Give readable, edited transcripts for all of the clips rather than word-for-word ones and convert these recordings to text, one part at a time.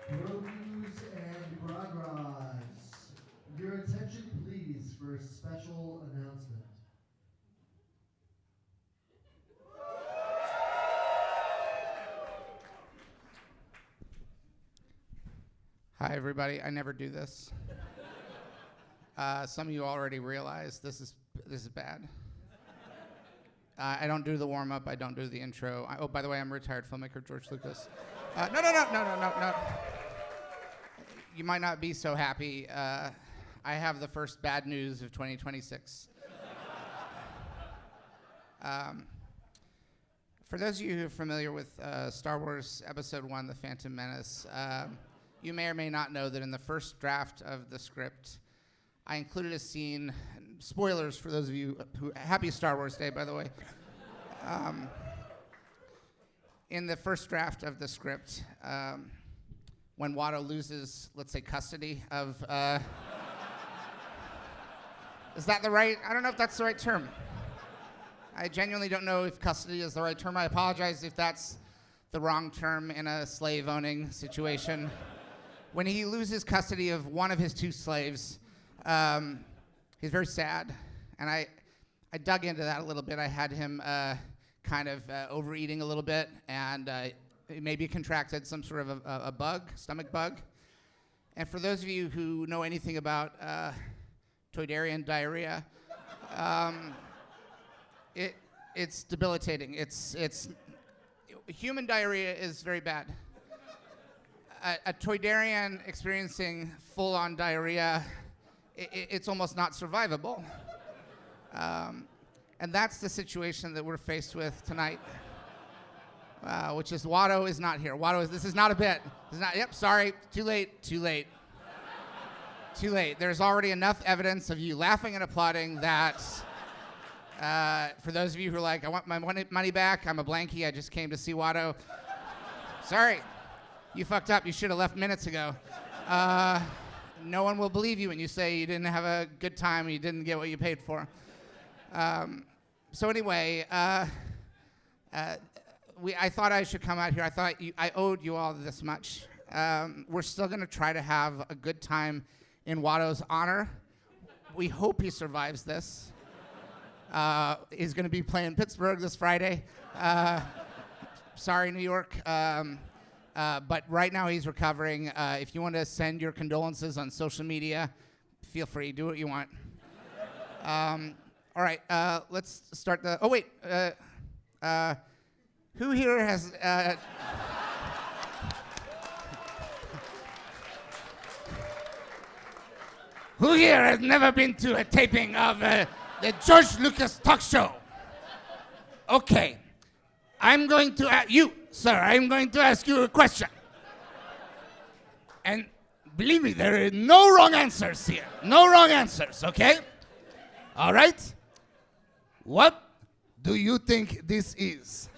Grogu's and Grogras, your attention please for a special announcement. Hi, everybody. I never do this. Some of you already realize this is bad. I don't do the warm-up. I don't do the intro. Oh, by the way, I'm a retired filmmaker, George Lucas. No. You might not be so happy. I have the first bad news of 2026. For those of you who are familiar with Star Wars Episode 1, The Phantom Menace, you may or may not know that in the first draft of the script, I included a scene, spoilers for those of you who, happy Star Wars Day, by the way. In the first draft of the script, when Watto loses, let's say, custody of, is that the right, I don't know if that's the right term. I genuinely don't know if custody is the right term. I apologize if that's the wrong term in a slave-owning situation. When he loses custody of one of his two slaves, he's very sad. And I dug into that a little bit. I had him kind of overeating a little bit, and he maybe contracted some sort of a bug, stomach bug. And for those of you who know anything about Toydarian diarrhea, it's debilitating. Human diarrhea is very bad. A Toydarian experiencing full-on diarrhea, it's almost not survivable. And that's the situation that we're faced with tonight, which is Watto is not here. This is not a bit. Sorry, too late. There's already enough evidence of you laughing and applauding that, for those of you who are like, I want my money back, I'm a blankie, I just came to see Watto. Sorry. You fucked up. You should have left minutes ago. No one will believe you when you say you didn't have a good time and you didn't get what you paid for. So anyway, I thought I should come out here. I thought I owed you all this much. We're still going to try to have a good time in Watto's honor. We hope he survives this. He's going to be playing Pittsburgh this Friday. Sorry, New York. But right now he's recovering. If you want to send your condolences on social media, feel free. Do what you want. All right, let's start the... Oh, wait. Who here has... Who here has never been to a taping of the George Lucas talk show? Okay. I'm going to ask you, sir, I'm going to ask you a question. And believe me, there are no wrong answers here. No wrong answers, okay? All right? What do you think this is?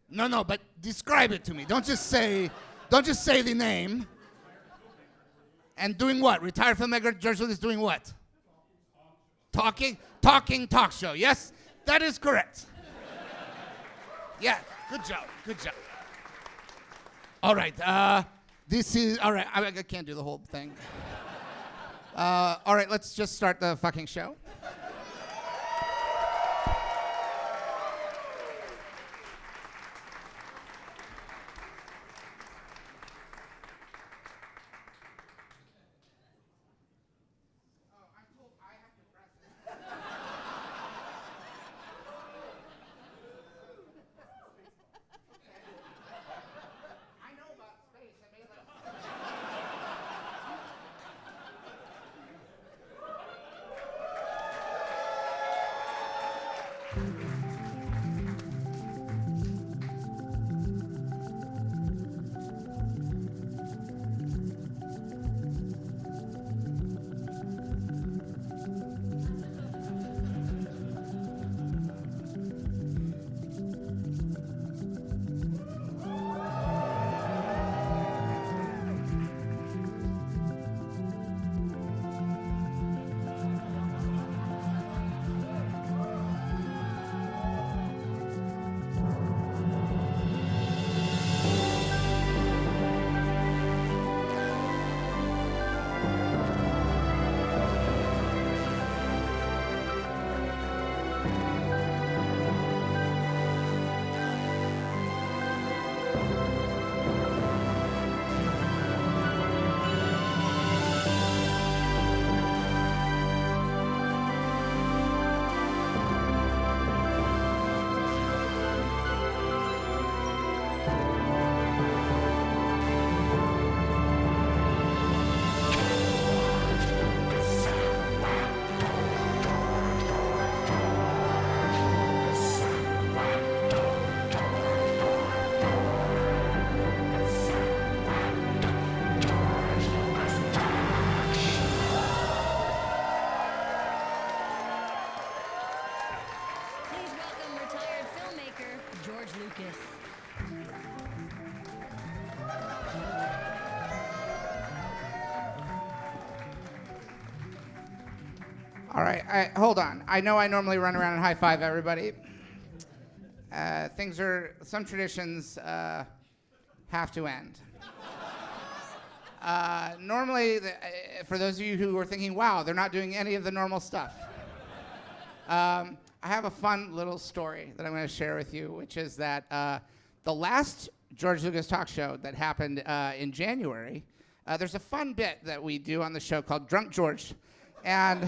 No, but describe it to me. Don't just say the name. And doing what? Retired filmmaker George Lucas doing what? Talking talk show, yes? That is correct. Yeah, good job. All right, this is, all right, I can't do the whole thing. All right, let's just start the fucking show. Lucas. All right, hold on. I know I normally run around and high five everybody. Some traditions have to end. Normally, for those of you who are thinking, wow, they're not doing any of the normal stuff. I have a fun little story that I'm going to share with you, which is that the last George Lucas talk show that happened in January, there's a fun bit that we do on the show called Drunk George. And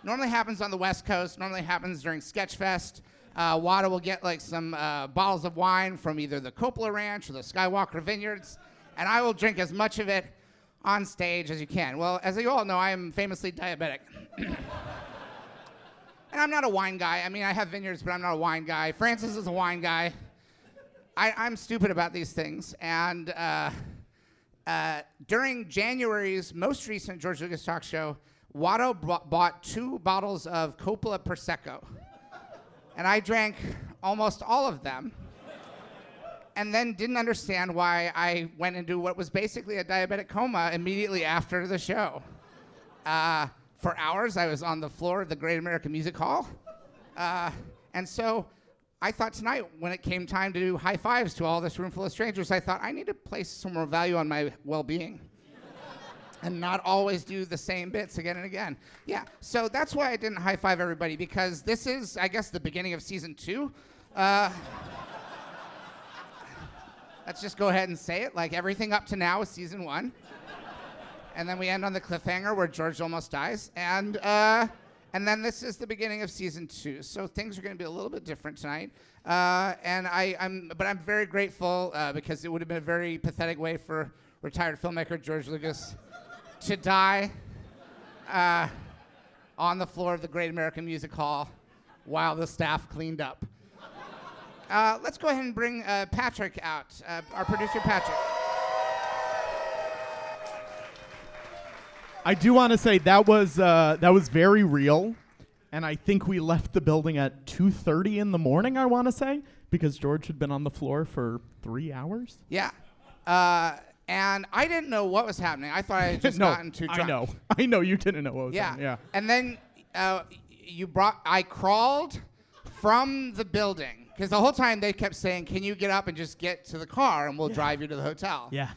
normally happens on the West Coast, normally happens during Sketchfest. Wada will get like some bottles of wine from either the Coppola Ranch or the Skywalker Vineyards, and I will drink as much of it on stage as you can. Well, as you all know, I am famously diabetic. And I'm not a wine guy. I mean, I have vineyards, but I'm not a wine guy. Francis is a wine guy. I'm stupid about these things. And during January's most recent George Lucas talk show, Watto bought 2 bottles of Coppola Prosecco. And I drank almost all of them. And then didn't understand why I went into what was basically a diabetic coma immediately after the show. For hours, I was on the floor of the Great American Music Hall. And so I thought tonight, when it came time to do high fives to all this room full of strangers, I thought I need to place some more value on my well-being and not always do the same bits again and again. Yeah, so that's why I didn't high five everybody, because this is, I guess, the beginning of season 2. Let's just go ahead and say it. Like, everything up to now is season 1. And then we end on the cliffhanger where George almost dies. And then this is the beginning of season 2. So things are going to be a little bit different tonight. But I'm very grateful because it would have been a very pathetic way for retired filmmaker George Lucas to die on the floor of the Great American Music Hall while the staff cleaned up. Let's go ahead and bring Patrick out, our producer Patrick. I do want to say that was very real, and I think we left the building at 2:30 in the morning, I want to say, because George had been on the floor for 3 hours. Yeah. And I didn't know what was happening. I thought I had just gotten too drunk. I know you didn't know what was happening. Yeah. And then I crawled from the building, because the whole time they kept saying, can you get up and just get to the car and we'll drive you to the hotel? Yeah.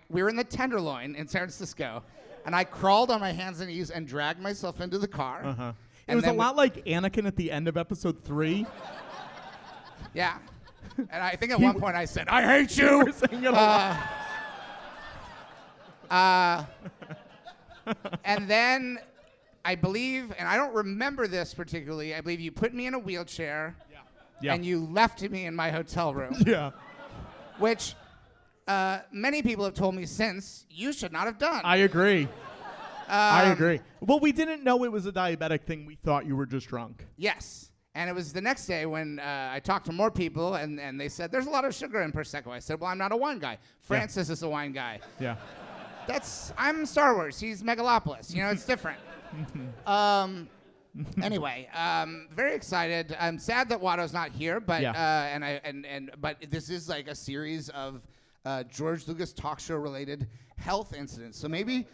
We were in the Tenderloin in San Francisco, and I crawled on my hands and knees and dragged myself into the car. Uh-huh. It was a lot like Anakin at the end of episode 3. Yeah. And I think at one point I said, I hate you! And then I believe, and I don't remember this particularly, I believe you put me in a wheelchair and you left me in my hotel room. Yeah. Which many people have told me since you should not have done. I agree. I agree. Well, we didn't know it was a diabetic thing. We thought you were just drunk. Yes. And it was the next day when I talked to more people, and they said, there's a lot of sugar in Prosecco. I said, well, I'm not a wine guy. Francis is a wine guy. Yeah. I'm Star Wars. He's Megalopolis. You know, it's different. Anyway, very excited. I'm sad that Watto's not here, but but this is like a series of George Lucas talk show related health incidents. So maybe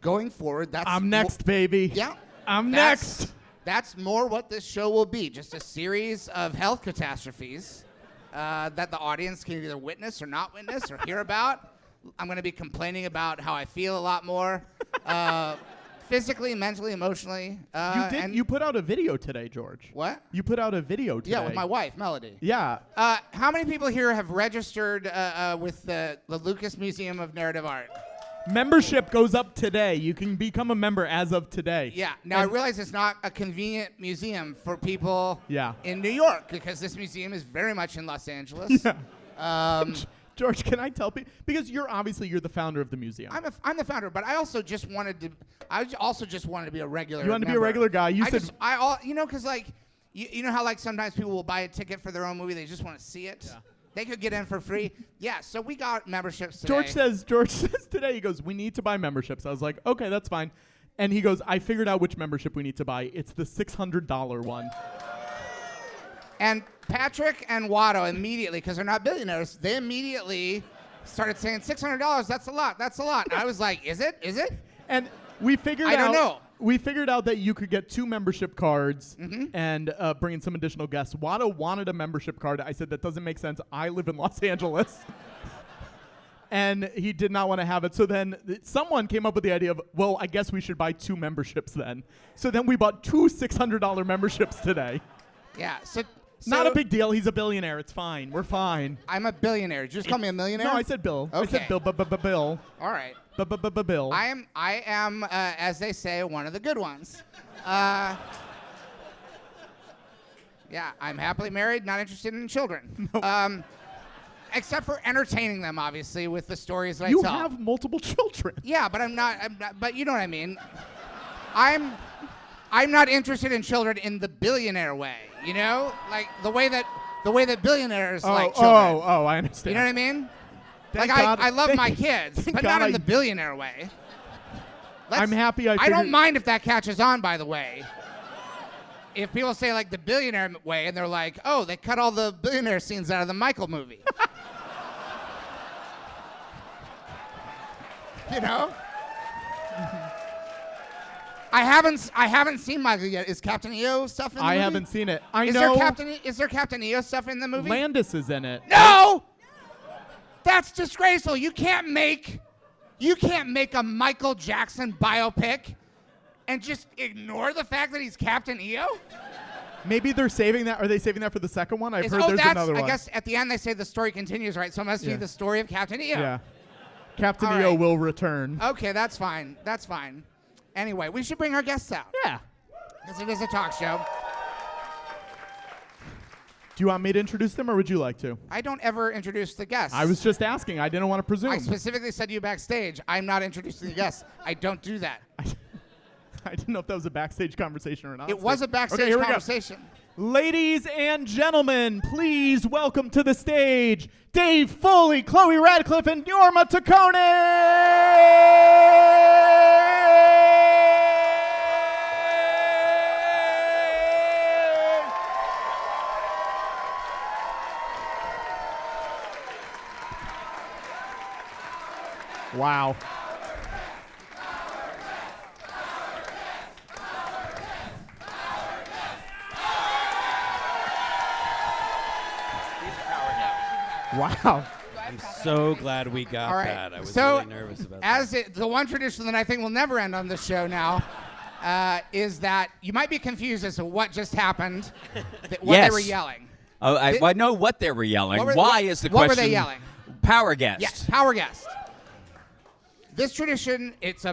going forward, I'm next, baby. Yeah. I'm next. That's more what this show will be. Just a series of health catastrophes that the audience can either witness or not witness or hear about. I'm going to be complaining about how I feel a lot more. Physically, mentally, emotionally. You put out a video today, George. What? You put out a video today. Yeah, with my wife, Melody. Yeah. How many people here have registered with the Lucas Museum of Narrative Art? Membership goes up today. You can become a member as of today. Yeah. Now, I realize it's not a convenient museum for people in New York, because this museum is very much in Los Angeles. Yeah. George, can I tell people? Because you're the founder of the museum. I'm the founder, but I also just wanted to. I also just wanted to be a regular. You want to be a regular guy? because like, you know how like sometimes people will buy a ticket for their own movie, they just want to see it. Yeah. They could get in for free. Yeah. So we got memberships today. George says today, he goes, we need to buy memberships. I was like, okay, that's fine. And he goes, I figured out which membership we need to buy. It's the $600 one. And Patrick and Watto immediately, because they're not billionaires, they immediately started saying $600. That's a lot. That's a lot. And I was like, is it? Is it? And we figured I don't know. We figured out that you could get 2 membership cards Mm-hmm. and bring in some additional guests. Watto wanted a membership card. I said, that doesn't make sense. I live in Los Angeles. And he did not want to have it. So then someone came up with the idea of, well, I guess we should buy 2 memberships then. So then we bought 2 $600 memberships today. Yeah. So Not a big deal. He's a billionaire. It's fine. We're fine. I'm a billionaire. Did you just call me a millionaire? No, I said Bill. I Okay. said Bill. Bill. All right. Bill. I am, as they say, one of the good ones. Yeah, I'm happily married, not interested in children. Except for entertaining them, obviously, with the stories that I You tell. have multiple children. Yeah, but I'm not. But you know what I mean. I'm not interested in children in the billionaire way. You know, like the way that billionaires like children. Oh, I understand. You know what I mean? Thank like God- I love thank- my kids, thank but God not in I- the billionaire way. I'm happy I don't figured- mind if that catches on, by the way. If people say like the billionaire way, and they're like, oh, they cut all the billionaire scenes out of the Michael movie. You know? I haven't seen Michael yet. Is Captain EO stuff in the movie? I haven't seen it. I Is know. there Captain EO stuff in the movie? Landis is in it. No! That's disgraceful. You can't make a Michael Jackson biopic and just ignore the fact that he's Captain EO? Maybe they're saving that. Are they saving that for the second one? I've heard there's another one. I guess at the end they say the story continues, right? So it must be Yeah. the story of Captain EO. Yeah. Captain All EO right. will return. Okay, that's fine. That's fine. Anyway, we should bring our guests out. Yeah. Because it is a talk show. Do you want me to introduce them, or would you like to? I don't ever introduce the guests. I was just asking. I didn't want to presume. I specifically said to you backstage, I'm not introducing the guests. I don't do that. I didn't know if that was a backstage conversation or not. It was a Okay, backstage here we go. conversation. Ladies and gentlemen, please welcome to the stage Dave Foley, Chloe Radcliffe, and Jorma Taccone! Wow. Wow. I'm so glad we got All right. that. I was so, really nervous about that. the one tradition that I think will never end on this show now is that you might be confused as to what just happened, what they were Yes. yelling. Oh, I know what they were yelling. Why is the what question? were they yelling? Power guest. Yes, power guest. This tradition, it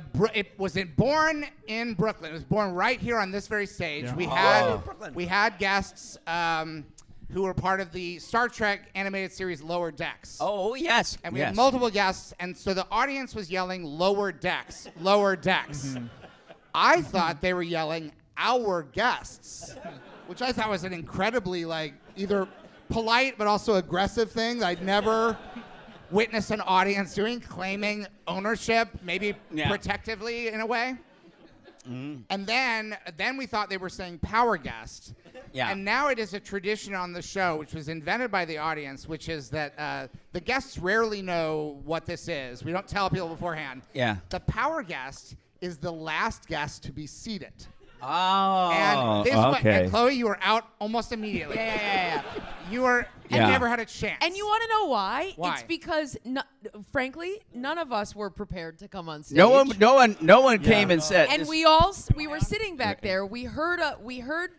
was born in Brooklyn. It was born right here on this very stage. Yeah. We had guests who were part of the Star Trek animated series Lower Decks. Oh, yes. And we yes. had multiple guests, and so the audience was yelling Lower Decks, Lower Decks. I thought they were yelling our guests, which I thought was an incredibly either polite but also aggressive thing that I'd never witnessed an audience doing, claiming ownership, maybe protectively in a way. And then we thought they were saying power guest. Yeah. And now it is a tradition on the show, which was invented by the audience, which is that the guests rarely know what this is. We don't tell people beforehand. Yeah. The power guest is the last guest to be seated. Oh, And this okay. and Chloe, you were out almost immediately. Yeah. You were Yeah. never had a chance. And you want to know why? Why? It's because, frankly, none of us were prepared to come on stage. No one came and said. And this- we were sitting back there. We heard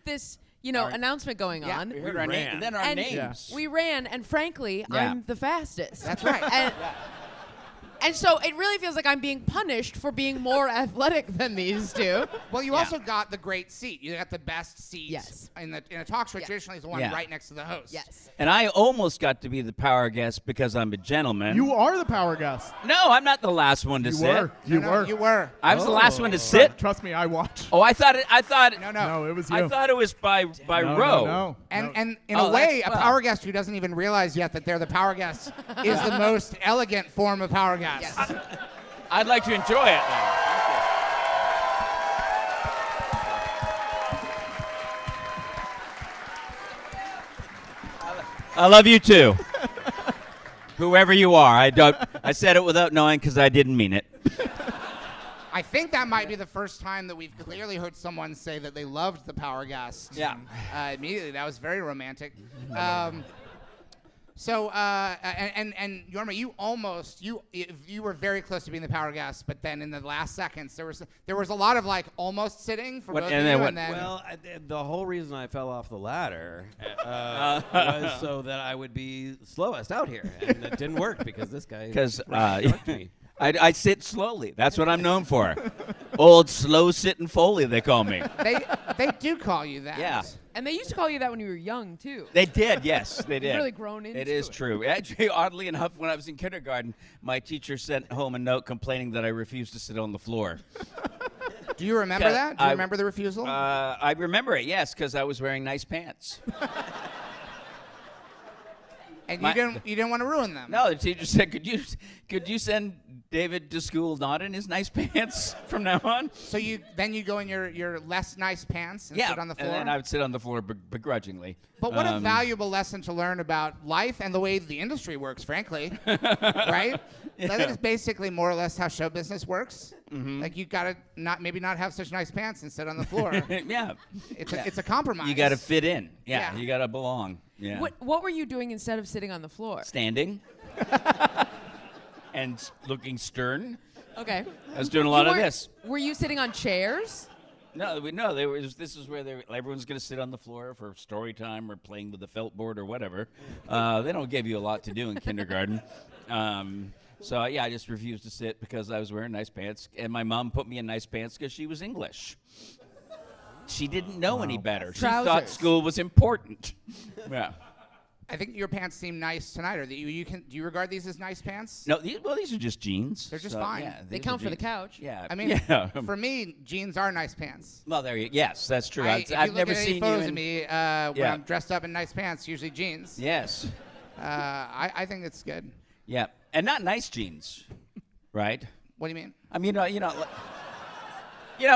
this, announcement going Yeah. on. We heard our name, and then our and names. we ran, and frankly, Yeah. I'm the fastest. That's right. And so it really feels like I'm being punished for being more athletic than these two. Well, you also got the great seat. You got the best seat Yes. in a talk show. Yeah. Traditionally, is the one Yeah. right next to the host. Yes. And I almost got to be the power guest because I'm a gentleman. You are the power guest. No, I'm not the last one to You sit. were. You were. You were. I was the last one to sit. Trust me, I watched. Oh, I thought. No. No, it was you. I thought it was by No, row. No. And in Oh, a way, that's- a power guest who doesn't even realize yet that they're the power guest is the most elegant form of power guest. Yes. I'd like to enjoy it. Then. I love you too. Whoever you are. I said it without knowing because I didn't mean it. I think that might be the first time that we've clearly heard someone say that they loved the Power Guest. Yeah. Immediately, that was very romantic. And Jorma, you were very close to being the Power Guest, but then in the last seconds there was a lot of like almost sitting for both of you, and then Well, the whole reason I fell off the ladder was so that I would be slowest out here, and it didn't work because this guy Because knocked me. I sit slowly. That's what I'm known for. Old slow sitting Foley, they call me. they do call you that. Yeah. And they used to call you that when you were young, too. They did, yes, they did. You've really grown into it. It is true. Actually, oddly enough, when I was in kindergarten, my teacher sent home a note complaining that I refused to sit on the floor. Do you remember that? Do you remember the refusal? I remember it, yes, because I was wearing nice pants. And you didn't want to ruin them. No, the teacher said, could you send David to school not in his nice pants from now on? So you go in your less nice pants and sit on the floor? And then I would sit on the floor begrudgingly. But what a valuable lesson to learn about life and the way the industry works, frankly. Right? Yeah. That is basically more or less how show business works. Mm-hmm. Like you gotta not have such nice pants and sit on the floor. Yeah. It's a compromise. You got to fit in. Yeah. Yeah. You got to belong. Yeah. What were you doing instead of sitting on the floor? Standing. And looking stern. Okay. I was doing a lot of this. Were you sitting on chairs? No. This is where everyone's going to sit on the floor for story time or playing with the felt board or whatever. They don't give you a lot to do in kindergarten. So yeah, I just refused to sit because I was wearing nice pants, and my mom put me in nice pants because she was English. She didn't know any better. She thought Trousers. school was important. Yeah. I think your pants seem nice tonight. Or do you regard these as nice pants? No, these are just jeans. They're just fine. Yeah, They these count are for the jeans. couch. Yeah. I mean, yeah. for me, jeans are nice pants. Well, yes, that's true. If I've you never look at any seen you photos in. of me when Yeah. I'm dressed up in nice pants, usually jeans. Yes. I think it's good. Yeah, and not nice jeans, right? What do you mean? I mean, you're not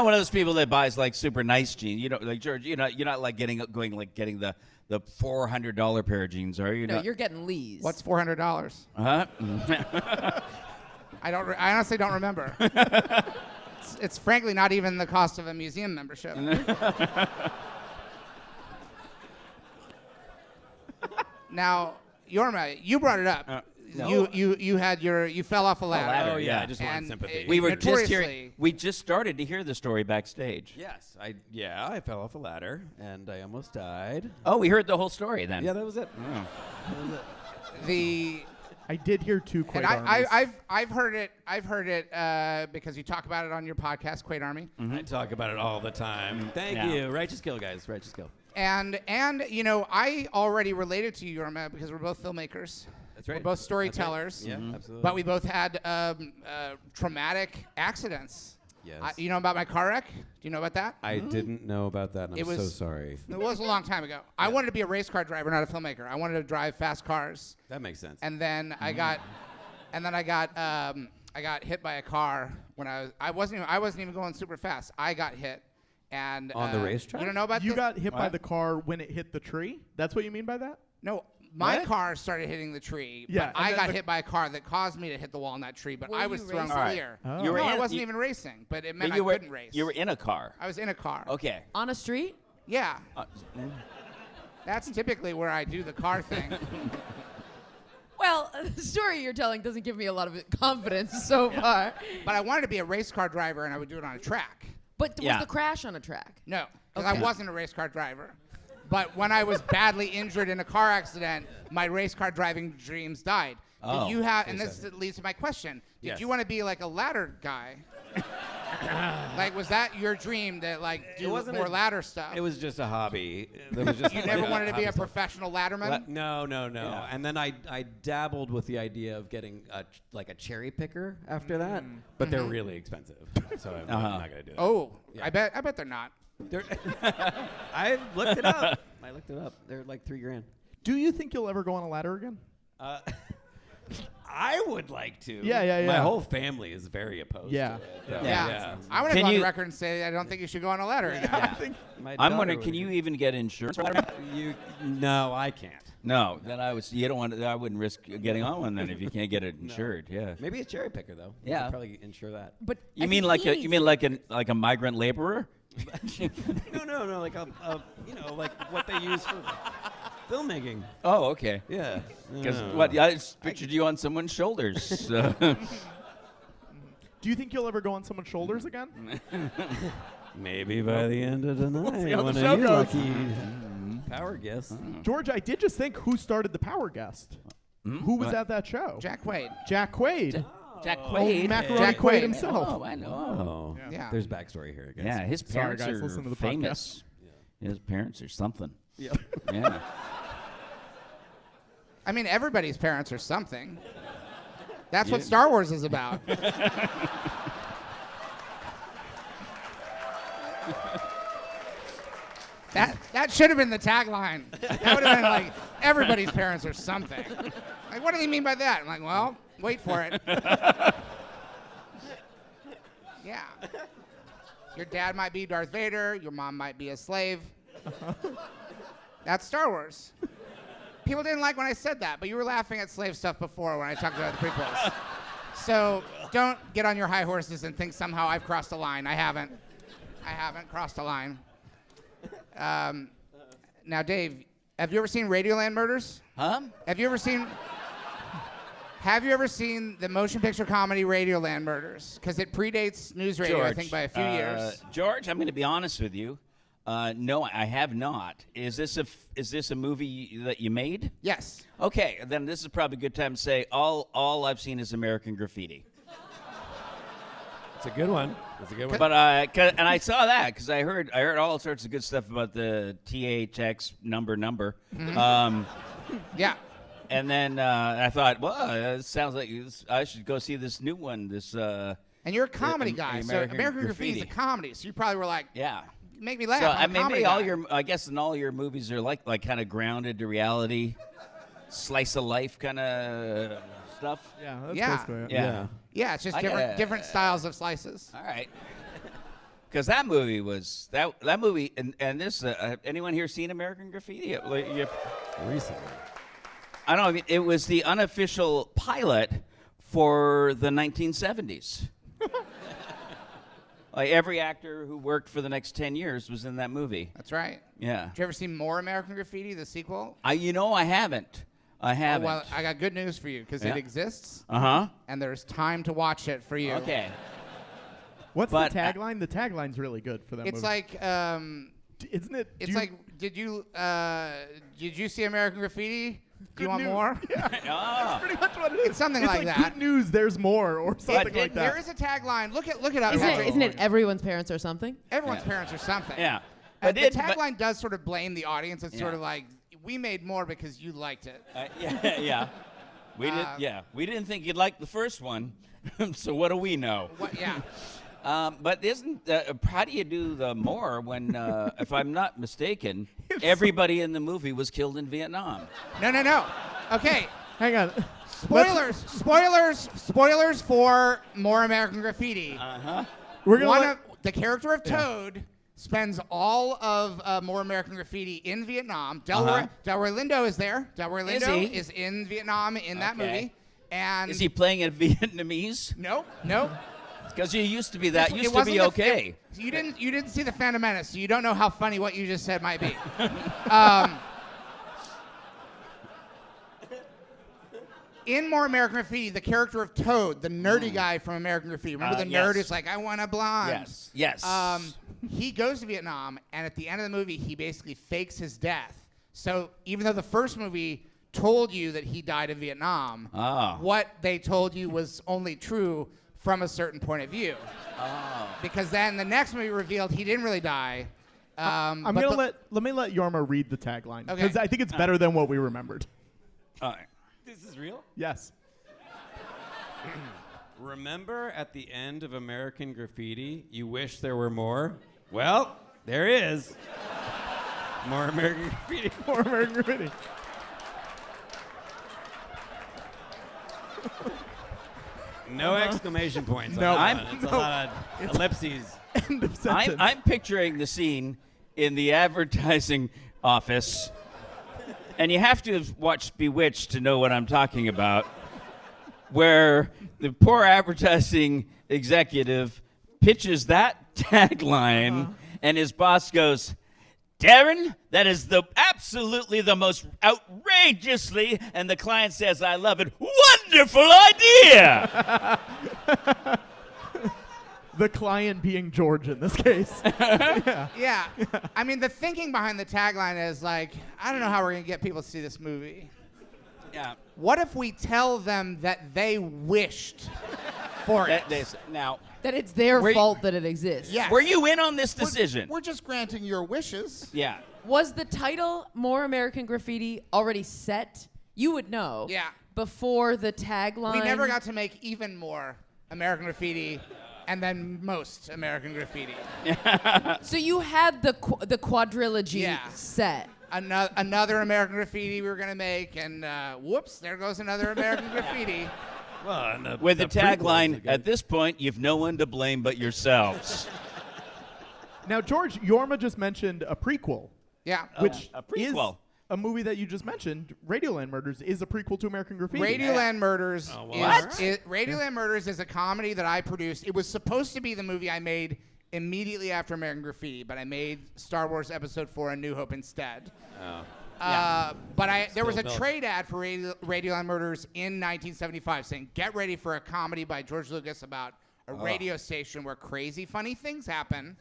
one of those people that buys like super nice jeans. You know, like George, you're not like getting the $400 pair of jeans, are you? No, you're getting Lee's. What's $400? Huh? I honestly don't remember. It's frankly not even the cost of a museum membership. Now, Jorma, you brought it up. No. You fell off a ladder. ladder, Oh yeah, yeah. I just wanted And sympathy. We were Notoriously- we just started to hear the story backstage. Yes, I fell off a ladder and I almost died. Oh, we heard the whole story then. Yeah, that was it. Oh. I did hear two And Quaid Armies. I've heard it because you talk about it on your podcast, Quaid Army. I talk about it all the time. Thank Yeah. you. Righteous Kill, guys. Righteous Kill. And I already related to you, Jorma, because we're both filmmakers. That's right. We're both storytellers. Yeah, absolutely. But we both had traumatic accidents. Yes. You know about my car wreck? Do you know about that? I didn't know about that, and It I'm so was- sorry. It was a long time ago. I wanted to be a race car driver, not a filmmaker. I wanted to drive fast cars. That makes sense. And then I got hit by a car when I wasn't even going super fast. I got hit. And On the racetrack? You don't know about You the- got hit by What? the car when it hit the tree? That's what you mean by that? No, my What? car started hitting the tree. Yeah, but and I then got the- hit by a car that caused me to hit the wall in that tree, but Were I was you thrown racing? All right. clear. Oh. You were No, I in- wasn't you- even racing, but it meant But I couldn't race. You were in a car. I was in a car. Okay. On a street? Yeah, Uh, that's typically where I do the car thing. Well, the story you're telling doesn't give me a lot of confidence so far. But I wanted to be a race car driver, and I would do it on a track. But Yeah. was the crash on a track? No, because Okay. I wasn't a race car driver. But when I was badly injured in a car accident, my race car driving dreams died. Oh, Did you have? so And this sad. leads to my question. Did Yes. you want to be like a ladder guy? Like, was that your dream to like do wasn't more a- ladder stuff? It was just a hobby. There was just You like never wanted to be a hobby stuff. professional ladderman? No. Yeah. And then I dabbled with the idea of getting like a cherry picker after that, but they're really expensive, so I'm not gonna do that. Oh, Yeah. I bet they're not. I looked it up. They're like $3,000. Do you think you'll ever go on a ladder again? I would like to. Yeah. My whole family is very opposed Yeah. to it. Yeah. I want to Can go on the you- record and say I don't think you should go on a letter. My I'm daughter wondering, would can you agree. even get insurance? No, I can't. No, then you don't want. I wouldn't risk getting on one then if you can't get it insured. Yeah. Maybe a cherry picker though. We Yeah. could probably insure that. But You I mean think he like needs- a migrant laborer? No, like like what they use for filmmaking. Oh, okay. Yeah. Because I just pictured you on someone's shoulders. Do you think you'll ever go on someone's shoulders again? Maybe by the end of the night, see how the one show of you goes. lucky power guests. George, I did just think who started the Power Guest. Who was What? at that show? Jack Quaid. Jack Quaid. Jack Oh, Quaid. Macaroni Jack Quaid Quaid. himself. Oh, I know. Oh, Yeah. There's backstory here, I guess. Yeah, his Sorry, parents guys, are listen to the famous. His parents are something. Yeah. Yeah. I mean, everybody's parents are something. That's what Yeah. Star Wars is about. That should have been the tagline. That would have been like, everybody's parents are something. Like, what do they mean by that? I'm like, well, wait for it. Yeah. Your dad might be Darth Vader. Your mom might be a slave. That's Star Wars. People didn't like when I said that, but you were laughing at slave stuff before when I talked about the prequels. So don't get on your high horses and think somehow I've crossed a line. I haven't. I haven't crossed a line. Now, Dave, have you ever seen Radioland Murders? Huh? Have you ever seen the motion picture comedy Radioland Murders? Because it predates News Radio, I think, by a few years. George, I'm going to be honest with you. No, I have not. Is this a movie that you made? Yes. Okay, then this is probably a good time to say all I've seen is American Graffiti. It's a good one. But and I saw that because I heard all sorts of good stuff about the THX number. Yeah. And then I thought, well, it sounds like I should go see this new one. And you're a comedy guy, so American Graffiti is a comedy. So you probably were like, Yeah. make me laugh. So I'm a comedy maybe guy. I guess in all your movies are like kind of grounded to reality, slice of life kind of stuff. Yeah, that's Yeah. basically it. Yeah. Yeah, it's just I different gotta- styles of slices. All right. Because that movie was that movie and this anyone here seen American Graffiti? Recently. I don't know. It was the unofficial pilot for the 1970s. Like every actor who worked for the next 10 years was in that movie. That's right. Yeah. Did you ever see more American Graffiti, the sequel? I haven't. I haven't. Well, I got good news for you because Yeah. it exists Uh-huh. and there's time to watch it for you. Okay. What's But, the tagline? The tagline's really good for that It's movie. like Isn't it? it's like did you see American Graffiti? Do you want more? Oh. pretty much what it is. It's something it's like like that. Good news, there's more, or something like that. There is a tagline. Look it up. Isn't Patrick. it everyone's parents or something? Everyone's Yeah. parents or something. Yeah. The But tagline does sort of blame the audience. It's sort Yeah. of like, we made more because you liked it. Yeah. We didn't think you'd like the first one. So what do we know? What, yeah. But how do you do the more when, if I'm not mistaken, everybody in the movie was killed in Vietnam? No. Okay. Hang on. Spoilers for More American Graffiti. We're gonna One let- of the character of Toad spends all of More American Graffiti in Vietnam. Delroy Lindo is there. Delroy Is Lindo he? is in Vietnam in that Okay. movie. And Is he playing it Vietnamese? Nope. Because you used to be that. It Used to wasn't be the- okay. You didn't see the Phantom Menace, so you don't know how funny what you just said might be. In More American Graffiti, the character of Toad, the nerdy guy from American Graffiti, remember the nerd yes. who's like, I want a blonde. Yes. He goes to Vietnam, and at the end of the movie, he basically fakes his death. So even though the first movie told you that he died in Vietnam, what they told you was only true from a certain point of view. Because then the next movie revealed he didn't really die. I'm gonna let me let Jorma read the tagline Okay. because I think it's better than what we remembered. All right. This is real? Yes. Remember at the end of American Graffiti, you wish there were more? Well, there is. More American Graffiti. More American Graffiti. No exclamation points. No. On that I'm- one. It's a lot of ellipses. End of sentence. I'm picturing the scene in the advertising office, and you have to have watched Bewitched to know what I'm talking about, where the poor advertising executive pitches that tagline, and his boss goes, Darren, that is absolutely the most outrageously, and the client says, I love it, wonderful idea! The client being George in this case. Yeah. I mean, the thinking behind the tagline is like, I don't know how we're going to get people to see this movie. Yeah. What if we tell them that they wished for it? Now, That it's their Were you- fault that it exists. Yes. were you in on this decision? We're just granting your wishes. Yeah. Was the title More American Graffiti already set? You would know. Yeah. Before the tagline. We never got to make even more American Graffiti and then most American Graffiti. So you had the quadrilogy Yeah. set. Another American Graffiti we were going to make, and whoops, there goes another American Graffiti. Well, and With the prequels tagline, again. at this point, you've no one to blame but yourselves. Now, George, Jorma just mentioned a prequel, Yeah. which a prequel. is a movie that you just mentioned. Radioland Murders is a prequel to American Graffiti. Radioland Murders what? Radioland Murders is a comedy that I produced. It was supposed to be the movie I made immediately after American Graffiti, but I made Star Wars Episode 4: A New Hope instead. But there was a built. trade ad for Radioland Murders in 1975 saying, get ready for a comedy by George Lucas about a radio station where crazy funny things happen.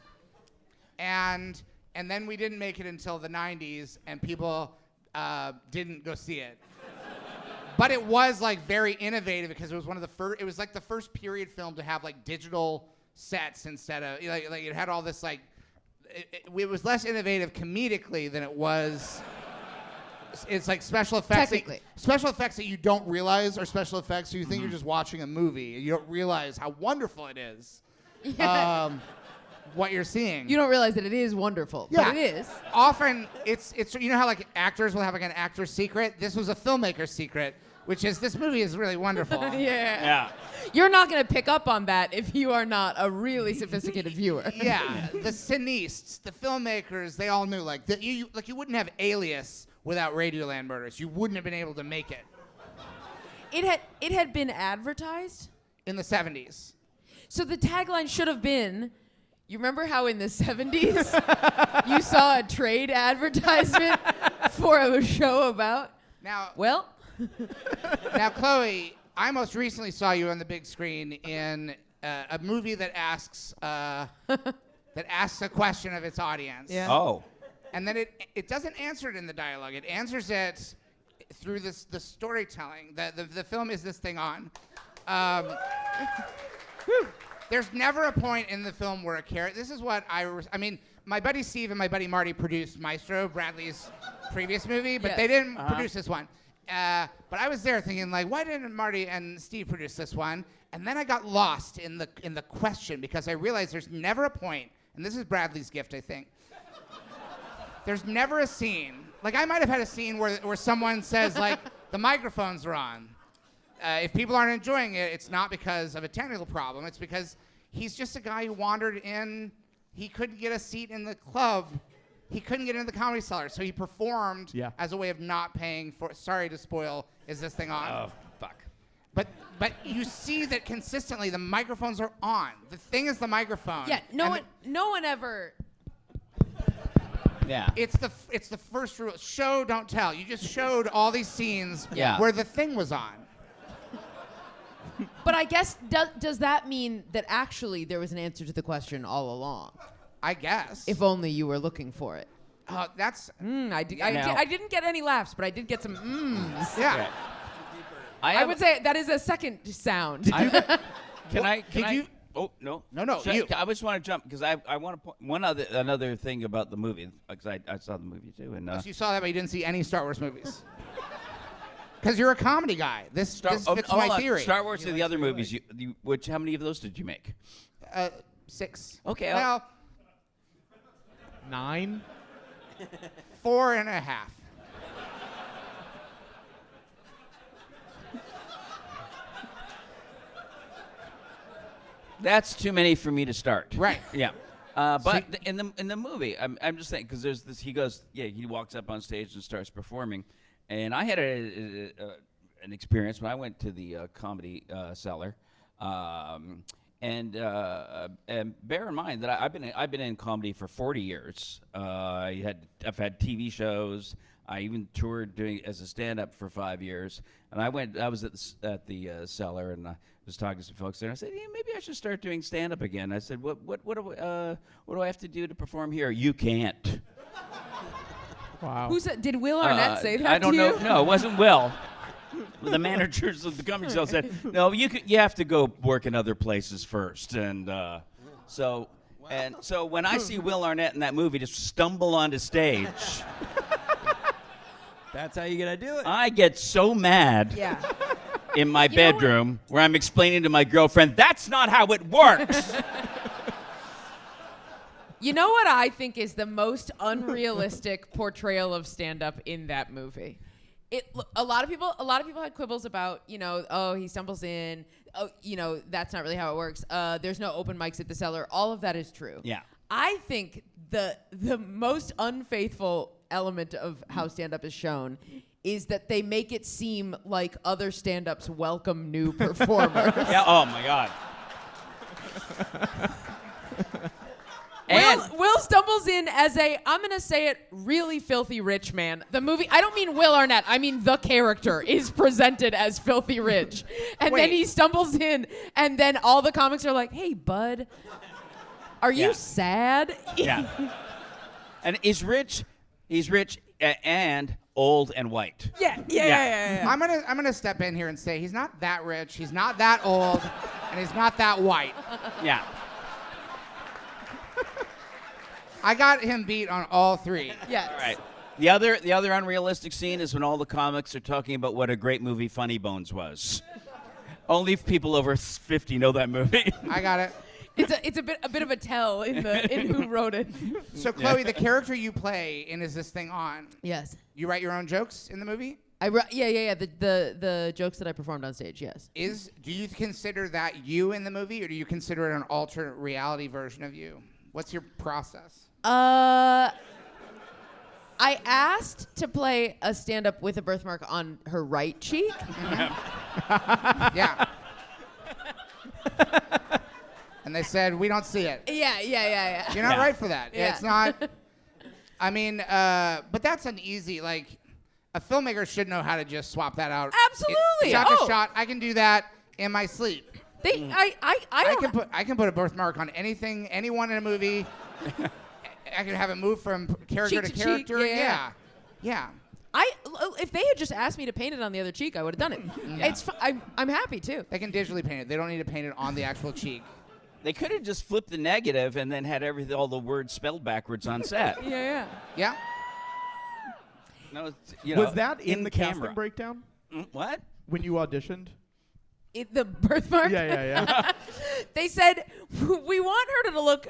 And then we didn't make it until the 90s, and people didn't go see it. But it was like very innovative because it was one of the first. It was like the first period film to have like digital sets instead of like it had all this like. It was less innovative comedically than it was. It's like special effects. Technically. Special effects that you don't realize are special effects, so you think you're just watching a movie. You don't realize how wonderful it is. What you're seeing. You don't realize that it is wonderful, Yeah. but it is. Often, it's you know how like actors will have like an actor's secret. This was a filmmaker's secret, which is this movie is really wonderful. Yeah. You're not going to pick up on that if you are not a really sophisticated viewer. Yeah, the cineasts, the filmmakers, they all knew like you wouldn't have Alias without Radioland Murders. You wouldn't have been able to make it It had been advertised. in the 70s. So the tagline should have been, you remember how in the 70s you saw a trade advertisement for a show about? Now, Well, now, Chloe, I most recently saw you on the big screen in a movie that asks a question of its audience. Yeah. Oh. And then it doesn't answer it in the dialogue. It answers it through the storytelling. The film Is This Thing On? There's never a point in the film where a character. This is what I mean, my buddy Steve and my buddy Marty produced Maestro, Bradley's previous movie, but Yes. they didn't produce this one. But I was there thinking, like, why didn't Marty and Steve produce this one? And then I got lost in the question because I realized there's never a point, and this is Bradley's gift, I think. There's never a scene. Like, I might have had a scene where someone says, like, the microphones are on. If people aren't enjoying it, it's not because of a technical problem. It's because he's just a guy who wandered in. He couldn't get a seat in the club. He couldn't get into the Comedy Cellar, so he performed as a way of not paying for. Sorry to spoil. Is This Thing On? Oh, fuck. But you see that consistently the microphones are on. The thing is the microphone. yeah, no and one ever. Yeah. It's the first rule. Show, don't tell. You just showed all these scenes Yeah. where the thing was on. But I guess does that mean that actually there was an answer to the question all along? I guess. If only you were looking for it. That's I didn't get any laughs, but I did get some mms. yeah. I would say that is a second sound. Can I? Did you? Oh no. No, Should you. I just want to jump because I want to point another thing about the movie because I saw the movie too and So you saw that, but you didn't see any Star Wars movies. Because you're a comedy guy. This fits my theory. Star Wars and the other movies. Which how many of those did you make? 6. Okay, Well, 9. 4.5. That's too many for me to start. Right. Yeah. But in the movie, I'm just saying, because there's this. He goes, he walks up on stage and starts performing, and I had an experience when I went to the comedy cellar, and bear in mind that I've been in comedy for 40 years. I've had TV shows. I even toured doing as a stand-up for 5 years, and I was at the cellar, and I was talking to some folks there, and I said, maybe I should start doing stand-up again. I said, what do I have to do to perform here? You can't. Wow. Did Will Arnett say that I don't to know. you? No, it wasn't Will. The managers of the comedy cell said, no, you have to go work in other places first, and so when I see Will Arnett in that movie just stumble onto stage. That's how you gotta do it. I get so mad Yeah. in my bedroom where I'm explaining to my girlfriend, that's not how it works. You know what I think is the most unrealistic portrayal of stand-up in that movie? A lot of people had quibbles about, he stumbles in, that's not really how it works. There's no open mics at the cellar. All of that is true. Yeah. I think the most unfaithful element of how stand-up is shown is that they make it seem like other stand-ups welcome new performers. Yeah. Oh my God. And Will stumbles in as I'm going to say it, really filthy rich man. The movie, I don't mean Will Arnett, I mean the character is presented as filthy rich. And then he stumbles in, and then all the comics are like, hey, bud, are you sad? yeah. And he's rich and old and white. Yeah. I'm gonna step in here and say he's not that rich, he's not that old, and he's not that white. Yeah. I got him beat on all three. Yes. All right. The other unrealistic scene is when all the comics are talking about what a great movie Funny Bones was. Only people over 50 know that movie. I got it. It's a bit of a tell in who wrote it. So Chloe, the character you play in Is This Thing On? Yes. You write your own jokes in the movie? The jokes that I performed on stage, yes. Do you consider that you in the movie, or do you consider it an alternate reality version of you? What's your process? I asked to play a stand-up with a birthmark on her right cheek. Yeah. And they said, we don't see it. Yeah. You're not right for that. Yeah. It's not. I mean, but that's an easy, a filmmaker should know how to just swap that out. Absolutely. Shot to shot. I can do that in my sleep. I can put a birthmark on anyone in a movie. I can have it move from character Cheek to to character. cheek, yeah. Yeah. If they had just asked me to paint it on the other cheek, I would have done it. Yeah. I'm happy too. They can digitally paint it. They don't need to paint it on the actual cheek. They could have just flipped the negative and then had all the words spelled backwards on set. Yeah. Yeah. No, Was that in the camera. casting breakdown What? when you auditioned? The birthmark? Yeah. They said, we want her to look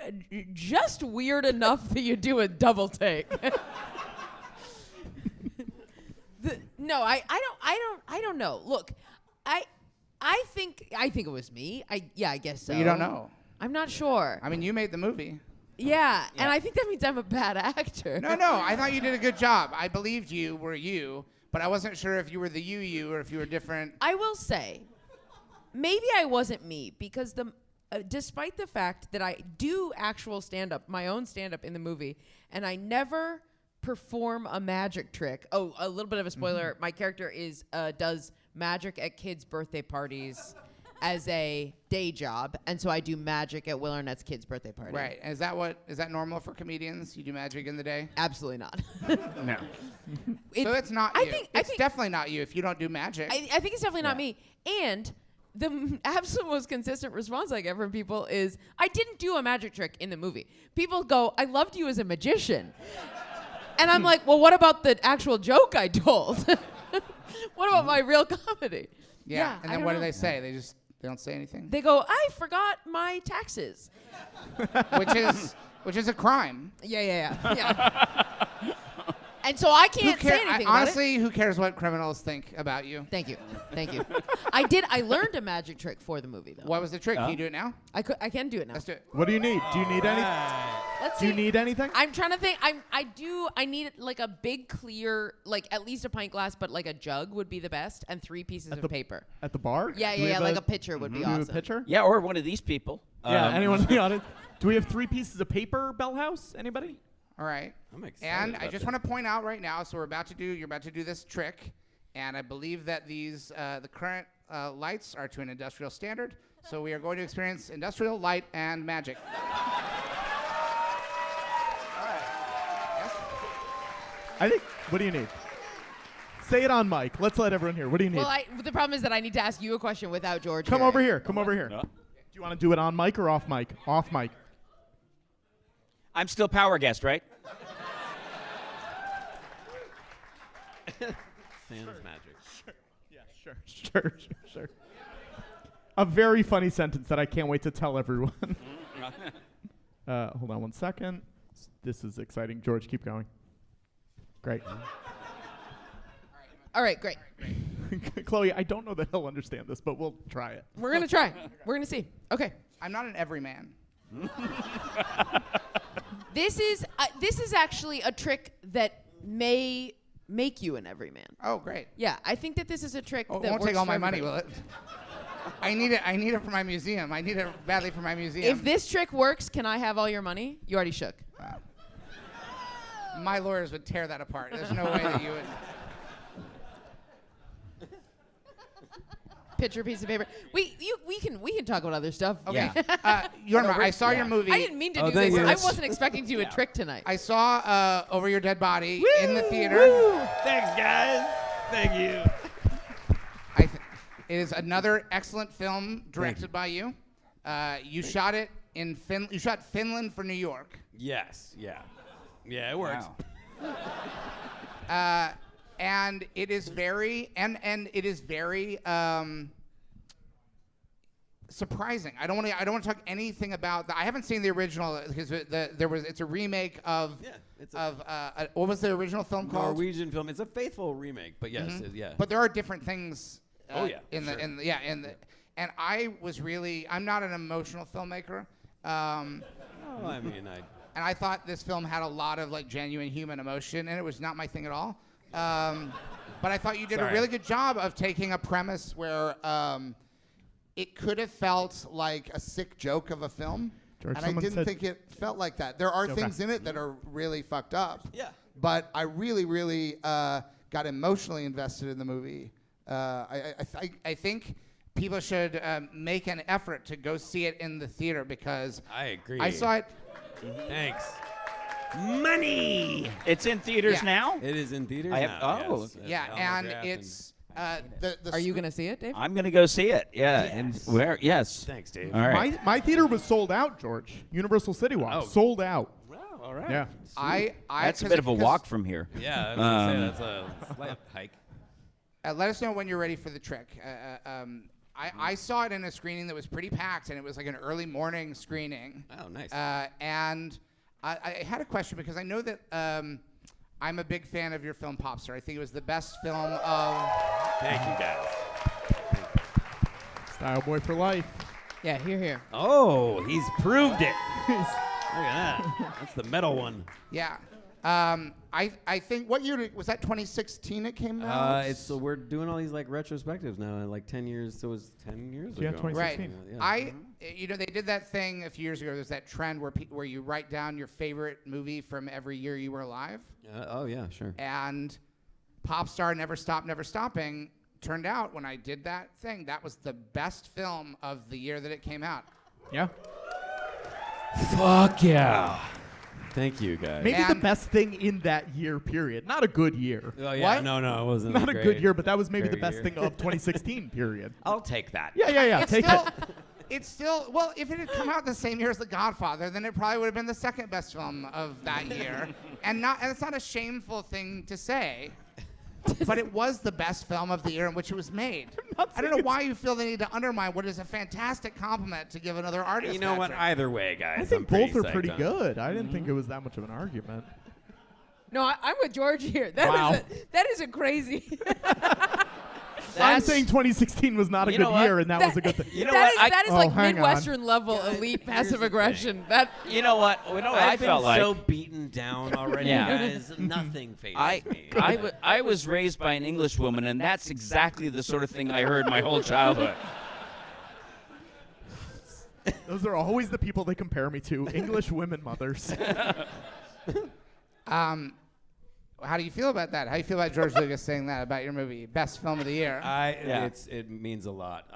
just weird enough that you do a double take. No, I don't know. Look, I think it was me. I guess so. But you don't know. I'm not sure. I mean, you made the movie. Yeah, and I think that means I'm a bad actor. No, I thought you did a good job. I believed you were you, but I wasn't sure if you were the you or if you were different. I will say, maybe I wasn't me, because despite the fact that I do actual stand-up, my own stand-up in the movie, and I never perform a magic trick. Oh, a little bit of a spoiler. Mm-hmm. My character does magic at kids' birthday parties as a day job, and so I do magic at Will Arnett's kid's birthday party. Right. Is that normal for comedians? You do magic in the day? Absolutely not. No. So it's not you. I It's think definitely not you if you don't do magic. I think it's definitely not me. And the absolute most consistent response I get from people is, I didn't do a magic trick in the movie. People go, I loved you as a magician. And I'm like, well, what about the actual joke I told? What about my real comedy? Yeah. And then I what don't do know. they say? They don't say anything? They go, I forgot my taxes. which is a crime. Yeah. And so I can't say anything about it. Honestly, who cares what criminals think about you? Thank you. Thank you. I learned a magic trick for the movie, though. What was the trick? Can you do it now? I can do it now. Let's do it. What do you need? Do you need any? Let's Do see. you need anything? I'm trying to think. I need like a big clear, like at least a pint glass, but like a jug would be the best, and 3 pieces of paper. At the bar? Yeah, Do we have like a pitcher would be do we have awesome. a pitcher? Yeah, or one of these people. Yeah, anyone in the audience? Do we have 3 pieces of paper, Bell House? Anybody? All right. I'm excited. And I about just this. want to point out right now, so you're about to do this trick, and I believe that these the current lights are to an industrial standard, so we are going to experience industrial light and magic. I think. What do you need? Say it on mic. Let's let everyone hear. What do you need? Well, the problem is that I need to ask you a question without George. Come hearing. over here. Come over here. Huh? Do you want to do it on mic or off mic? Off mic. I'm still power guest, right? Sam's magic. Yeah, sure. A very funny sentence that I can't wait to tell everyone. Hold on one second. This is exciting. George, keep going. Great. All right, great. Chloe, I don't know that he'll understand this, but we'll try it. We're gonna try. We're gonna see. Okay. I'm not an everyman. This is actually a trick that may make you an everyman. Oh, great. Yeah, I think that this is a trick Oh, it that won't works take all for my money, everybody. will it? I need it for my museum. I need it badly for my museum. If this trick works, can I have all your money? You already shook. My lawyers would tear that apart. There's no way that you would. Picture, piece of paper. We can talk about other stuff. Okay. Yeah. Yorma, I saw your movie. I didn't mean to Oh, do thank this. you. I wasn't expecting to do a trick tonight. I saw Over Your Dead Body in the theater. Thanks, guys. Thank you. It is another excellent film directed by you. You shot it in You shot Finland for New York. Yes. Yeah. Yeah, it works. Wow. And it is very surprising. I don't want to talk anything about that. I haven't seen the original because it's a remake of what was the original film called? Norwegian film. It's a faithful remake, but yes, yeah. But there are different things. Sure. And I'm not an emotional filmmaker. I mean, And I thought this film had a lot of like genuine human emotion, and it was not my thing at all. But I thought you did a really good job of taking a premise where it could have felt like a sick joke of a film, George, and I didn't think it felt like that. There are things in it that are really fucked up. Yeah. But I really got emotionally invested in the movie. I think people should make an effort to go see it in the theater because I agree. I saw it. Thanks. Money. It's in theaters Yeah. now? It is in theaters I have- now. oh. yes. Yeah, and it's the. Are you gonna see it, Dave? I'm going to go see it. Yeah. Yes. And where? Yes. Thanks, Dave. All right. My theater was sold out, George. Universal City Walk. Oh. Sold out. Wow, all right. Yeah. That's a bit of a walk from here. Yeah, I was gonna say that's a slight hike. Let us know when you're ready for the trick. I saw it in a screening that was pretty packed, and it was like an early morning screening. Oh, nice. And I had a question because I know that I'm a big fan of your film Popstar. I think it was the best film of. Thank you, guys. Style boy for life. Yeah, here. Oh, he's proved it. Look at that. That's the metal one. Yeah. I think what year was that? 2016 it came out. So we're doing all these like retrospectives now, and like 10 years. So it was 10 years Yeah, ago. 2016. Right. They did that thing a few years ago. There's that trend where you write down your favorite movie from every year you were alive. Oh yeah, sure. And Popstar Never Stop, Never Stopping turned out when I did that thing, that was the best film of the year that it came out. Yeah. Fuck yeah. Thank you, guys. Maybe the And- best thing in that year period. Not a good year. Oh yeah. What? No, it wasn't. Not a great. good year, but that was maybe the Great best year. thing of 2016 period. I'll take that. Yeah. It's Take still, it. it's still, well, if it had come out the same year as The Godfather, then it probably would have been the second best film of that year. And it's not a shameful thing to say, but it was the best film of the year in which it was made. I don't know why you feel the need to undermine what is a fantastic compliment to give another artist. You know what? Patrick. Either way, guys. I think I'm both are psyched pretty on it. good. I didn't think it was that much of an argument. No, I'm with George here. That is a crazy. I'm saying 2016 was not a good year, and that was a good thing. You know what? That is like hang on. Midwestern level elite passive aggression. That You know what? I felt like. so beaten down already, Yeah. guys. Nothing phases me. I was raised by an English woman, and that's exactly the sort of thing I heard my whole childhood. Those are always the people they compare me to. English women mothers. How do you feel about that? How do you feel about George Lucas saying that about your movie? Best film of the year. It means a lot.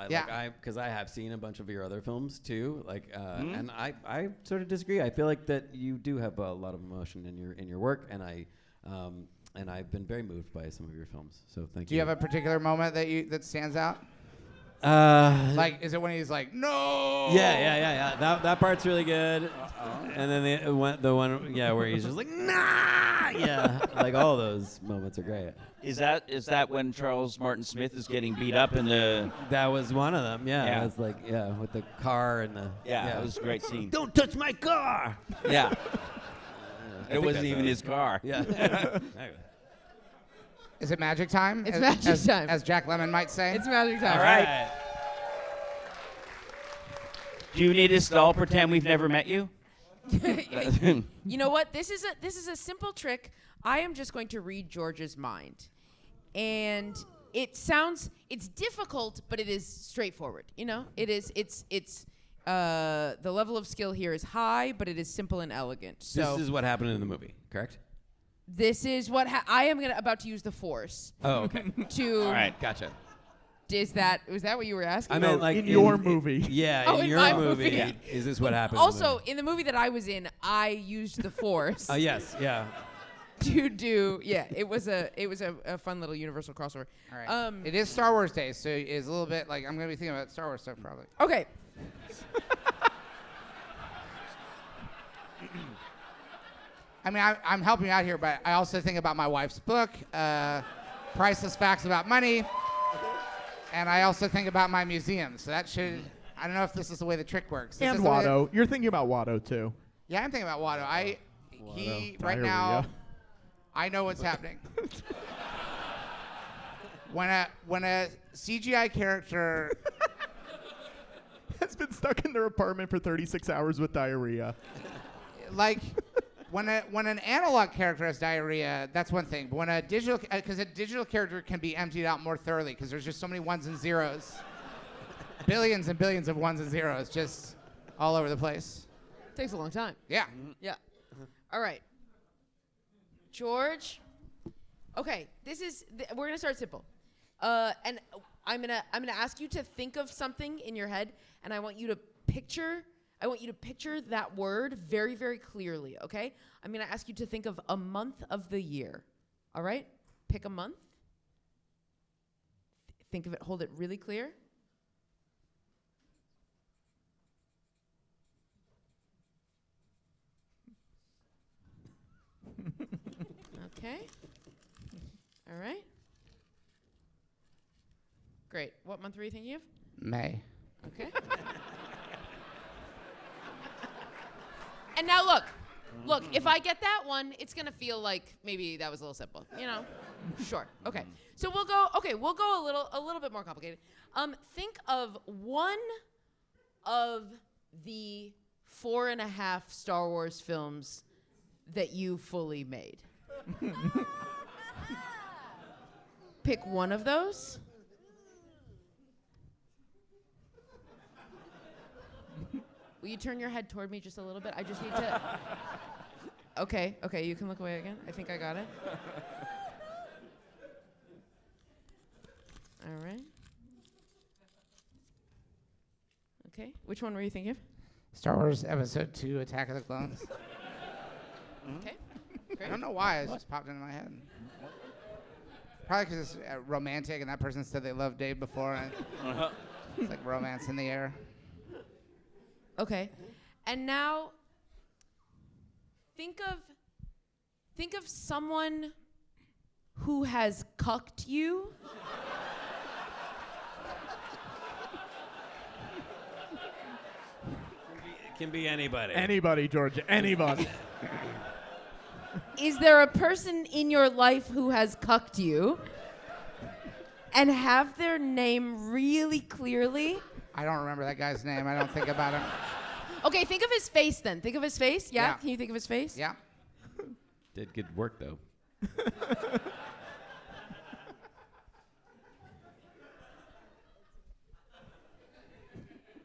Because I have seen a bunch of your other films too. And I sort of disagree. I feel like that you do have a lot of emotion in your work, and I've been very moved by some of your films. So thank you. Do you have a particular moment that stands out? Like, is it when he's like, no? Yeah. That part's really good. And then the one where he's just like, nah. Yeah, like all those moments are great. Is that when Charles Martin Smith is getting beat up in the? That was one of them. Yeah, Yeah. It was like with the car and the. Yeah, it was a great scene. Don't touch my car. Yeah, I it think wasn't that's even it. his car. Yeah. Is it magic time? It's magic time. As Jack Lemmon might say. It's magic time. All right. Do you need us to all pretend we've never met you? You know what? This is a simple trick. I am just going to read George's mind, and it's difficult, but it is straightforward. You know, it's the level of skill here is high, but it is simple and elegant. So This is what happened in the movie, correct? this is what I am about to use the force Oh, okay. to. All right. Gotcha. Was that what you were asking? I meant like in your movie. Yeah, Oh, in in your my movie. movie. Yeah. Is this what happened? Also, in the movie that I was in, I used the force. Yes, yeah. To do it was a fun little universal crossover. All right. It is Star Wars Day, so it's a little bit like I'm gonna be thinking about Star Wars stuff probably. Okay. I mean, I'm helping you out here, but I also think about my wife's book, Priceless Facts About Money, and I also think about my museum. So that should. I don't know if this is the way the trick works. And Watto. You're thinking about Watto, too. Yeah, I'm thinking about Watto. He right Diarrhea. now. I know what's happening. When a CGI character has been stuck in their apartment for 36 hours with diarrhea. like when an analog character has diarrhea, that's one thing. But when a digital character can be emptied out more thoroughly because there's just so many ones and zeros, billions and billions of ones and zeros just all over the place. Takes a long time. Yeah. Yeah. All right. George. Okay, we're gonna start simple, and I'm gonna ask you to think of something in your head, and I want you to picture that word very, very clearly. Okay, I'm gonna ask you to think of a month of the year. All right, pick a month. Think of it. Hold it really clear. Okay. All right. Great. What month were you thinking of? May. Okay. And now look, if I get that one, it's going to feel like maybe that was a little simple, you know? Sure. Okay. So we'll go a little bit more complicated. Think of one of the 4.5 Star Wars films that you fully made. Pick one of those. Will you turn your head toward me just a little bit? I just need to. Okay, you can look away again. I think I got it. All right. Okay, which one were you thinking of? Star Wars Episode 2: Attack of the Clones. Okay, I great. don't know why it just popped into my head. Probably because it's romantic, and that person said they loved Dave before, and it's like romance in the air. Okay, and now think of someone who has cucked you. It can be anybody. Anybody, Georgia. Anybody. Is there a person in your life who has cucked you and have their name really clearly? I don't remember that guy's name. I don't think about him. Okay, think of his face then. Think of his face. Yeah? Yeah. Can you think of his face? Yeah. Did good work though.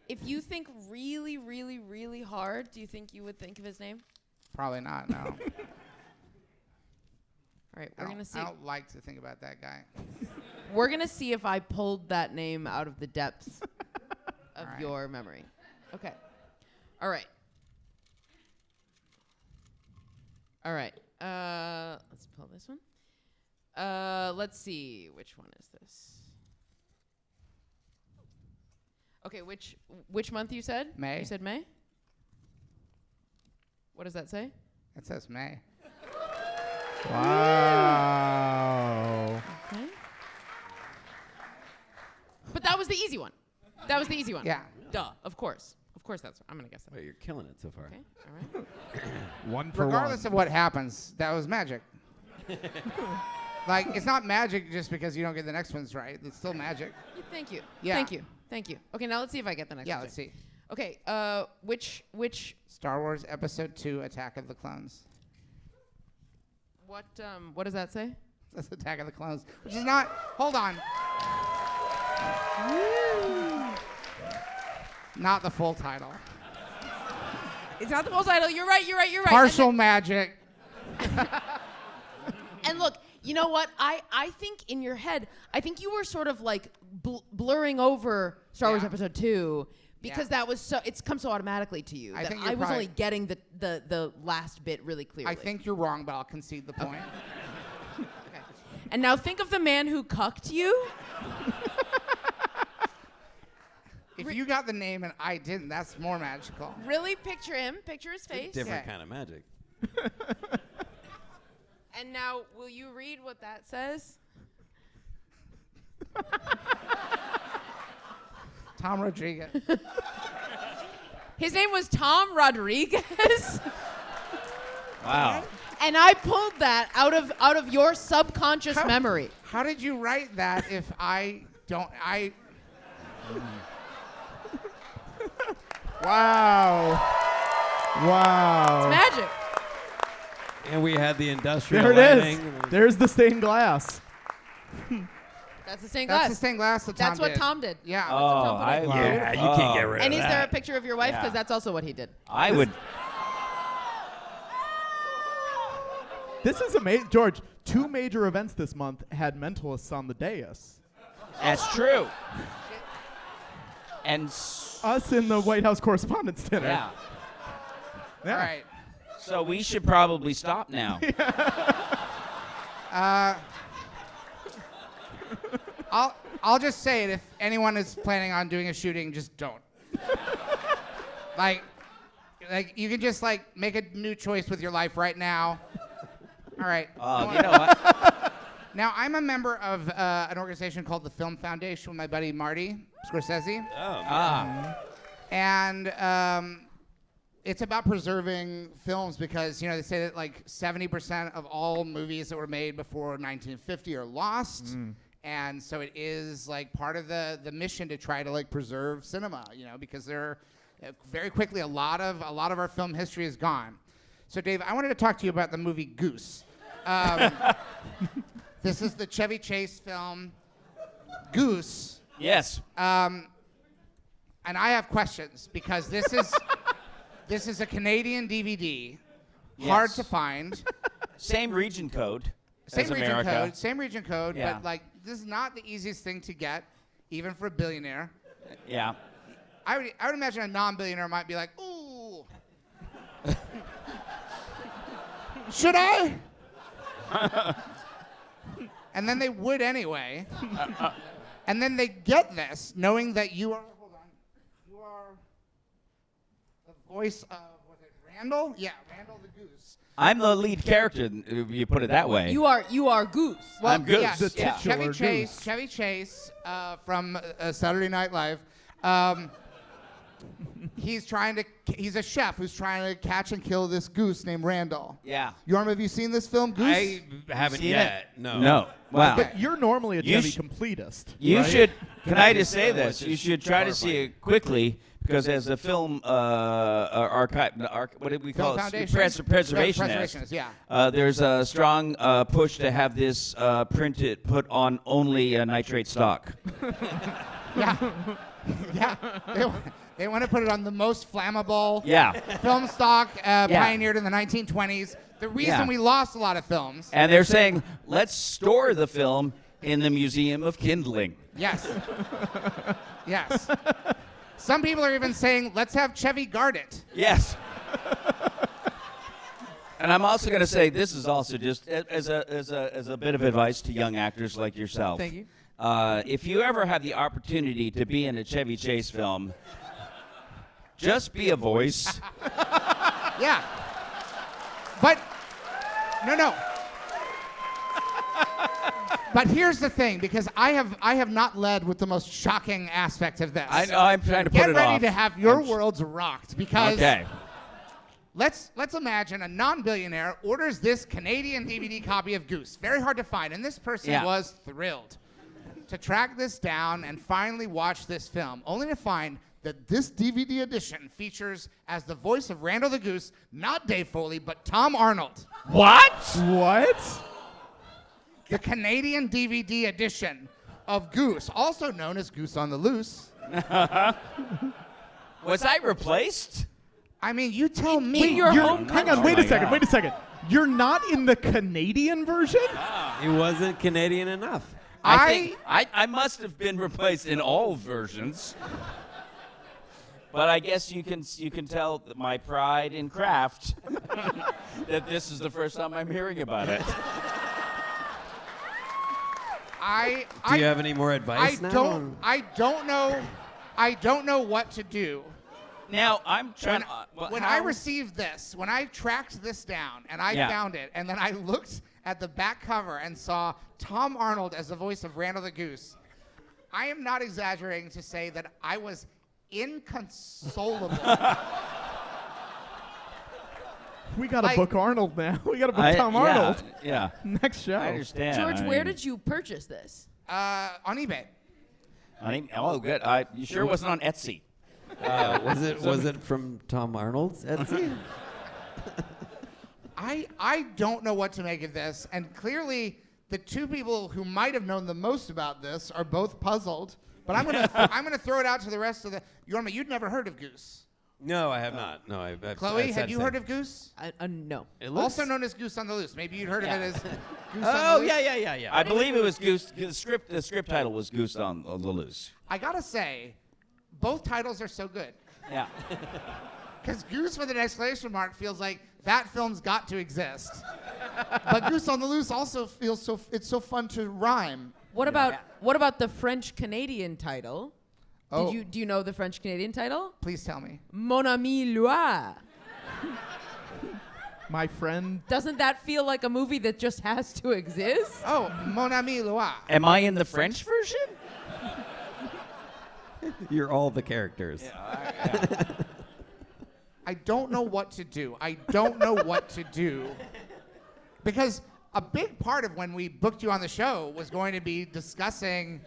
If you think really, really, really hard, do you think you would think of his name? Probably not, no. All right, we're going to see. I don't like to think about that guy. We're going to see if I pulled that name out of the depths of All right. your memory. Okay. All right. All right. Let's pull this one. Let's see. Which one is this? Okay, which month you said? May. You said May? What does that say? It says May. Wow. Okay. But that was the easy one. That was the easy one. Yeah. Duh. Of course. Of course that's I'm going to guess that. Well, you're killing it so far. Okay. All right. One for Regardless one. of what happens, that was magic. Like, it's not magic just because you don't get the next ones right. It's still magic. Thank you. Yeah. Thank you. Thank you. Okay, now let's see if I get the next Yeah, one. let's see. Okay, which Star Wars Episode 2, Attack of the Clones. what does that say? That's Attack of the Clones, which is not. Hold on. Not the full title. It's not the full title. You're right. Partial magic. And look, you know what? I think in your head, I think you were sort of like blurring over Star Wars Yeah. Episode 2 because Yeah. that was it's come so automatically to you I that think I you're was probably- only getting the last bit really clearly. I think you're wrong, but I'll concede the point. Okay. And now think of the man who cucked you. If you got the name and I didn't, that's more magical. Really picture him. Picture his face. Different Okay. kind of magic. And now, will you read what that says? Tom Rodriguez. His name was Tom Rodriguez. Wow. And I pulled that out of your subconscious memory. How did you write that if I don't? Wow. Wow. Magic. And we had the industrial There it lighting. is. There's the stained glass. That's the stained That's glass. the stained glass that Tom That's what did. Tom did. Yeah. Oh, I did. Yeah, you can't get rid And of is that. there a picture of your wife? Because Yeah. that's also what he did. I would. This is amazing. George, 2 major events this month had mentalists on the dais. That's true. And Us in the White House Correspondents' Dinner. yeah. Yeah. All right. So we should probably stop now. I'll just say it. If anyone is planning on doing a shooting, just don't. like you can just make a new choice with your life right now. All right. You know what? Now I'm a member of an organization called the Film Foundation with my buddy Marty Scorsese. And it's about preserving films because, they say that 70% of all movies that were made before 1950 are lost. And so it is part of the mission to try to preserve cinema, because there very quickly a lot of our film history is gone. So Dave, I wanted to talk to you about the movie Goose. This is the Chevy Chase film Goose. Yes. And I have questions because this is a Canadian DVD, hard Yes. to find. Same region code. Same as region America. code, same region code, Yeah. but this is not the easiest thing to get, even for a billionaire. Yeah. I would imagine a non-billionaire might be like, ooh, should I? And then they would anyway. And then they get this, knowing that you are the voice of, was it Randall? Yeah, Randall the Goose. I'm the lead character, if you put it that way. You are Goose. Well, I'm Goose. Yeah, The yeah. titular Chevy Chase from Saturday Night Live. he's a chef who's trying to catch and kill this goose named Randall. Yeah. Yorma, have you seen this film, Goose? I haven't Seen yet. it? No. No. Wow. But you're normally a You Chevy sh- completist. You right? should. Can I just say Which this? is You should try to see it quickly because as a film archive, what did we Film call it? Foundation? Preservationist. Preservationist, yeah. There's a strong push to have this put on only nitrate stock. Yeah. Yeah. They want to put it on the most flammable Yeah. film stock pioneered in the 1920s. The reason Yeah. we lost a lot of films. And they're saying, let's store the film in the Museum of Kindling. Yes. Yes. Some people are even saying, let's have Chevy guard it. Yes. And I'm also going to say this is also just as a bit of advice to young actors like yourself. Thank you. If you ever have the opportunity to be in a Chevy Chase film, just be a voice. Yeah. But, no. But here's the thing, because I have not led with the most shocking aspect of this. I know I'm trying to put Get it ready off. to have your worlds rocked, because Okay. let's imagine a non-billionaire orders this Canadian DVD copy of Goose. Very hard to find, and this person Yeah. was thrilled to track this down and finally watch this film, only to find that this DVD edition features as the voice of Randall the Goose, not Dave Foley, but Tom Arnold. What? What? The Canadian DVD edition of Goose, also known as Goose on the Loose. Was I replaced? I mean, you tell me. Wait, your home Hang on, Oh wait my a second, God. wait a second. You're not in the Canadian version? He wasn't Canadian enough. I think I must have been replaced in all versions. But I guess you can tell that my pride in craft that this is the first time I'm hearing about it. Do you have any more advice now? I don't know what to do. Now I'm trying. When I received this, when I tracked this down and I Yeah. found it, and then I looked at the back cover and saw Tom Arnold as the voice of Randall the Goose, I am not exaggerating to say that I was inconsolable. We got to Like- book Arnold now. We got to book Tom Arnold. Yeah. Next show. I understand. George, I where mean, did you purchase this? On eBay. Oh, good. You sure it wasn't on Etsy? Was it from Tom Arnold's Etsy? I don't know what to make of this, and clearly the two people who might have known the most about this are both puzzled. But I'm gonna throw it out to the rest of the. Yorma, you'd never heard of Goose. No, I have not. No, I've Chloe, had you heard of Goose? No. Also known as Goose on the Loose. Maybe you'd heard of it as Goose on the Oh, Loose. yeah. I believe it was Goose. The script title was Goose on the Loose. I gotta say, both titles are so good. Yeah. Because Goose with an exclamation mark feels like that film's got to exist. But Goose on the Loose also feels it's so fun to rhyme. What about the French Canadian title? Oh. Do you know the French Canadian title? Please tell me. Mon ami Loire. My friend. Doesn't that feel like a movie that just has to exist? Oh, Mon ami Loire. Am I in the French version? You're all the characters. I don't know what to do. Because a big part of when we booked you on the show was going to be discussing.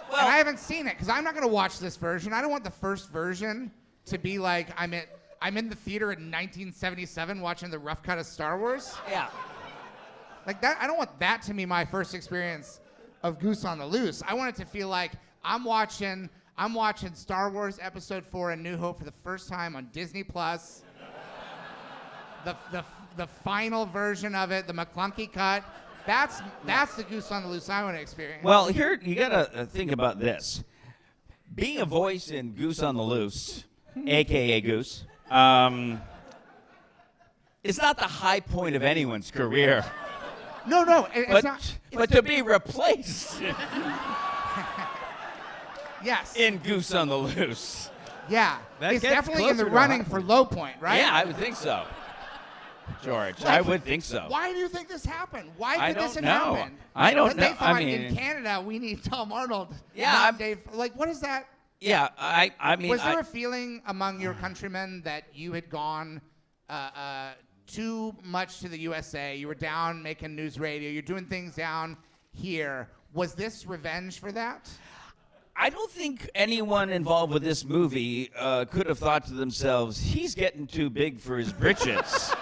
And I haven't seen it because I'm not going to watch this version. I don't want the first version to be like I'm in the theater in 1977 watching the rough cut of Star Wars. Yeah. Like that. I don't want that to be my first experience of Goose on the Loose. I want it to feel like I'm watching Star Wars Episode 4: A New Hope for the first time on Disney Plus. The final version of it, the McClunky cut. That's the Goose on the Loose I want to experience. Well, here you gotta think about this. Being a voice in Goose on the Loose, aka Goose, it's not the high point of anyone's career. no, it's But not. but to be replaced Yes. in Goose on the Loose. Yeah. That It's gets definitely in the closer to running a high for low point, right? Yeah, I would think so. George, I would think so. Why do you think this happened? Why I could this have don't know. happened? I don't But know. They thought I mean- in Canada we need Tom Arnold. Yeah, not I'm- Dave. Like, what is that? Yeah, I mean, Was there a feeling among your countrymen that you had gone too much to the USA? You were down making news radio. You're doing things down here. Was this revenge for that? I don't think anyone involved with this movie could have thought to themselves, he's getting too big for his britches.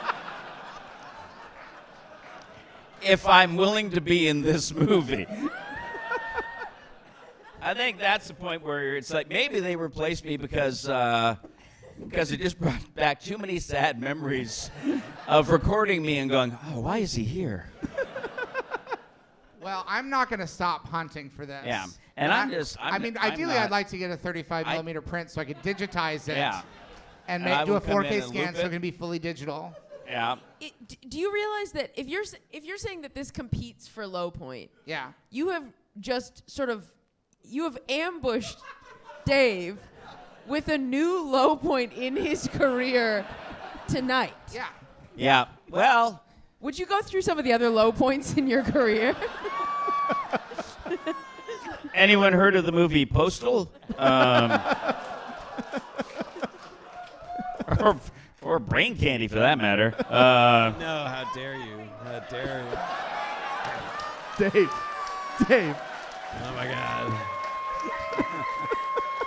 If I'm willing to be in this movie. I think that's the point where it's like maybe they replaced me because it just brought back too many sad memories of recording me and going, oh, why is he here? Well, I'm not going to stop hunting for this. Yeah, and ideally, I'd like to get a 35 millimeter print so I could digitize it. Yeah. And I do a will come in 4K and scan loop so it it. can be fully digital. Yeah. Do you realize that if you're saying that this competes for low point, Yeah. you have just sort of ambushed Dave with a new low point in his career tonight. Yeah. Yeah. Well, Would you go through some of the other low points in your career? anyone heard of the movie Postal? Or Brain Candy, for that matter. No, how dare you? How dare you? Dave. Oh my God.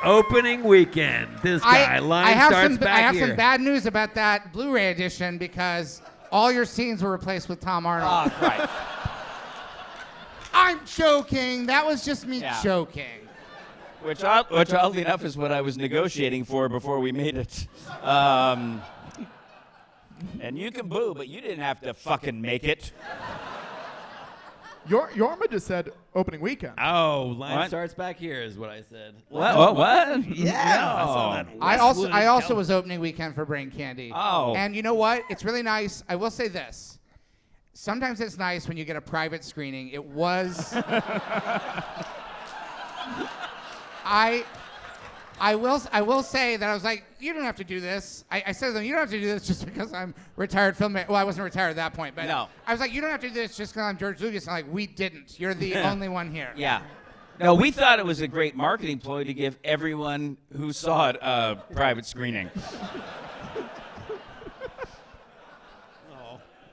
Opening weekend. This guy line starts back I have here. some bad news about that Blu-ray edition because all your scenes were replaced with Tom Arnold. Right. I'm joking. That was just me Yeah. joking. Which oddly enough is what I was negotiating for before we made it. And you can boo, but you didn't have to fucking make it. Jorma just said opening weekend. Oh, line What? starts back here is what I said. What? Yeah. I saw that. I also was opening weekend for Brain Candy. Oh. And you know what? It's really nice. I will say this. Sometimes it's nice when you get a private screening. It was. I will say that I was like, you don't have to do this. I said to them, you don't have to do this just because I'm retired filmmaker. Well, I wasn't retired at that point, but No. I was like, you don't have to do this just because I'm George Lucas. And like, we didn't. You're the only one here. Yeah. No, we thought it was a great marketing ploy to give everyone who saw it a private screening.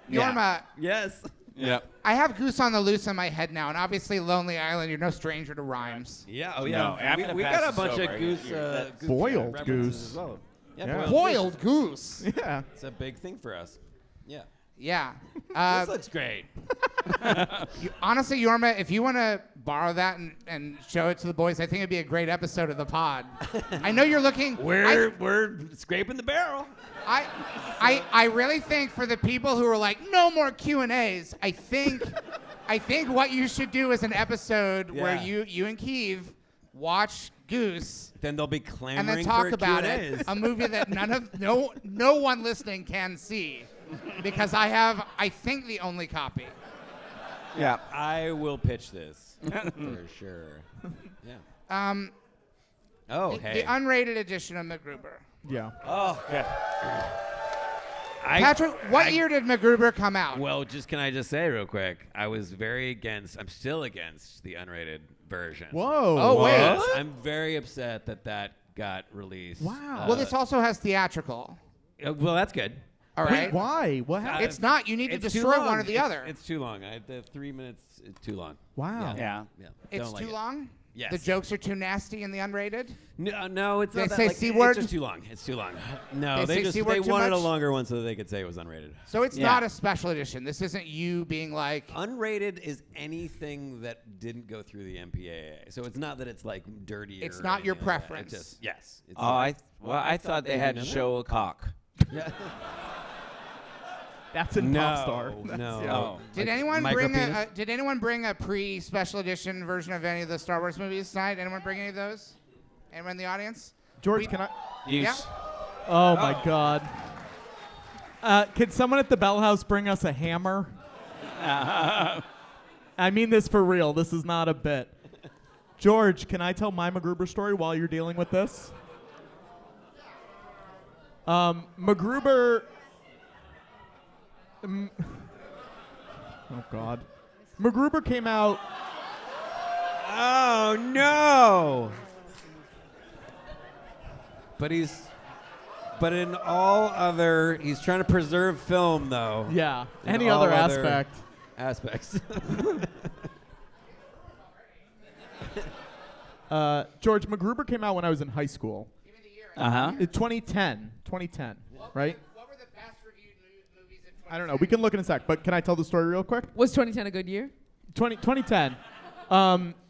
Jorma, Yes. Yeah. I have Goose on the Loose in my head now, and obviously Lonely Island, you're no stranger to rhymes. Yeah. Oh No, yeah. I'm gonna we pass got a this bunch over. of goose. Here, goose Boiled references goose. as well. Yeah. Yeah. Boiled Goose. Yeah. It's a big thing for us. Yeah. Yeah. This looks great. Honestly, Jorma, if you want to borrow that and show it to the boys, I think it'd be a great episode of the pod. I know you're looking. We're scraping the barrel. I really think for the people who are like, no more Q&As, I think what you should do is an episode where Yeah. you and Keeve watch Goose Then they'll be and clamoring then talk for about Q&As. it. A movie that no one listening can see. Because I think the only copy. Yeah. I will pitch this for sure. Yeah. Oh, The unrated edition of MacGruber. Yeah. Oh, okay. Patrick, what year did MacGruber come out? Well, can I just say real quick? I'm still against the unrated version. Whoa. Oh, wait. I'm very upset that got released. Wow. Well, this also has theatrical. Well, that's good. All Wait, right. why? What happened? It's not. You need to It's too destroy long. one or the other. It's too long. The 3 minutes is too long. Wow. Yeah. Yeah. It's Don't like too it. long? Yes. The jokes are too nasty in the unrated? No, it's They not that. say Like, C word? It's just too long. It's too long. No, They say C word they too wanted a much? longer one so that they could say it was unrated. So it's Yeah. not a special edition. This isn't you being like, Unrated is anything that didn't go through the MPAA. So it's not that it's like dirty. It's or not your anything like that. preference. It's just yes. It's I thought they had to show a cock. Yeah. That's in Pop Star. No. Oh. did Like anyone bring a pre-special edition version of any of the Star Wars movies tonight? Anyone bring any of those? Anyone in the audience? George, can I? Use. Oh my God. Could someone at the Bell House bring us a hammer? I mean this for real. This is not a bit. George, can I tell my MacGruber story while you're dealing with this? MacGruber. Oh God. MacGruber came out. Oh no. But in all other, he's trying to preserve film, though. Yeah. In Any all other aspect. Aspects. George, MacGruber came out when I was in high school. 2010, right? What were the best reviewed movies in 2010? I don't know. We can look in a sec, but can I tell the story real quick? Was 2010 a good year? 2010.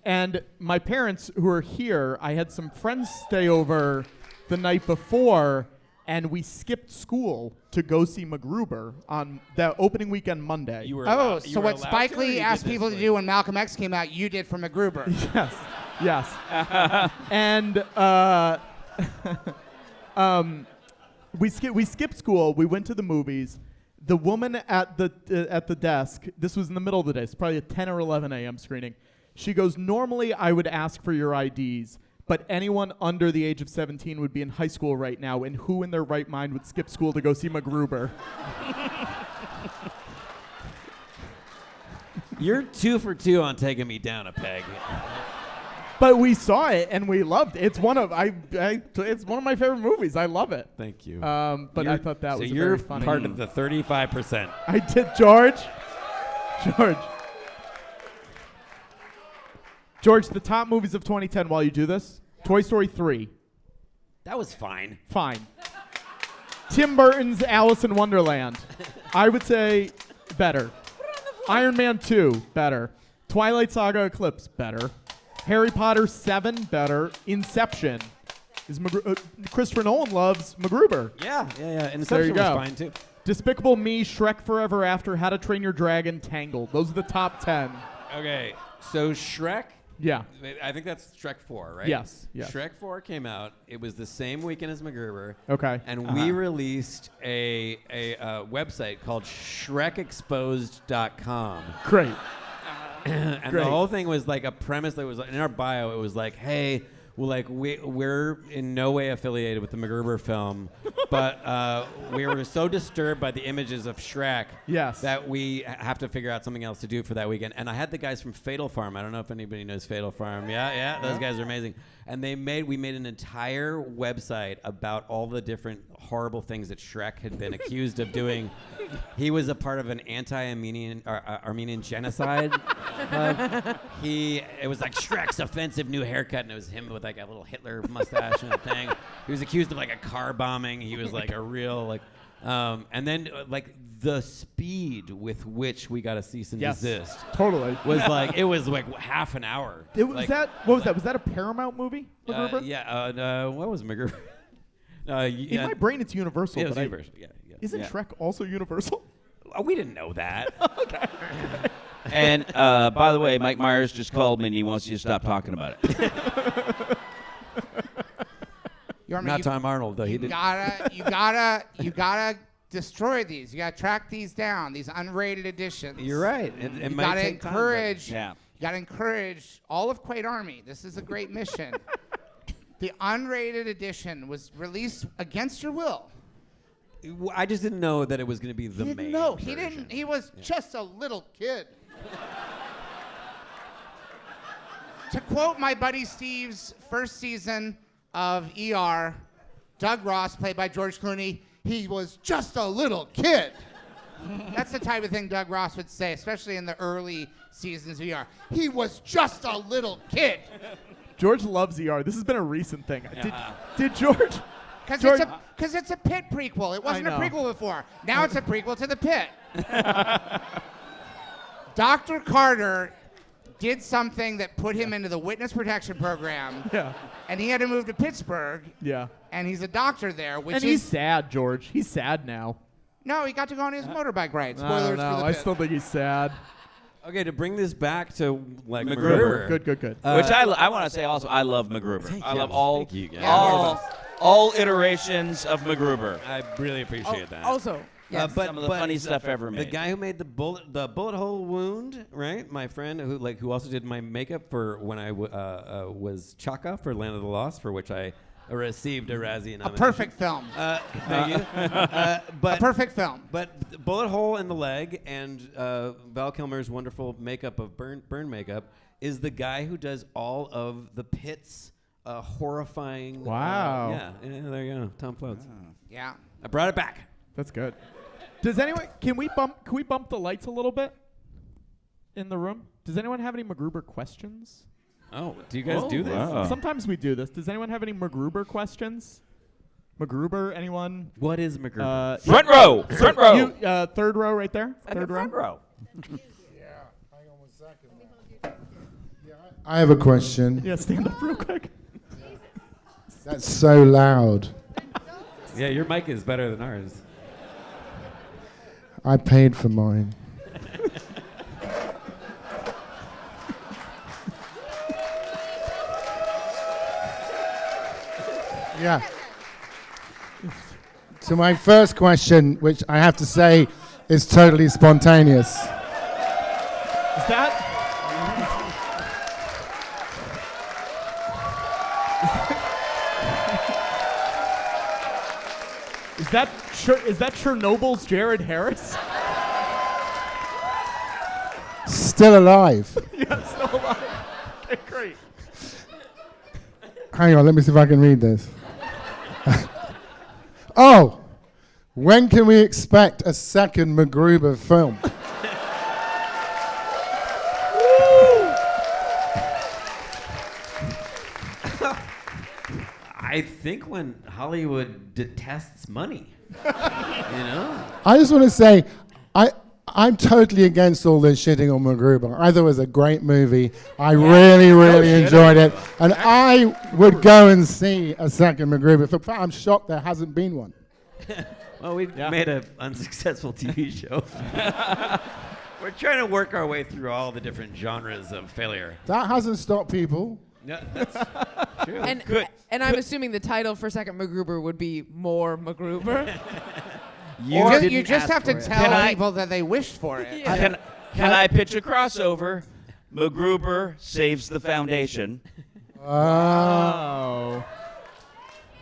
And my parents, who are here, I had some friends stay over the night before, and we skipped school to go see MacGruber on that opening weekend Monday. So what Spike Lee asked people to do when Malcolm X came out, you did for MacGruber. Yes. And we skipped school. We went to the movies. The woman at the desk, this was in the middle of the day, it's probably a 10 or 11 a.m. screening. She goes, normally I would ask for your IDs, but anyone under the age of 17 would be in high school right now, and who in their right mind would skip school to go see MacGruber? You're 2 for 2 on taking me down a peg. But we saw it and we loved it. It's one of it's one of my favorite movies. I love it. Thank you. But I thought that was you're very funny. part of the 35%. I did, George, the top movies of 2010 while you do this. Toy Story 3. That was fine. Fine. Tim Burton's Alice in Wonderland. I would say better. Iron Man 2, better. Twilight Saga Eclipse, better. Harry Potter 7, better. Inception. Christopher Nolan loves MacGruber. Yeah. And There you Inception was go. fine, too. Despicable Me, Shrek Forever After, How to Train Your Dragon, Tangled. Those are the top 10. Okay, so Shrek, Yeah. I think that's Shrek 4, right? Yes. Shrek 4 came out. It was the same weekend as MacGruber. Okay. And we released a website called ShrekExposed.com. Great. And Great. the whole thing was like a premise that was in our bio. It was like, hey, well, like we're in no way affiliated with the MacGruber film, but we were so disturbed by the images of Shrek that we have to figure out something else to do for that weekend. And I had the guys from Fatal Farm. I don't know if anybody knows Fatal Farm. Yeah, those guys are amazing. And we made an entire website about all the different horrible things that Shrek had been accused of doing. He was a part of an Armenian genocide. It was like Shrek's offensive new haircut, and it was him with like a little Hitler mustache and a thing. He was accused of like a car bombing. He was like a real like, and then like the speed with which we got a cease and desist. Totally. Was like it was like half an hour. It was like, that. What was that? Was that a Paramount movie? MacGruber? What was MacGruber? In my brain, it's Universal. It was but Universal. Yeah. Isn't Shrek also Universal? Oh, we didn't know that. Okay. And by the way, Mike Myers just called me and he wants you to stop talking about it. Not Tom Arnold though. He did. You gotta destroy these. You gotta track these down. These unrated editions. You're right. It You might gotta take time, but- encourage. Yeah. You gotta encourage all of Quaid Army. This is a great mission. The unrated edition was released against your will. I just didn't know that it was going to be the He main. didn't know. version. He didn't. He was just a little kid. To quote my buddy Steve's first season of ER, Doug Ross, played by George Clooney, he was just a little kid. That's the type of thing Doug Ross would say, especially in the early seasons of ER. He was just a little kid. George loves ER. This has been a recent thing. Did George? Because it's a Pit prequel. It wasn't a I know. prequel before. Now it's a prequel to the Pit. Dr. Carter did something that put him into the witness protection program. Yeah. And he had to move to Pittsburgh. Yeah. And he's a doctor there, which And he's sad, George. He's sad now. No, he got to go on his motorbike ride. I Spoilers don't know. for the I Pit. still think he's sad. Okay, to bring this back to like MacGruber. MacGruber. Good. Which I want to say also, I love MacGruber. I love Thank you, guys. all iterations of MacGruber. I really appreciate that. Also, yes. Some of the funny stuff ever The made. guy who made the bullet hole wound, right? My friend who also did my makeup for when I was Chaka for Land of the Lost, for which I received a Razzie nomination. A perfect film. Thank you. A perfect film. But the bullet hole in the leg and Val Kilmer's wonderful makeup of burn makeup is the guy who does all of the Pit's horrifying. Wow. Yeah, there you go. Tom Floats. Yeah. I brought it back. That's good. Does anyone? Can we bump the lights a little bit in the room? Does anyone have any MacGruber questions? Oh, do you guys do this? Wow. Sometimes we do this. Does anyone have any MacGruber questions? MacGruber? Anyone? What is MacGruber? Front row. Front row. You, third row right there. And the front row. I have a question. Yeah, stand up real quick. That's so loud. Yeah, your mic is better than ours. I paid for mine. Yeah. So my first question, which I have to say is totally spontaneous. Is that? Is that Chernobyl's Jared Harris? Still alive. Yeah, still alive. Okay, great. Hang on, let me see if I can read this. Oh, when can we expect a second MacGruber film? I think when Hollywood detests money, you know? I just want to say, I'm totally against all this shitting on MacGruber. I thought it was a great movie. I really enjoyed it. And I would go and see a second MacGruber film. I'm shocked there hasn't been one. Well, we made an unsuccessful TV show. We're trying to work our way through all the different genres of failure. That hasn't stopped people. No, that's true. And I'm assuming the title for second MacGruber would be More MacGruber. You just have to for it. tell people that they wished for it. Yeah. Can I pitch a crossover? MacGruber saves the foundation. Oh.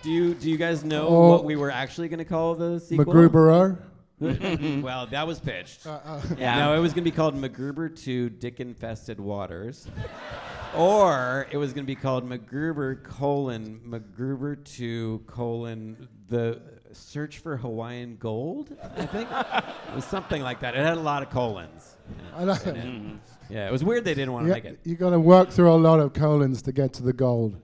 Do you guys know Oh. what we were actually going to call the sequel? MacGruber. Well, that was pitched. Yeah. No, it was going to be called MacGruber 2 Dick-Infested Waters. Or it was going to be called MacGruber 2 The Search for Hawaiian Gold, I think. It was something like that. It had a lot of colons. Yeah, it was weird they didn't want to make it. You got to work through a lot of colons to get to the gold.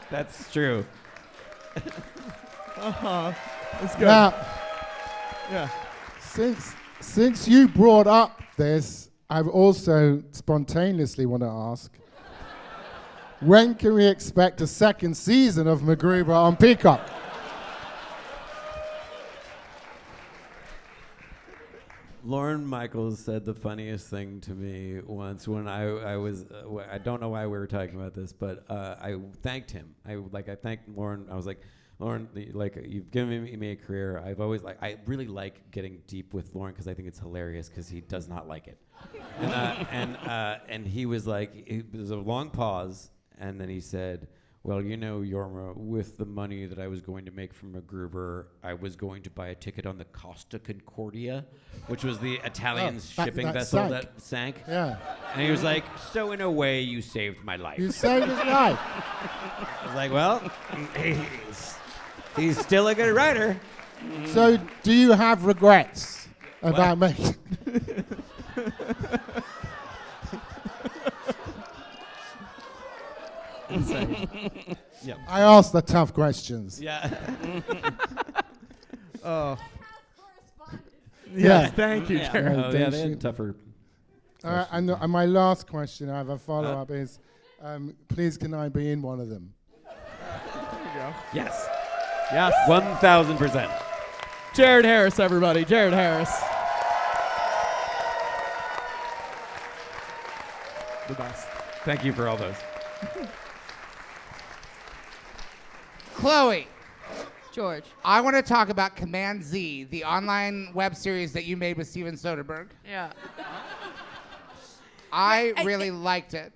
That's true. That's good. Now, Yeah. since you brought up this, I've also spontaneously want to ask, when can we expect a second season of MacGruber on Peacock? Lauren Michaels said the funniest thing to me once when I was I don't know why we were talking about this, but I thanked him. I thanked Lauren. I was like, Lauren, you've given me a career. I've always I really like getting deep with Lauren because I think it's hilarious because he does not like it. And he was like, there was a long pause, and then he said, well, you know, Jorma, with the money that I was going to make from MacGruber, I was going to buy a ticket on the Costa Concordia, which was the Italian shipping vessel that sank. Yeah. And he was like, so in a way, you saved my life. You saved his life. I was like, well, he's still a good writer. So do you have regrets about making... Yep. I asked the tough questions. Yeah. Oh. Yeah. Yes, thank you, Jared. Oh, yeah, they had tougher. And my last question, I have a follow-up, is please can I be in one of them? Yes. Yes. 1,000%. Jared Harris, everybody. Jared Harris. The best. Thank you for all those. Chloe, George. I want to talk about Command Z, the online web series that you made with Steven Soderbergh. Yeah. I really liked it.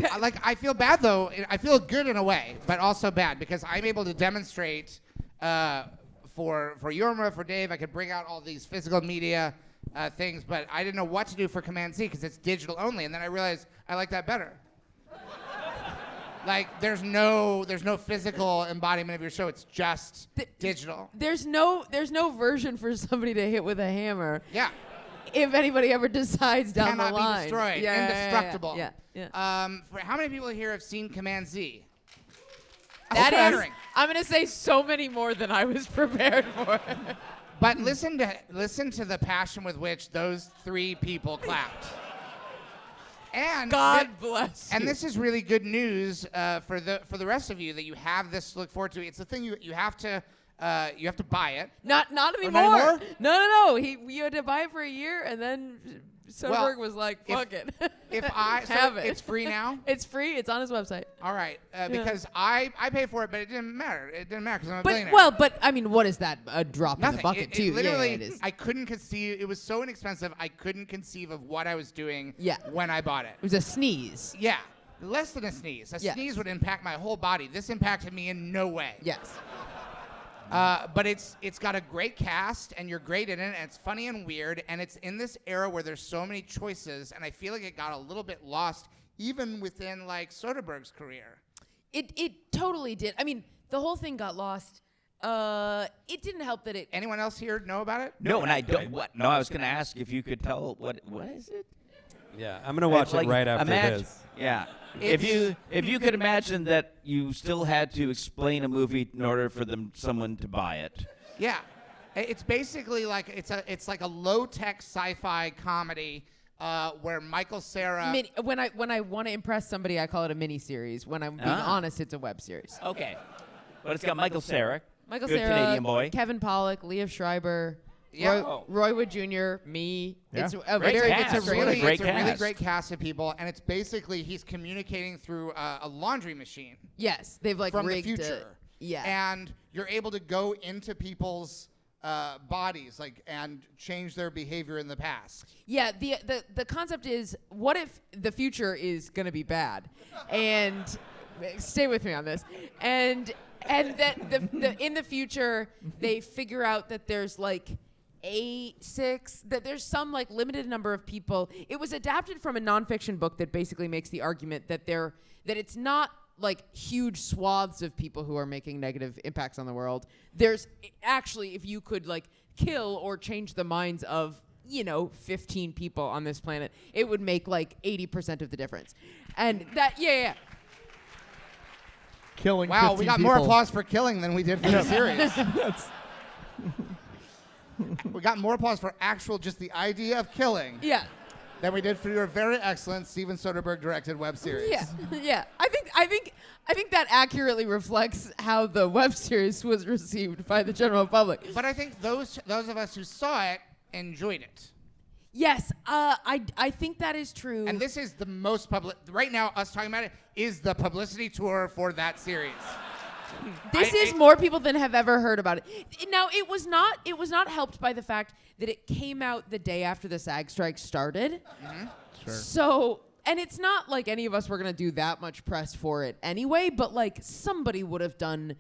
I feel bad though. I feel good in a way, but also bad because I'm able to demonstrate for Jorma, for Dave. I could bring out all these physical media things, but I didn't know what to do for Command Z because it's digital only, and then I realized I like that better. Like there's no physical embodiment of your show. It's just digital. There's no version for somebody to hit with a hammer. Yeah. If anybody ever decides down Cannot the line. be destroyed. Indestructible. Yeah. For how many people here have seen Command Z? That is, Scattering. I'm gonna say so many more than I was prepared for. But listen to the passion with which those 3 people clapped. And God bless you. And this is really good news for the rest of you that you have this to look forward to. It's the thing you have to buy it. Not anymore. anymore? No. You had to buy it for a year, and then Soderbergh was like, "Fuck it." Have it. It's free now. It's free. It's on his website. All right, because I paid for it, but it didn't matter. It didn't matter because I'm a billionaire. But I mean, what is that? A drop Nothing. in the bucket, too. Literally, it is. I couldn't conceive. It was so inexpensive. I couldn't conceive of what I was doing. Yeah. When I bought it. It was a sneeze. Yeah, less than a sneeze. A Yes. sneeze would impact my whole body. This impacted me in no way. Yes. But it's got a great cast, and you're great in it, and it's funny and weird, and it's in this era where there's so many choices, and I feel like it got a little bit lost, even within like Soderbergh's career. It totally did. I mean, the whole thing got lost. It didn't help that it. Anyone else here know about it? No, and I don't. What? No, I was going to ask if you could tell what is it? Yeah, I'm gonna watch It's it like, right after imagine- this. Yeah. If you could imagine that you still had to explain a movie in order for someone to buy it. Yeah, it's basically like it's like a low-tech sci-fi comedy where Michael Cera. When I want to impress somebody, I call it a mini series. When I'm being honest, it's a web series. Okay. But it's got Michael Cera. Michael good Cera, Canadian boy. Kevin Pollak, Liev Schreiber, Yeah. Roy Wood Jr., me. Yeah. It's a Great very cast. It's a What a really, great it's a really cast. great cast of people, and it's basically he's communicating through a laundry machine Yes, they've like from the rigged future. Yeah. And you're able to go into people's bodies, like, and change their behavior in the past. Yeah, the concept is, what if the future is going to be bad? And stay with me on this. And that in the future, they figure out that there's like that there's some like limited number of people. It was adapted from a nonfiction book that basically makes the argument that it's not like huge swaths of people who are making negative impacts on the world. There's actually, if you could like kill or change the minds of 15 people on this planet, it would make like 80% of the difference. And that, yeah. Killing Wow, 15 we got people. more applause for Killing than we did for the series. We got more applause for just the idea of killing Yeah. than we did for your very excellent Steven Soderbergh directed web series. Yeah. I think that accurately reflects how the web series was received by the general public. But I think those of us who saw it enjoyed it. Yes, I think that is true. And this is the most public right now. Us talking about it is the publicity tour for that series. This is more people than have ever heard about it. Now, it was not helped by the fact that it came out the day after the SAG strike started. Mm-hmm. Sure. So, and it's not like any of us were going to do that much press for it anyway, but like somebody would have done,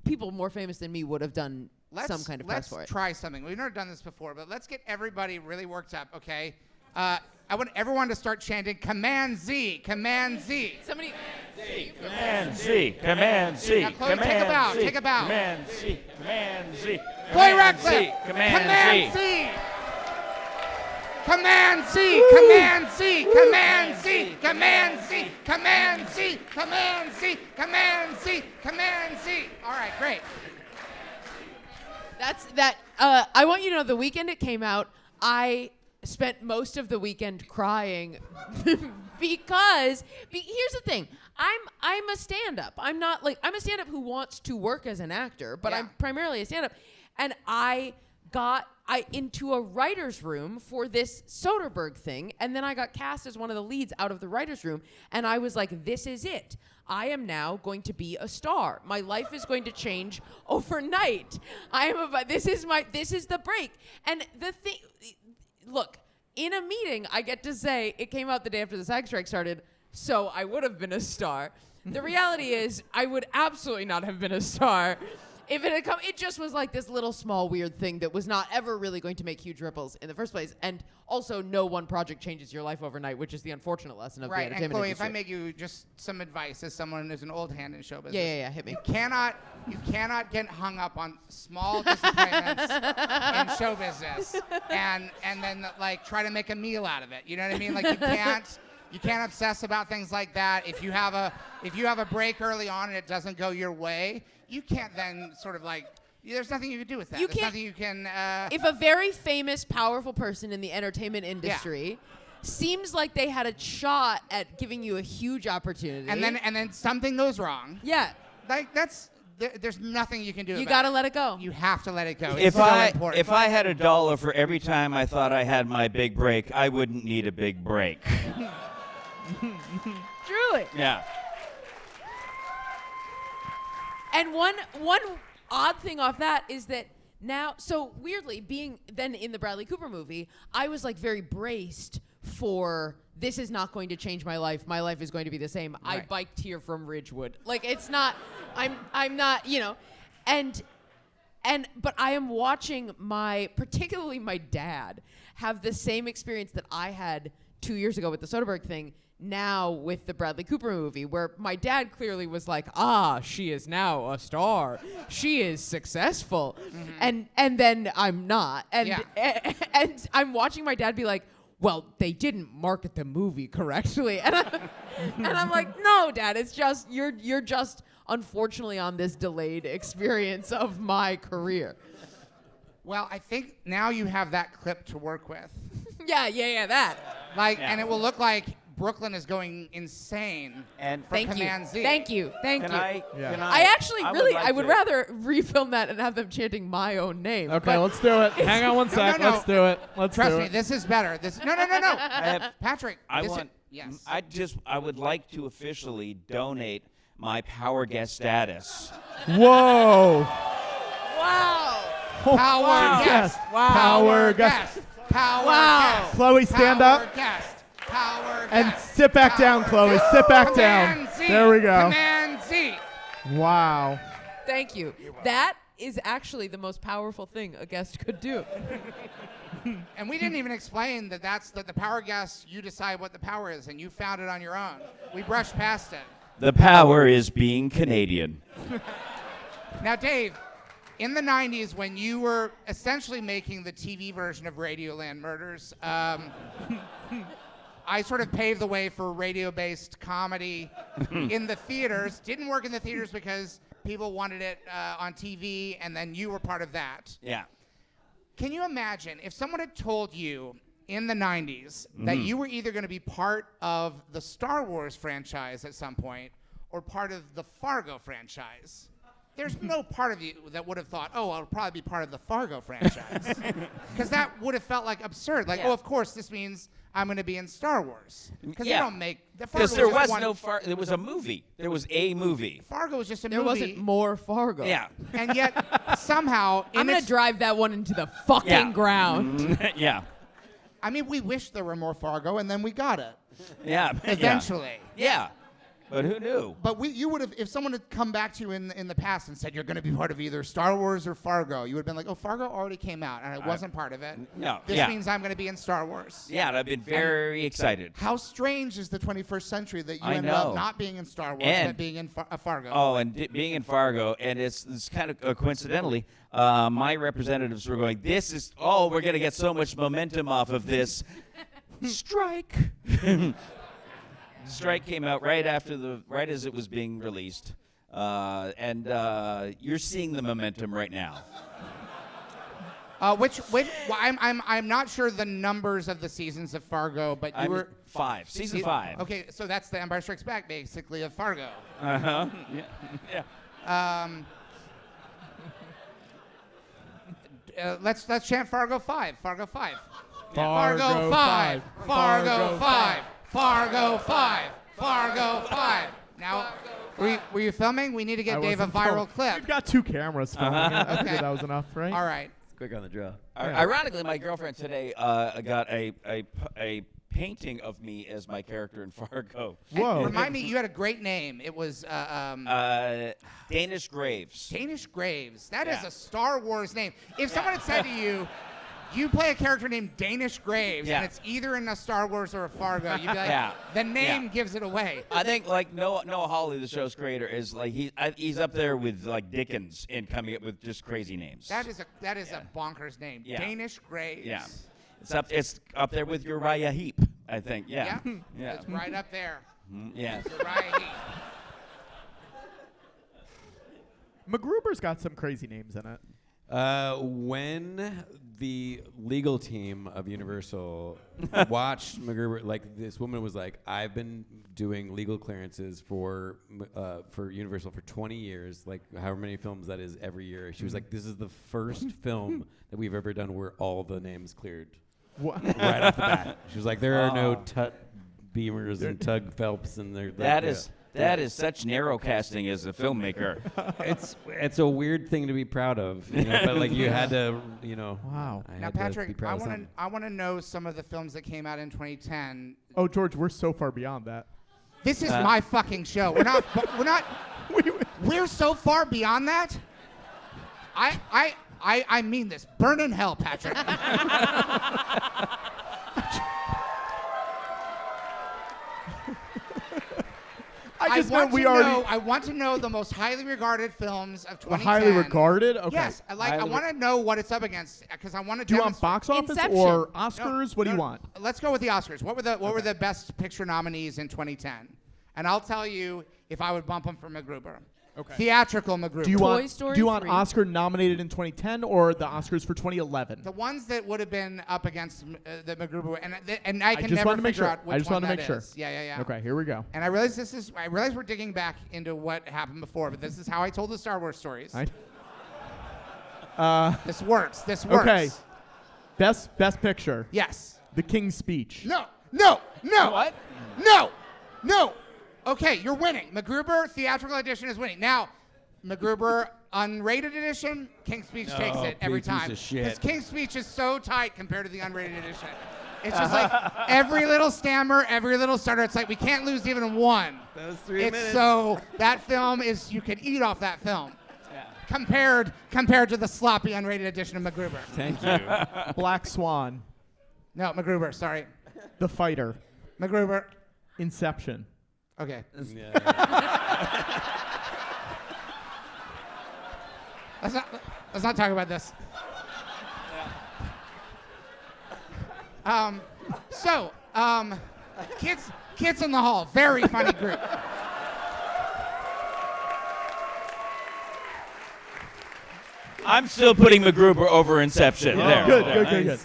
people more famous than me would have done some kind of press for it. Let's try something. We've never done this before, but let's get everybody really worked up, okay? I want everyone to start chanting Command Z, Command Z. Somebody. Command Z, Command Z, Now, Chloe, Command take a bow, Z, take a bow. Command Z, Command Z. Chloe Radcliffe, Command Z. Z. Command Z, Command Z, Command Z, Command Z, Command Z, Command Z, Command Z, Command Z. All right, great. That's that. I want you to know the weekend it came out, I spent most of the weekend crying because here's the thing. I'm a stand-up. I'm a stand-up who wants to work as an actor, but Yeah. I'm primarily a stand-up. And I got into a writer's room for this Soderbergh thing, and then I got cast as one of the leads out of the writer's room, and I was like, this is it. I am now going to be a star. My life is going to change overnight. This is the break. And the thing, look, in a meeting, I get to say, it came out the day after the SAG strike started, so I would have been a star. The reality is, I would absolutely not have been a star. If it had come, it just was like this little small weird thing that was not ever really going to make huge ripples in the first place. And also, no one project changes your life overnight, which is the unfortunate lesson of the Right, entertainment and Chloe, industry. if I make you just some advice as someone who's an old hand in show business. Yeah, hit me. You cannot get hung up on small disappointments in show business and then like try to make a meal out of it. You know what I mean? Like you can't obsess about things like that. If you have a break early on and it doesn't go your way, you can't then sort of like there's nothing you can do with that. There's nothing you can if a very famous, powerful person in the entertainment industry seems like they had a shot at giving you a huge opportunity, and then something goes wrong. Yeah. Like there's nothing you can do. You about gotta it. let it go. You have to let it go. If It's so important. if I had $1 for every time I thought I had my big break, I wouldn't need a big break. Truly. Yeah. And one odd thing off that is that now, so weirdly, being then in the Bradley Cooper movie, I was like very braced for this is not going to change my life. My life is going to be the same. I Right. biked here from Ridgewood. Like it's not. I'm not. You know, and but I am watching particularly my dad have the same experience that I had 2 years ago with the Soderbergh thing. Now with the Bradley Cooper movie, where my dad clearly was like, she is now a star. She is successful. And then I'm not. And and I'm watching my dad be like, well, they didn't market the movie correctly. And I'm like, no, Dad, it's just you're just unfortunately on this delayed experience of my career. Well, I think now you have that clip to work with. Yeah, that. Like, and it will look like Brooklyn is going insane And for Command Z. Thank you. Can I I actually I would rather refilm that and have them chanting my own name. Okay, let's do it. Hang on one sec. no. Let's do it. Let's Trust do me, it. this is better. No. Patrick, yes. I would like to officially donate my power guest status. Whoa. Wow. Power guest. Wow. Power guest. Power Wow. guest. Chloe, stand Power up. Guest. Power And guest. sit back down, Chloe. Sit back down. Command Z. There we go. Command Z. Wow. Thank you. That is actually the most powerful thing a guest could do. And we didn't even explain that the power guest, you decide what the power is, and you found it on your own. We brushed past it. The power is being Canadian. Now, Dave, in the 90s, when you were essentially making the TV version of Radioland Murders, I sort of paved the way for radio-based comedy in the theaters. Didn't work in the theaters because people wanted it on TV, and then you were part of that. Yeah. Can you imagine if someone had told you in the 90s that you were either going to be part of the Star Wars franchise at some point or part of the Fargo franchise? There's no part of you that would have thought, I'll probably be part of the Fargo franchise. Because that would have felt like absurd. Like, of course, this means I'm going to be in Star Wars. Because they don't make... Because there was no Fargo. There was a movie. There was a movie. Fargo was just a There movie. wasn't more Fargo. Yeah. And yet, somehow... I'm going to drive that one into the fucking ground. Yeah. I mean, we wish there were more Fargo, and then we got it. Yeah. Eventually. Yeah. But who knew? But you would have, if someone had come back to you in the past and said you're going to be part of either Star Wars or Fargo, you would have been like, Fargo already came out, and I wasn't part of it. No. This means I'm going to be in Star Wars. Yeah, and I've been very excited. How strange is the 21st century that you I ended know. up not being in Star Wars, And- but being in Fargo. Oh, and being in Fargo, and it's kind of coincidentally, my representatives were going, we're going to get so much momentum off of this. Strike. Strike came out right as it was being released, and you're seeing the momentum right now. I'm not sure the numbers of the seasons of Fargo, but you were 5, season 5. Okay, so that's the Empire Strikes Back, basically, of Fargo. Uh-huh. Yeah. Let's chant Fargo 5. Fargo 5. Fargo 5. Fargo 5. Fargo 5. Fargo 5. Now, were you filming? We need to get Dave a viral clip. We've got 2 cameras filming it. I figured that was enough, right? All right. Quick on the draw. Ironically, my girlfriend today got a painting of me as my character in Fargo. Whoa. Remind me, you had a great name. It was Danish Graves. Danish Graves. That is a Star Wars name. If someone had said to you, you play a character named Danish Graves, and it's either in a Star Wars or a Fargo, you'd be like, the name gives it away. I think like Noah Hawley, the show's creator, is like he's up there with like Dickens in coming up with just crazy names. That is a bonkers name. Yeah. Danish Graves. Yeah. It's up there with Uriah Heep, I think. Yeah. Yeah. It's right up there. Yes. Uriah Heep. MacGruber's got some crazy names in it. When the legal team of Universal watched MacGruber, like this woman was like, I've been doing legal clearances for Universal for 20 years, like however many films that is every year. She was like, this is the first film that we've ever done where all the names cleared What? right off the bat. She was like, there are no Tut Beamers and Tug Phelps, and they're That is such narrow casting as a filmmaker. It's a weird thing to be proud of, you know, but like you had to, you know. Wow. I Now, had to be Patrick, proud of something. I want to know some of the films that came out in 2010. Oh, George, we're so far beyond that. This is my fucking show. We're so far beyond that. I mean this. Burn in hell, Patrick. I want to know the most highly regarded films of 2010. Highly regarded? Okay. Yes, I want to know what it's up against because I want to. Do you want box office Inception. or Oscars? What do you want? Let's go with the Oscars. What were the best picture nominees in 2010? And I'll tell you if I would bump them for MacGruber. Okay. Theatrical MacGruber. Do you Toy want Story Do you want 3. Oscar nominated in 2010 or the Oscars for 2011? the ones that would have been up against the MacGruber, and I can just never wanted to make figure sure. out which I just one wanted to that make sure. is. Yeah. Okay, here we go. And I realize we're digging back into what happened before, but this is how I told the Star Wars stories. This works. Okay. Best picture. Yes. The King's Speech. No. What? No. Okay, you're winning. MacGruber theatrical edition is winning. Now, MacGruber unrated edition, King's Speech takes it every big piece time. of shit. Because King's Speech is so tight compared to the unrated edition. It's just like every little stammer, every little stutter. It's like we can't lose even one. That was 3 minutes. So that film is, you could eat off that film. Yeah. Compared to the sloppy unrated edition of MacGruber. Thank you. Black Swan. No, MacGruber, sorry. The Fighter. MacGruber. Inception. Okay. Yeah. Let's not talk about this. Kids in the Hall, very funny group. I'm still putting MacGruber over Inception. There. Good.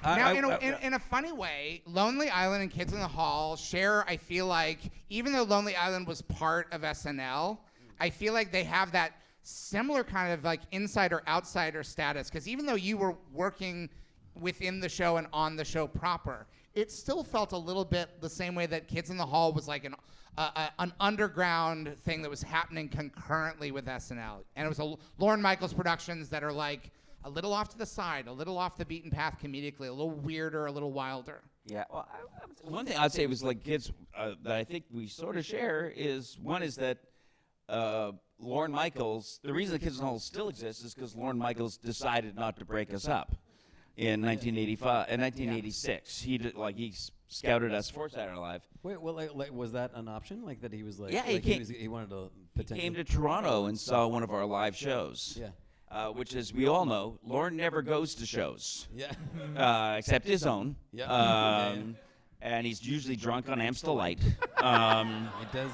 Now, in a funny way, Lonely Island and Kids in the Hall share, I feel like, even though Lonely Island was part of SNL, I feel like they have that similar kind of like insider-outsider status, because even though you were working within the show and on the show proper, it still felt a little bit the same way that Kids in the Hall was like an underground thing that was happening concurrently with SNL. And it was Lorne Michaels productions that are like a little off to the side, a little off the beaten path comedically, a little weirder, a little wilder. Yeah. Well, one thing I'd say was like kids that I think we sort of share is one is that Lorne Michaels. The reason the Kids in the Hall still exists is because Lorne Michaels decided not to break us up in 1985 and 1986. He did he scouted us for Saturday Night Live. Wait, well, like, was that an option? Like that he was like, Yeah, he wanted to potentially. He came to Toronto and saw one of our live shows. Yeah. Which, as we all know, Lorne never goes to shows. Yeah. Except his own. Yeah. And he's usually drunk on Amstel Light. He does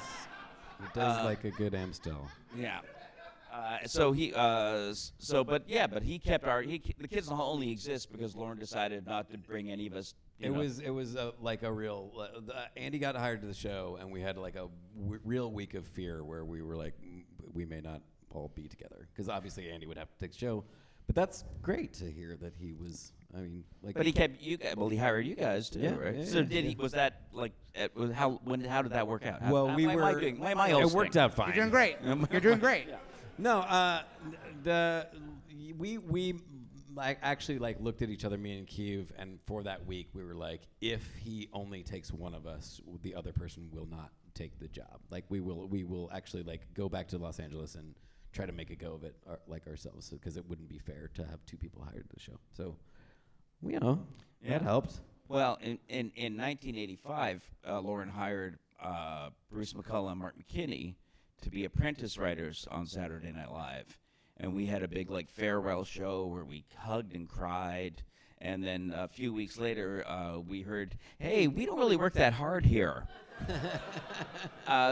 like a good Amstel. Yeah. But he kept the Kids in the Hall only exists because Lorne decided not to bring any of us. It was like a real. Andy got hired to the show, and we had like a real week of fear where we were like, we may not all be together, because obviously Andy would have to take the show. But that's great to hear that he was. I mean, like. But he kept you. Well, he hired you guys too, right? Yeah, so yeah, did he? Was that like? How did that work out? Well, how we am were. I doing? Why am I it hosting? worked out fine. You're doing great. You're doing great. No, we actually like looked at each other, me and Kyiv, and for that week we were like, if he only takes one of us, the other person will not take the job. Like we will actually like go back to Los Angeles and try to make a go of it like ourselves, because it wouldn't be fair to have 2 people hired to the show. So, that helped. Well, in 1985, Lauren hired Bruce McCullough and Mark McKinney to be apprentice writers on Saturday Night Live. And we had a big like farewell show where we hugged and cried. And then a few weeks later, we heard, hey, we don't really work that hard here.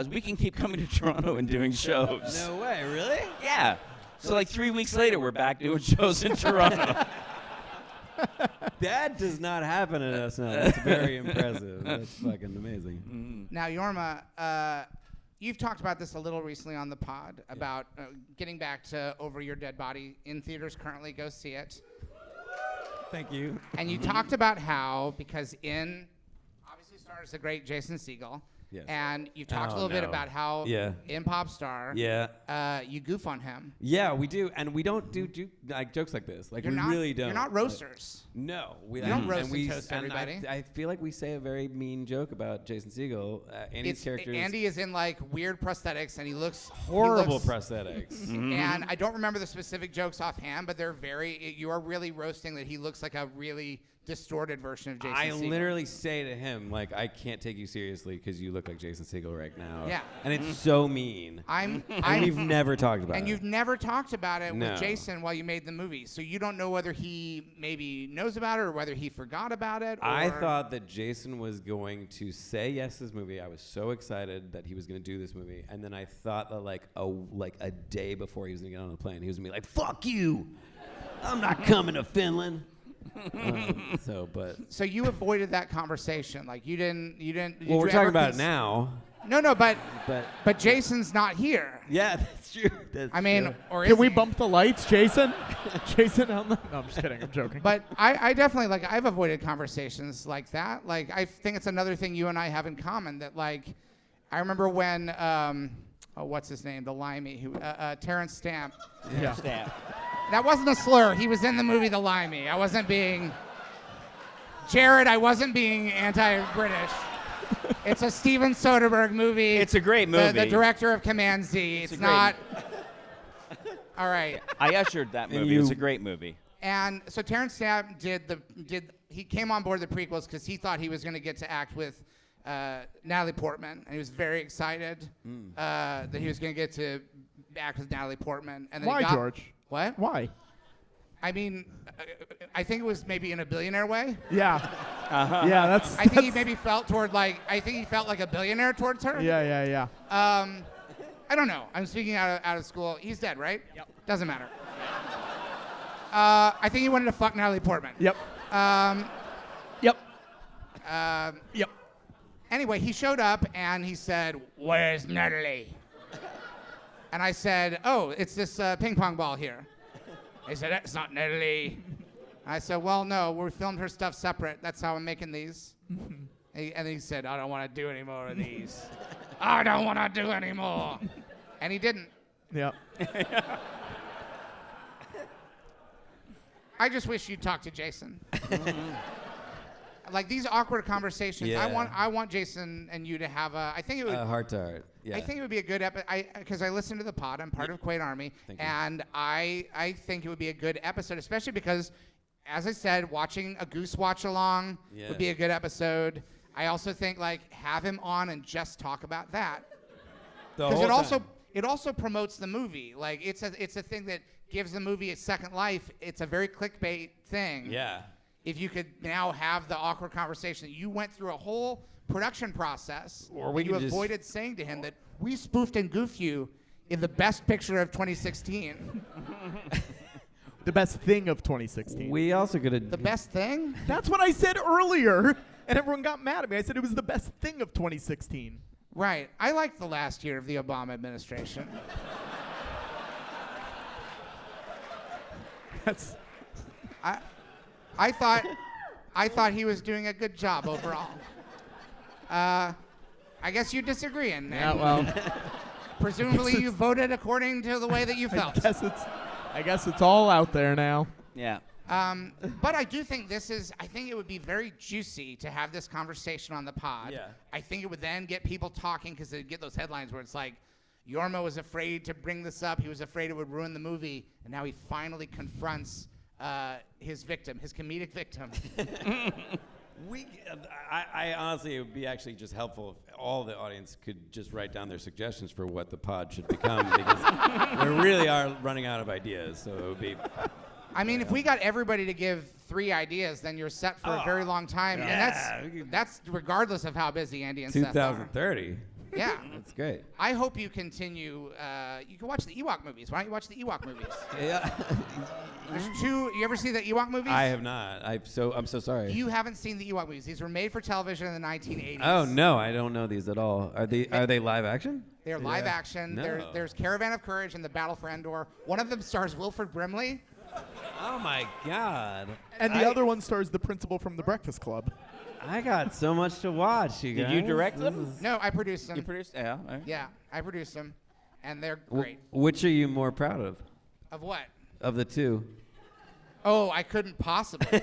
We can keep coming to Toronto and doing shows. No way, really? Yeah. So like 3 weeks later, we're back doing shows in Toronto. That does not happen at SNL. That's very impressive. That's fucking amazing. Now, Jorma, you've talked about this a little recently on the pod about getting back to Over Your Dead Body in theaters currently. Go see it. Thank you. And you talked about how, because obviously stars the great Jason Segel. Yes. And you talked a little bit about how in Pop Star, you goof on him. Yeah, we do, and we don't do like jokes like this. Like we really don't. You're not roasters. No, we don't roast and toast everybody. I feel like we say a very mean joke about Jason Segel. Andy's character. Andy is in like weird prosthetics, and he looks horrible prosthetics. And I don't remember the specific jokes offhand, but you are really roasting that he looks like a really distorted version of Jason Segel. I literally say to him, like, I can't take you seriously because you look like Jason Segel right now. Yeah. And it's so mean. And we've never talked about it. And you've never talked about it No. with Jason while you made the movie. So you don't know whether he maybe knows about it or whether he forgot about it. I thought that Jason was going to say yes to this movie. I was so excited that he was going to do this movie. And then I thought that like a day before he was going to get on the plane, he was going to be like, fuck you. I'm not coming to Finland. So you avoided that conversation, like you didn't. Well, we're talking about it now. No, but Jason's not here. Yeah, that's true. I mean, or can we bump the lights, Jason? Jason on the. No, I'm just kidding. I'm joking. But I definitely like I've avoided conversations like that. Like I think it's another thing you and I have in common that like I remember when what's his name, the Limey, who Terrence Stamp. Yeah. Stamp. That wasn't a slur. He was in the movie The Limey. I wasn't being Jared. I wasn't being anti-British. It's a Steven Soderbergh movie. It's a great movie. The director of Command Z. It's not. All right. I ushered that movie. It's a great movie. And so Terrence Stamp he came on board the prequels because he thought he was going to get to act with Natalie Portman, and he was very excited that he was going to get to act with Natalie Portman. And then Why, George? What? Why? I mean, I think it was maybe in a billionaire way. Yeah. Yeah, that's. I think he maybe felt like a billionaire towards her. Yeah. I don't know. I'm speaking out of school. He's dead, right? Yep. Doesn't matter. I think he wanted to fuck Natalie Portman. Yep. Yep. Anyway, he showed up and he said, "Where's Natalie?" And I said, "Oh, it's this ping pong ball here." He said, "That's not Natalie." I said, "Well, no, we filmed her stuff separate. That's how I'm making these." And he said, "I don't want to do any more of these. I don't want to do any more." And he didn't. Yep. I just wish you'd talk to Jason. Like these awkward conversations. Yeah. I want Jason and you to have I think it would. Heart to heart. Yeah. I think it would be a good episode because I listened to the pod. I'm part of Quaid Army, and I think it would be a good episode, especially because, as I said, watching a Goose watch along would be a good episode. I also think like have him on and just talk about that because it also promotes the movie. Like it's a thing that gives the movie a second life. It's a very clickbait thing. Yeah. If you could now have the awkward conversation, you went through a whole production process, or you avoided saying to him that we spoofed and goofed you in the best picture of 2016. The best thing of 2016. We also could have. The best thing? That's what I said earlier, and everyone got mad at me. I said it was the best thing of 2016. Right. I liked the last year of the Obama administration. That's. I thought he was doing a good job overall. I guess you disagree, and well. presumably you voted according to the way that you felt. I guess it's all out there now. Yeah. But I do think I think it would be very juicy to have this conversation on the pod. Yeah. I think it would then get people talking because they'd get those headlines where it's like, Jorma was afraid to bring this up. He was afraid it would ruin the movie. And now he finally confronts his victim, his comedic victim. I honestly, it would be actually just helpful if all the audience could just write down their suggestions for what the pod should become because we really are running out of ideas. So it would be. I mean, if we got everybody to give 3 ideas, then you're set for a very long time. Yeah. And that's regardless of how busy Andy and Seth are. 2030. Yeah. That's great. I hope you continue. You can watch the Ewok movies. Why don't you watch the Ewok movies? Yeah. There's 2. You ever see the Ewok movies? I have not. I'm so sorry. You haven't seen the Ewok movies. These were made for television in the 1980s. Oh no, I don't know these at all. Are they live action? They're live action. No. There's Caravan of Courage and The Battle for Endor. One of them stars Wilford Brimley. Oh my God. And the other one stars the principal from The Breakfast Club. I got so much to watch, you guys. Did you direct them? No, I produced them. You produced? Yeah. All right. Yeah, I produced them, and they're great. Which are you more proud of? Of what? Of the 2? Oh, I couldn't possibly.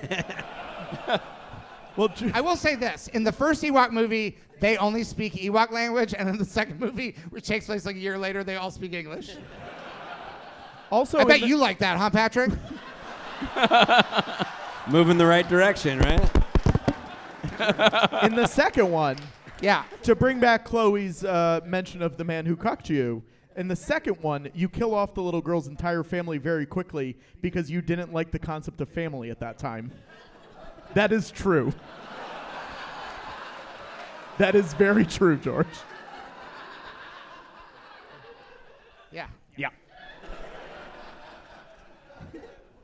Well, I will say this. In the first Ewok movie, they only speak Ewok language, and in the second movie, which takes place like a year later, they all speak English. also, I bet you like that, huh, Patrick? Moving the right direction, right? in the second one, Yeah. to bring back Chloe's mention of the man who cucked you, in the second one, you kill off the little girl's entire family very quickly because you didn't like the concept of family at that time. That is true. That is very true, George. Yeah. Yeah.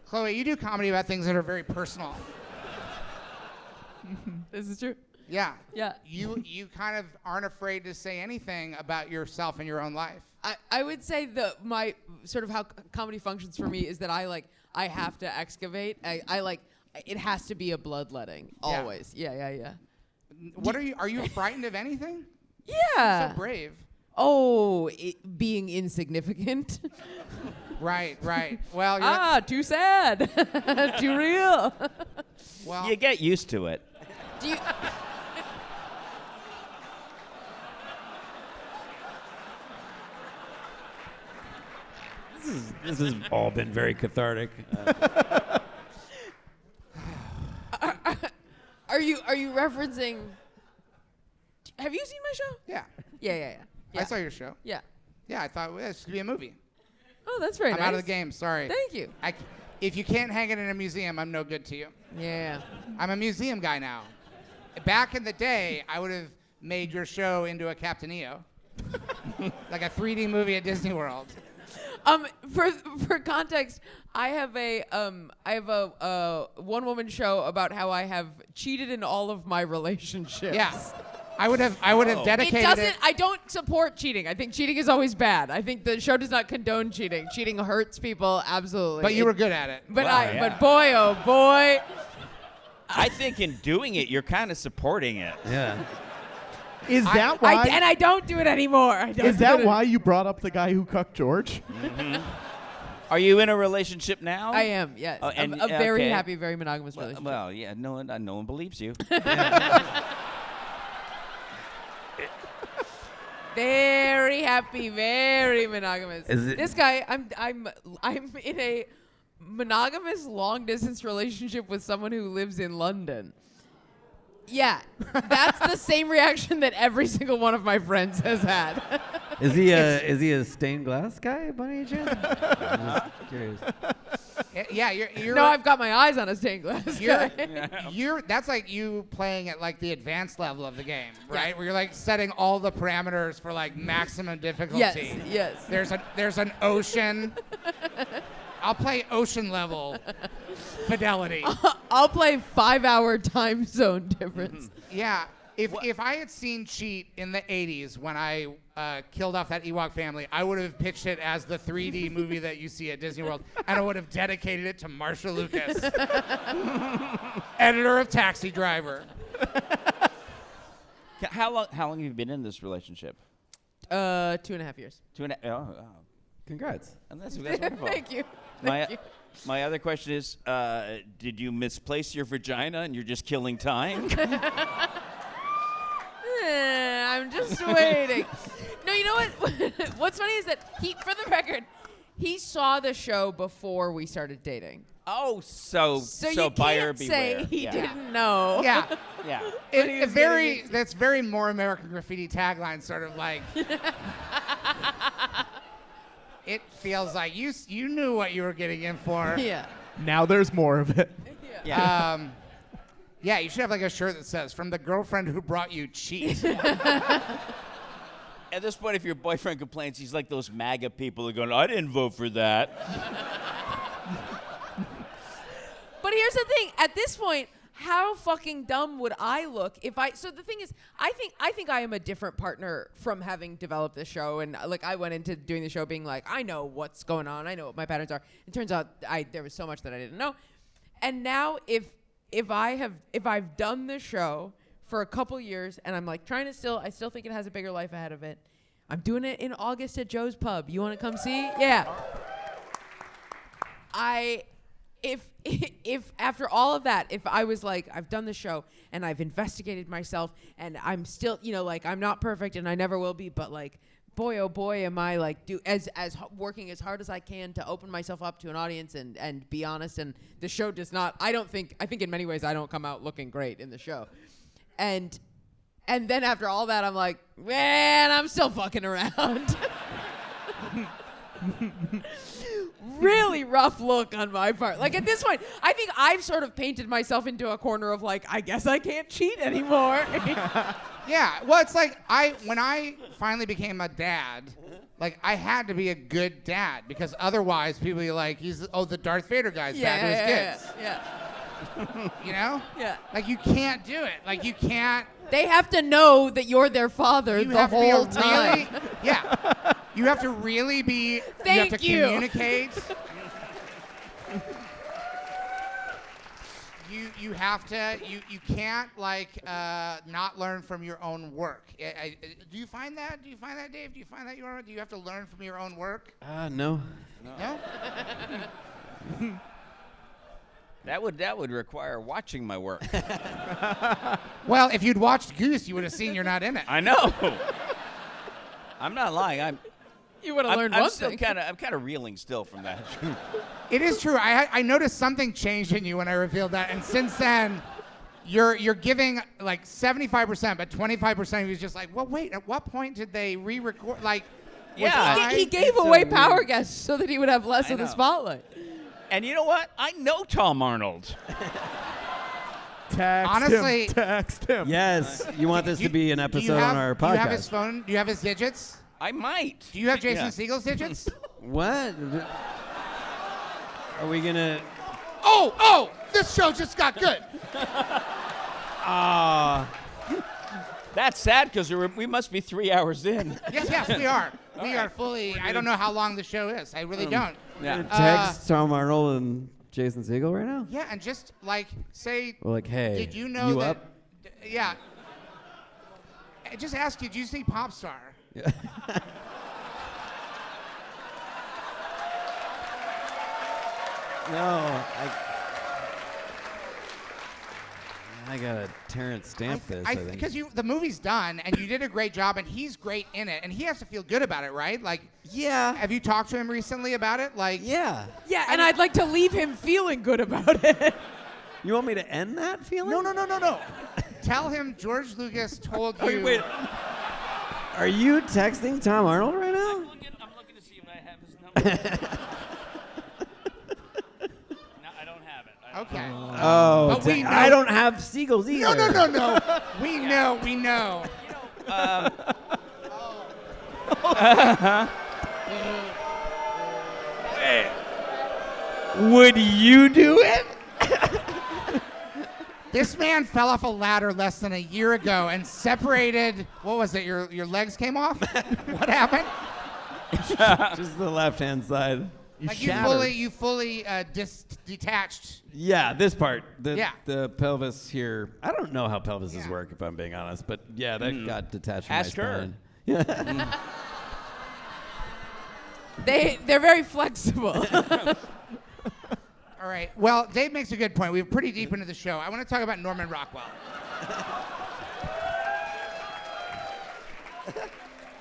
Chloe, you do comedy about things that are very personal. This is true. Yeah. Yeah. You kind of aren't afraid to say anything about yourself and your own life. I would say my sort of how comedy functions for me is that I have to excavate. I like it has to be a bloodletting always. Yeah. What are you frightened of anything? Yeah. So brave. Oh, being insignificant. Right. Well, you're Too sad. Too real. well, You get used to it. Do you? This has all been very cathartic. Are you referencing? Have you seen my show? yeah. Yeah. I saw your show. Yeah. Yeah, I thought this could be a movie. Oh, that's very I'm nice. out of the game. Sorry. Thank you. If you can't hang it in a museum, I'm no good to you. Yeah. I'm a museum guy now. Back in the day, I would have made your show into a Captain EO, like a 3D movie at Disney World. For context, I have a one-woman show about how I have cheated in all of my relationships. Yeah. I would have dedicated It doesn't. I don't support cheating. I think cheating is always bad. I think the show does not condone cheating. Cheating hurts people absolutely. But you were good at it. But Wow, yeah. but boy, oh boy. I think in doing it, you're kind of supporting it. Yeah. Is that why? And I don't do it anymore. Is that why you brought up the guy who cucked George? Are you in a relationship now? I am. Yes. Oh, and- a very okay. happy, very monogamous relationship. Well, yeah. No one believes you. Very happy, very monogamous. Is it- This guy, I'm in a monogamous long distance relationship with someone who lives in London. Yeah, that's the same reaction that every single one of my friends has had. Is he a stained glass guy by any chance? I'm just curious. Yeah, you're No, I've got my eyes on a stained glass guy. that's like you playing at like the advanced level of the game, right? Where you're like setting all the parameters for like maximum difficulty. Yes. There's an ocean. I'll play ocean level fidelity. I'll play 5-hour time zone difference. Yeah. If I had seen Cheat in the 80s when I killed off that Ewok family, I would have pitched it as the 3D movie that you see at Disney World, and I would have dedicated it to Marsha Lucas, editor of Taxi Driver. How long have you been in this relationship? 2.5 years. 2.5. Oh. Congrats. And that's wonderful. Thank you. My, Thank you. my other question is, did you misplace your vagina and you're just killing time? I'm just waiting. No, you know what? What's funny is that for the record, he saw the show before we started dating. Oh, so you buyer can't beware. say he Yeah. didn't know. Yeah. Yeah. That's very more American Graffiti tagline, sort of like. It feels like you knew what you were getting in for. Yeah. Now there's more of it. Yeah. Yeah, you should have like a shirt that says "From the girlfriend who brought you cheat." At this point, if your boyfriend complains, he's like those MAGA people who are going, I didn't vote for that. But here's the thing. At this point, how fucking dumb would I look if I? So the thing is, I think I am a different partner from having developed this show, and like I went into doing the show being like, I know what's going on, I know what my patterns are. It turns out there was so much that I didn't know, and now if I've done this show for a couple years and I'm like I still think it has a bigger life ahead of it. I'm doing it in August at Joe's Pub. You want to come see? Yeah. If after all of that, if I was like, I've done the show and I've investigated myself and I'm still, like I'm not perfect and I never will be, but like, boy, oh boy, am I like working as hard as I can to open myself up to an audience and be honest. And the show does not, I think in many ways I don't come out looking great in the show. And then after all that, I'm like, man, I'm still fucking around. Really rough look on my part. Like at this point, I think I've sort of painted myself into a corner of like, I guess I can't cheat anymore. Yeah, well, it's like when I finally became a dad, like I had to be a good dad because otherwise people be like, the Darth Vader guy's bad to his kids. Yeah. You know? Yeah. Like you can't do it. Like you can't. They have to know that you're their father the whole time. Yeah. You have to really be. Thank you have to you. communicate. You have to. You can't like not learn from your own work. Do you find that? Do you find that, Dave? Do you find that do you have to learn from your own work? No. No. That would require watching my work. Well, if you'd watched Goose, you would have seen you're not in it. I know. I'm not lying. You would have learned I'm one still thing. kind of reeling still from that. It is true. I noticed something changed in you when I revealed that, and since then, you're giving like 75%, but 25% of you is just like, well, wait. At what point did they re-record? Like, Yeah. He gave away Power Guests so that he would have less of the know. spotlight. And you know what? I know Tom Arnold. Text him. Yes, you want this to be an episode on our podcast. Do you have his phone? Do you have his digits? I might. Do you have Jason Yeah. Segel's digits? What? Are we gonna? Oh! This show just got good. That's sad because we must be 3 hours in. Yes, we are. We are fully. I don't know how long the show is. I really don't. Yeah. Text Tom Arnold and Jason Segel right now? Yeah, and just like say. We're like, hey, Did you know you that? up? Yeah. I just ask you, did you see Popstar? Yeah. No, I gotta Terrence stamp this. I think. Because the movie's done, and you did a great job, and he's great in it, and he has to feel good about it, right? Like, Yeah. have you talked to him recently about it? Like, Yeah. Yeah, and I'd like to leave him feeling good about it. You want me to end that feeling? No. Tell him George Lucas told you. Wait. Are you texting Tom Arnold right now? I'm looking to see if I have his number. No, I don't have it. Okay. Oh, But we know- I don't have Seagulls either. No. We know. Would you do it? This man fell off a ladder less than a year ago and separated. What was it? Your legs came off? What happened? Just the left-hand side. Like Shattered. you fully detached. Yeah, this part. Yeah. The pelvis here. I don't know how pelvises work, if I'm being honest, but yeah, that got detached from Ask my her. spine. Yeah. They're very flexible. All right. Well, Dave makes a good point. We're pretty deep into the show. I want to talk about Norman Rockwell.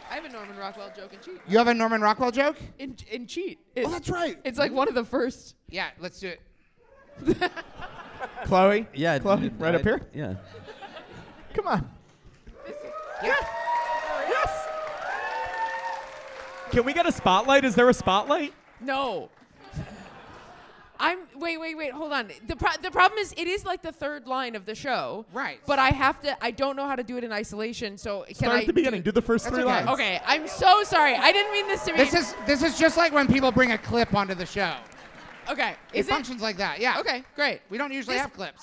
I have a Norman Rockwell joke in Cheat. You have a Norman Rockwell joke? In Cheat. Oh, that's right. It's like one of the first. Yeah, let's do it. Chloe? Yeah. Chloe, right up here? Yeah. Come on. Yeah. Yes. Can we get a spotlight? Is there a spotlight? No. Wait, hold on. The problem is it is like the third line of the show. Right. But I don't know how to do it in isolation, so can Start I at the beginning. Do the first That's 3 okay. lines. Okay, I'm so sorry. I didn't mean this to be. This is just like when people bring a clip onto the show. Okay. It functions like that, yeah. Okay, great. We don't usually have clips.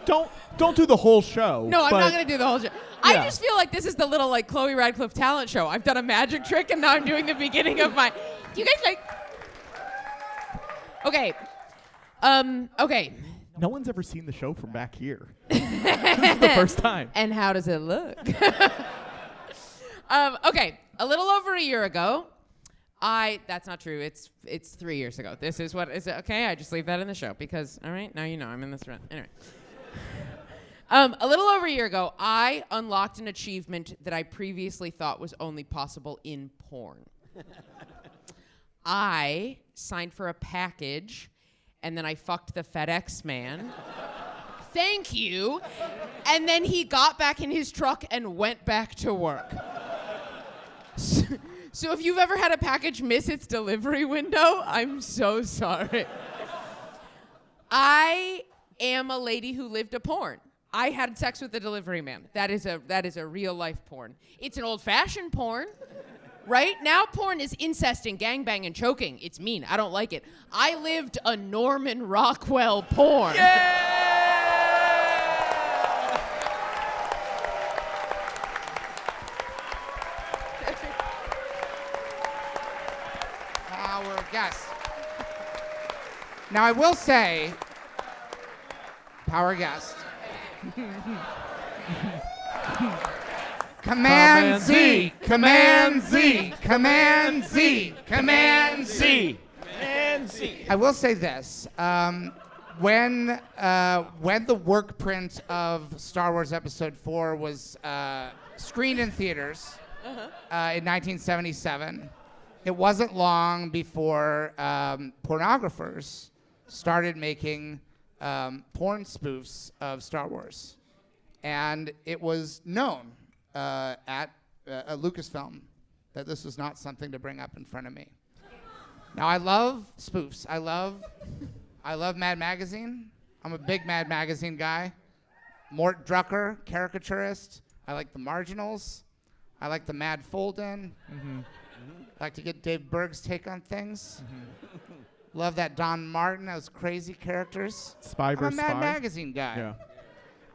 Don't do the whole show. No, I'm but not going to do the whole show. I Yeah. just feel like this is the little like Chloe Radcliffe talent show. I've done a magic trick and now I'm doing the beginning of my. Do you guys like? Okay. Okay. No one's ever seen the show from back here. This is the first time. And how does it look? Okay, a little over a year ago, that's not true. It's 3 years ago. This is what is it? Okay, I just leave that in the show because all right, now you know I'm in this run. Anyway. A little over a year ago, I unlocked an achievement that I previously thought was only possible in porn. I signed for a package, and then I fucked the FedEx man. Thank you. And then he got back in his truck and went back to work. So if you've ever had a package miss its delivery window, I'm so sorry. I am a lady who lived a porn. I had sex with the delivery man. That is a real life porn. It's an old-fashioned porn. Right? Now porn is incest and gangbang and choking. It's mean. I don't like it. I lived a Norman Rockwell porn. Our guest. Now I will say, power guest. Command Z, Command Z, Command Z, Command Z. And see. I will say this: when the work print of Star Wars Episode 4 was screened in theaters in 1977, it wasn't long before pornographers started making porn spoofs of Star Wars, and it was known at Lucasfilm that this was not something to bring up in front of me. Now I love spoofs. I love Mad Magazine. I'm a big Mad Magazine guy. Mort Drucker, caricaturist. I like the Marginals. I like the Mad Fold-In. I like to get Dave Berg's take on things. Love that Don Martin, those crazy characters. Spy I'm a versus Mad Spy. Magazine guy. Yeah.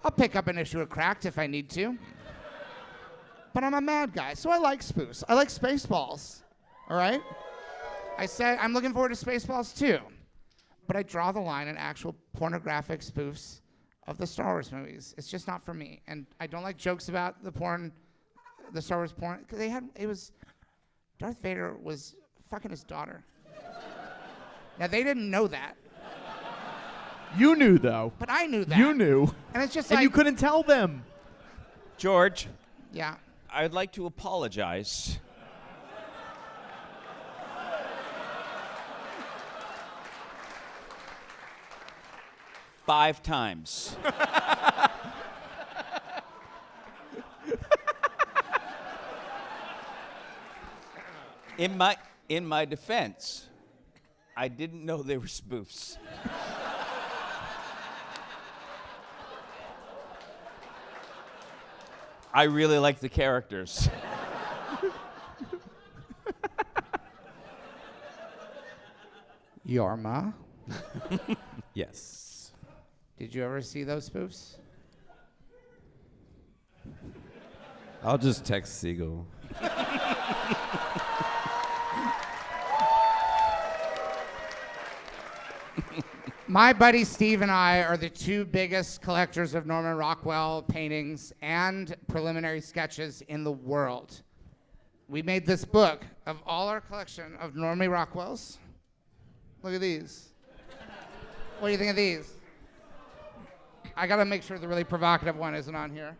I'll pick up an issue of Cracked if I need to. But I'm a mad guy, so I like spoofs. I like Spaceballs, all right? I said I'm looking forward to Spaceballs too. But I draw the line at actual pornographic spoofs of the Star Wars movies. It's just not for me. And I don't like jokes about the Star Wars porn. Because Darth Vader was fucking his daughter. Now, they didn't know that. You knew, though. But I knew that. You knew. And it's just And like, you couldn't tell them. George, yeah. I'd like to apologize. Five times. In my defense, I didn't know they were spoofs. I really like the characters. Jorma, Yes. did you ever see those spoofs? I'll just text Siegel. My buddy Steve and I are the two biggest collectors of Norman Rockwell paintings and preliminary sketches in the world. we made this book of all our collection of Normie Rockwells. Look at these. What do you think of these? I got to make sure the really provocative one isn't on here.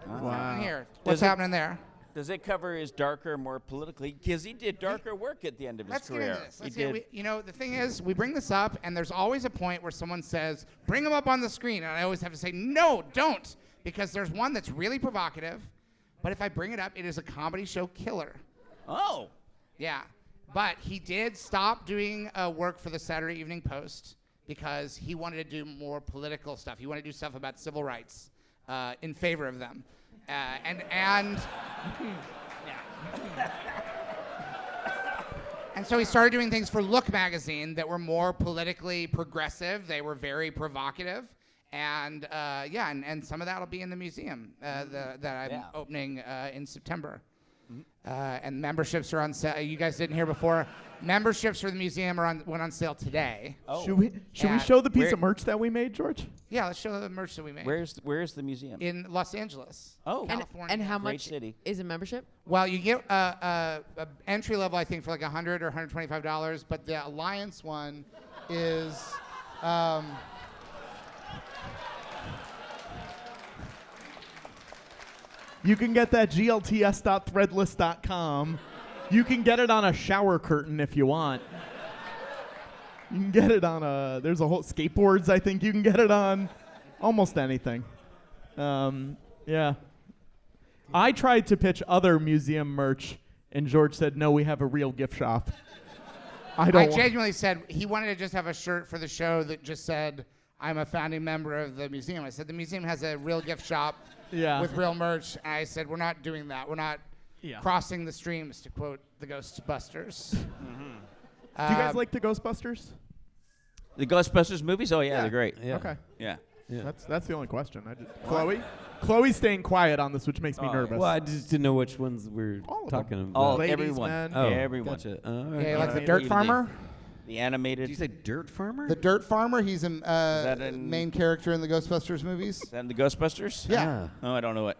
What's happening here? What's happening there? Does it cover his darker, more politically? Because he did darker work at the end of his career. Let's get into this. You know, the thing is, we bring this up, and there's always a point where someone says, bring him up on the screen. And I always have to say, no, don't. Because there's one that's really provocative, but if I bring it up, it is a comedy show killer. Oh. Yeah. But he did stop doing work for the Saturday Evening Post because he wanted to do more political stuff. He wanted to do stuff about civil rights in favor of them. And so he started doing things for Look magazine that were more politically progressive. They were very provocative. And and some of that will be in the museum that I'm opening in September. And memberships are on sale. You guys didn't hear before. Memberships for the museum went on sale today. Oh. Should we show the piece of merch that we made, George? Yeah, let's show the merch that we made. Where's the museum? In Los Angeles. Oh, California. And how Great much city. is a membership? Well, you get a entry level, I think, for like $100 or $125, but the Alliance one is. You can get that glts.threadless.com. You can get it on a shower curtain if you want. You can get it on there's a whole skateboards, I think you can get it on. Almost anything. Yeah. I tried to pitch other museum merch, and George said, no, we have a real gift shop. I genuinely said he wanted to just have a shirt for the show that just said, I'm a founding member of the museum. I said, the museum has a real gift shop with real merch. And I said, we're not doing that. We're not crossing the streams, to quote the Ghostbusters. Do you guys like the Ghostbusters? The Ghostbusters movies? Oh, yeah, they're great. Yeah. Okay. Yeah. That's the only question. Chloe's staying quiet on this, which makes me nervous. Well, I just didn't know which ones we're All of talking them. about. Ladies, everyone. men. Oh, everyone. Gotcha. Yeah, like the Dirt Farmer? The animated. Did you say Dirt Farmer? The Dirt Farmer, he's a that in- main character in the Ghostbusters movies. Is that in the Ghostbusters? Yeah. Oh, I don't know it.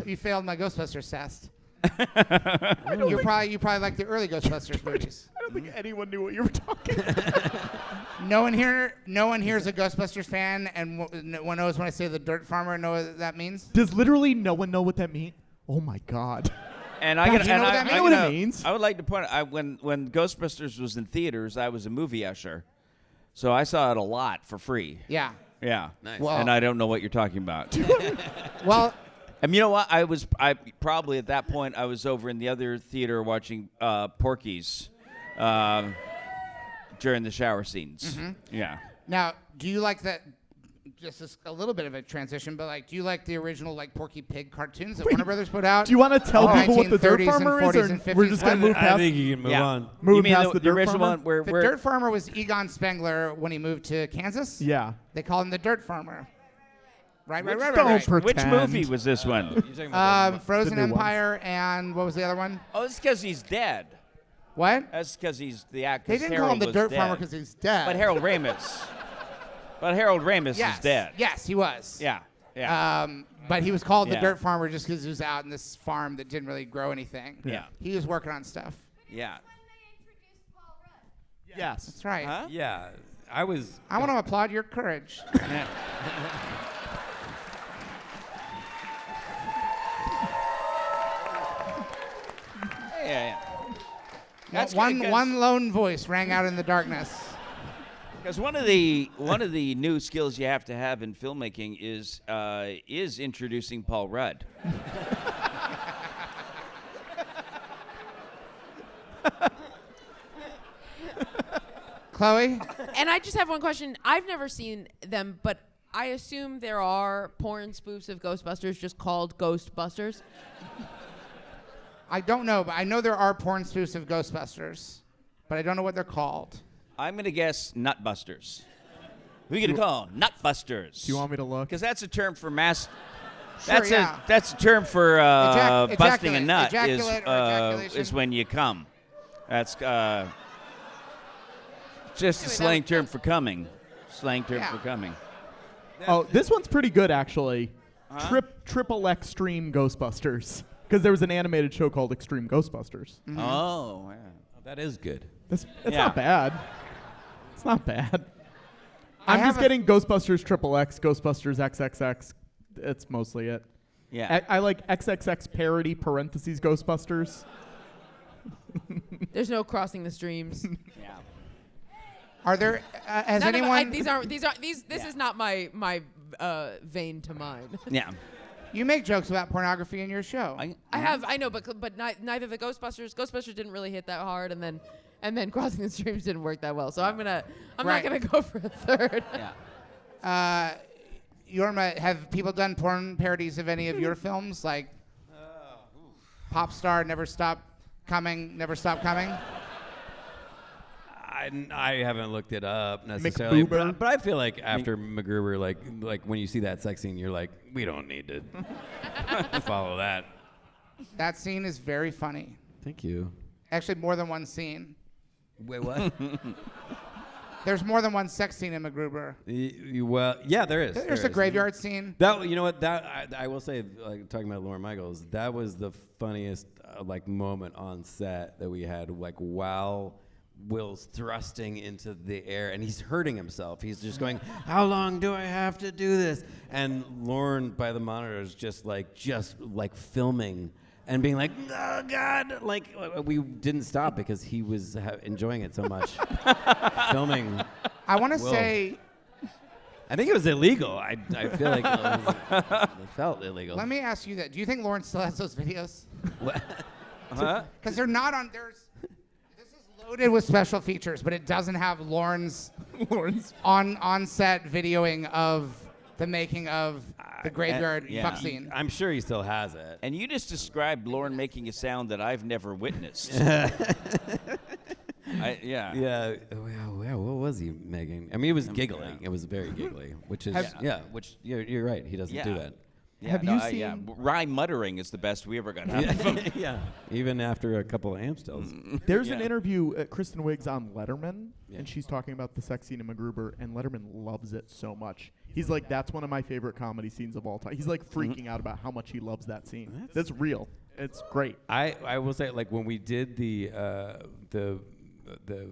You failed my Ghostbusters test. You probably like the early Ghostbusters movies. I don't think anyone knew what you were talking about. No one here is a Ghostbusters fan, and no one knows when I say the Dirt Farmer. Know what that means? Does literally no one know what that means? Oh my God. And You know what that means? I would like to point out, when Ghostbusters was in theaters, I was a movie usher, so I saw it a lot for free. Yeah. Yeah. Nice. Well- And I don't know what you're talking about. Well, You know what? I probably at that point I was over in the other theater watching Porky's during the shower scenes. Mm-hmm. Yeah. now, do you like that? Just a little bit of a transition, but do you like the original Porky Pig cartoons that Warner Brothers put out? Do you want to tell people what the Dirt 1930s Farmer and is, 40s and or we're 50s? just going to move I past? think you can move on. Move You mean past the original Dirt Farmer? one where The Dirt Farmer was Egon Spengler when he moved to Kansas. Yeah. They called him the Dirt Farmer. Right. Don't pretend. which movie was this one? You're talking about Frozen The new Empire and what was the other one? Oh, it's because he's dead. What? That's because he's the actor. They didn't call him the Dirt Farmer because he's dead. But Harold Ramis. yes. is dead. Yes, he was. Yeah. Yeah. But he was called the Yeah. Dirt Farmer just because he was out in this farm that didn't really grow anything. Yeah. He was working on stuff. Yeah. Yes. That's right. Huh? Yeah, I want to applaud your courage. Yeah. That's one lone voice rang out in the darkness. Because one of the new skills you have to have in filmmaking is introducing Paul Rudd. Chloe? And I just have one question. I've never seen them, but I assume there are porn spoofs of Ghostbusters just called Ghostbusters. I don't know, but I know there are porn spoofs of Ghostbusters, but I don't know what they're called. I'm gonna guess Nutbusters. Who are you gonna call? Nutbusters. Do you want me to look? Because that's a term for mass. Sure, That's yeah. that's a term for busting a ejaculate. nut Ejaculate or ejaculation. is when you come. That's just a Anyway, slang that- term for coming. Slang term Yeah. for coming. Oh, this one's pretty good, actually. Triple Extreme Ghostbusters. Because there was an animated show called Extreme Ghostbusters. Oh, yeah. That is good. It's Yeah. not bad. It's not bad. I I'm have just getting Ghostbusters XXX, Ghostbusters XXX. It's mostly it. Yeah. I like XXX parody parentheses Ghostbusters. There's no crossing the streams. Yeah. Are there? Has None of anyone? This is not my vein to mine. Yeah. You make jokes about pornography in your show. I know, but neither the Ghostbusters didn't really hit that hard, and then Crossing the Streams didn't work that well. So I'm not gonna go for a third. Yeah. Jorma, have people done porn parodies of any of your films, like Pop Star, Never Stop Coming? I haven't looked it up necessarily, McBoober. but I feel like after MacGruber, like when you see that sex scene, you're like, we don't need to follow that. That scene is very funny. Thank you. Actually, more than one scene. Wait, what? There's more than one sex scene in MacGruber. Well, yeah, there is. There's there a is. graveyard scene. That you know what that I will say, like talking about Lorne Michaels, that was the funniest like moment on set that we had. Like while Will's thrusting into the air and he's hurting himself, he's just going, "How long do I have to do this?" And Lorne by the monitors just like filming and being like, "Oh God!" Like we didn't stop because he was enjoying it so much. Filming. I want to Will. say, I think it was illegal. I feel like it felt illegal. let me ask you that. Do you think Lawrence still has those videos? Huh? Because they're not on. This is loaded with special features, but it doesn't have Lawrence on set videoing of the making of the graveyard yeah. fuck scene. I'm sure he still has it. And you just described Lorne making a sound that I've never witnessed. Yeah. Yeah. What was he making? I mean, it was giggling. It was very giggly, which is which you're right. He doesn't do that. Yeah, Have you seen- Yeah. Rye muttering is the best we ever got out of him. Yeah. Even after a couple of Amstels. There's an Yeah. interview, Kristen Wiig's on Letterman, Yeah. and she's talking about the sex scene in MacGruber, and Letterman loves it so much. He's like, that's one of my favorite comedy scenes of all time. He's like freaking out about how much he loves that scene. That's real. It's great. I will say, like when we did the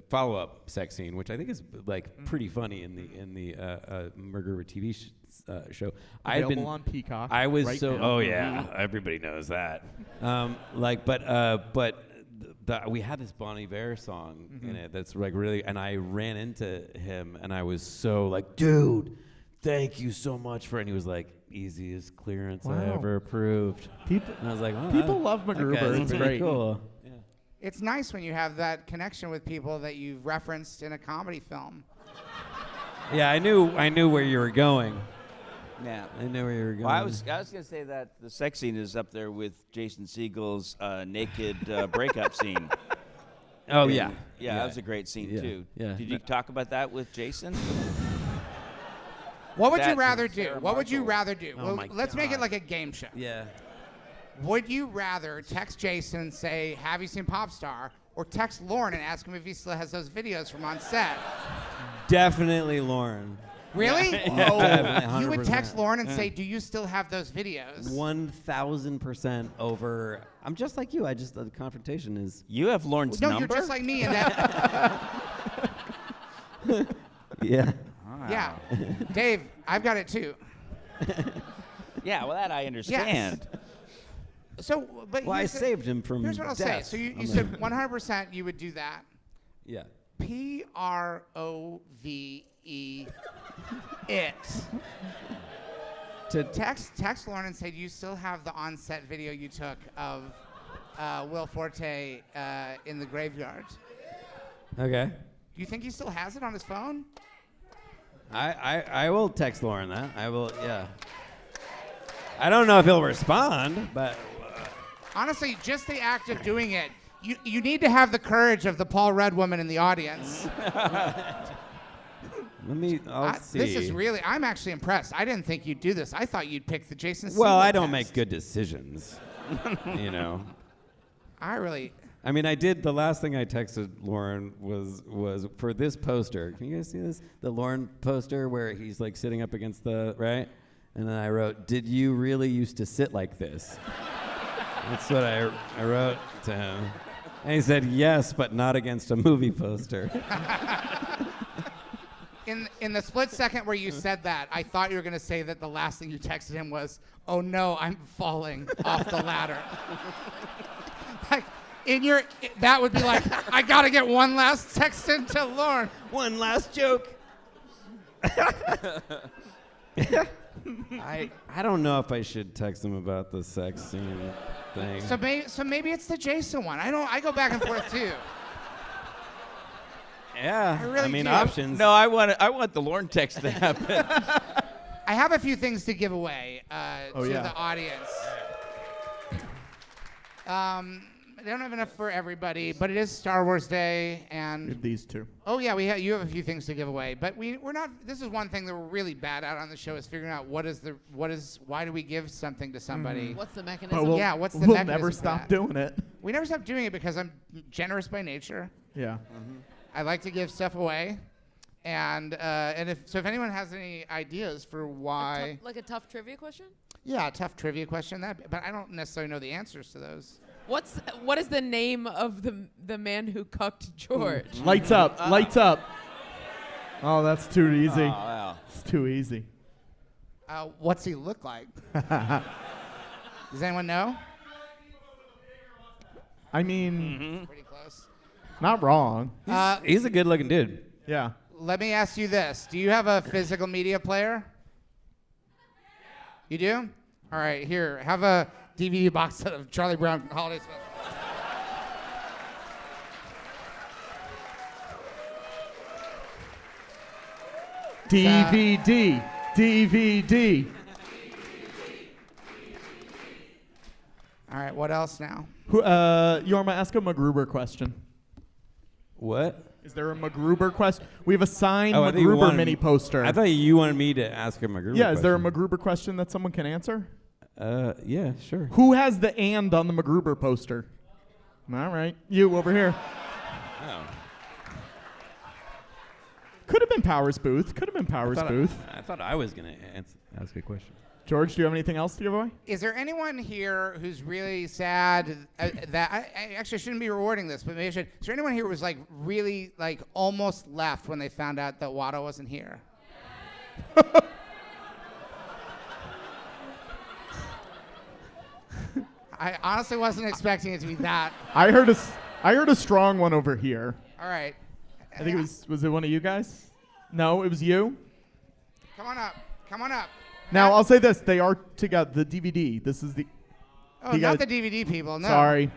follow-up sex scene, which I think is like pretty funny in the MacGruber TV show. Available on Peacock. I was right so. now. Oh yeah, everybody knows that. We had this Bon Iver song in it that's like really, and I ran into him and I was so like, dude, thank you so much for it. And he was like, easiest clearance I Wow. ever approved. People, And I was like, oh, people love MacGruber. okay, It's pretty great. cool. Yeah. It's nice when you have that connection with people that you've referenced in a comedy film. Yeah, I knew where you were going. Yeah. I knew where you were going. Well, I was gonna say that the sex scene is up there with Jason Segel's naked breakup scene. Oh And- yeah. yeah, that was a great scene Yeah. too. Yeah. Did you talk about that with Jason? What would you That rather and do? Sarah What would you Marshall. rather do? Oh Well, my let's make it God. like a game show. Yeah. Would you rather text Jason and say, "Have you seen Popstar?" or text Lauren and ask him if he still has those videos from on set? Definitely Lauren. Really? Definitely, You would 100%. text Lauren and say, "Do you still have those videos?" 1000% over. I'm just like you. The confrontation is. You have Lauren's No, number. you're just like me in that. Yeah. Yeah. Dave, I've got it too. Yeah, well, that I understand. So, but Well, I here's the- saved him from. Here's what I'll say. death. So you I'm said like- 100% you would do that. Yeah. PROVE it. To Text Lauren and say, "Do you still have the on-set video you took of Will Forte in the graveyard?" Okay. Do you think he still has it on his phone? I will text Lauren that. I will. Yeah. I don't know if he'll respond, but. Honestly, just the act of doing it, you need to have the courage of the Paul Rudd woman in the audience. I'll see. This is really, I'm actually impressed. I didn't think you'd do this. I thought you'd pick the Jason Segel Well, I don't text. make good decisions. You know. I really, I mean, I did. The last thing I texted Lauren was for this poster. Can you guys see this? The Lauren poster where he's like sitting up against the right, and then I wrote, "Did you really used to sit like this?" That's what I wrote to him. And he said, yes, but not against a movie poster. In the split second where you said that, I thought you were going to say that the last thing you texted him was, oh no, I'm falling off the ladder. Like, that would be like, I got to get one last text into Lauren. One last joke. I don't know if I should text him about the sex scene thing. So maybe it's the Jason one. I go back and forth too. Yeah, I really do. options. No, I want the Lorne text to happen. I have a few things to give away to yeah. the audience. I don't have enough for everybody, but it is Star Wars Day, and These two. oh yeah, you have a few things to give away, but we're not. This is one thing that we're really bad at on the show is figuring out why do we give something to somebody? What's the But mechanism? we'll, Yeah, what's the we'll mechanism never for stop that? doing it. We never stop doing it because I'm generous by nature. Yeah. I like to give stuff away, and if anyone has any ideas for why, Like a tough trivia question? yeah, a tough trivia question but I don't necessarily know the answers to those. What is the name of the man who cucked George? Lights up. Lights up. Oh, that's too easy. Oh, wow. It's too easy. What's he look like? Does anyone know? I mean, Pretty close. not wrong. He's a good-looking dude. Yeah. Let me ask you this: do you have a physical media player? You do? All right, here, have a DVD box set of Charlie Brown holiday special. DVD. DVD. All right, what else now? Jorma, ask a MacGruber question. What? Is there a MacGruber question? We have a signed Oh, I thought you MacGruber wanted- mini poster. I thought you wanted me to ask him a MacGruber Yeah, is there a question. MacGruber question that someone can answer? Yeah, sure. Who has the "and" on the MacGruber poster? All right, you over here. Oh. Could have been Powers Booth. Could have been Powers Booth. I thought I was going to ask a question. George, do you have anything else to give away? Is there anyone here who's really sad that I actually shouldn't be rewarding this, but maybe I should? Is there anyone here who was like really like almost left when they found out that Watto wasn't here? I honestly wasn't expecting it to be that. I heard a strong one over here. All right. I think it was it one of you guys? No, it was you. Come on up. Come on up. Now I'll say this: they are together. The DVD. This is the. Oh, you not gotta- the DVD people. No. Sorry.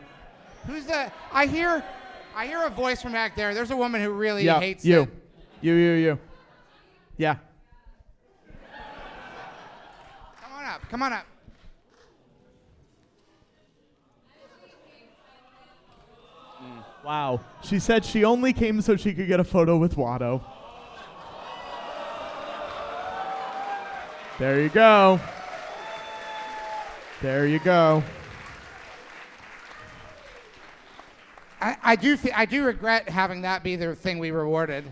Who's the? I hear a voice from back there. There's a woman who really Yeah, hates you. it. You. Yeah. Come on up. Come on up. Wow. She said she only came so she could get a photo with Watto. There you go. There you go. I do regret having that be the thing we rewarded.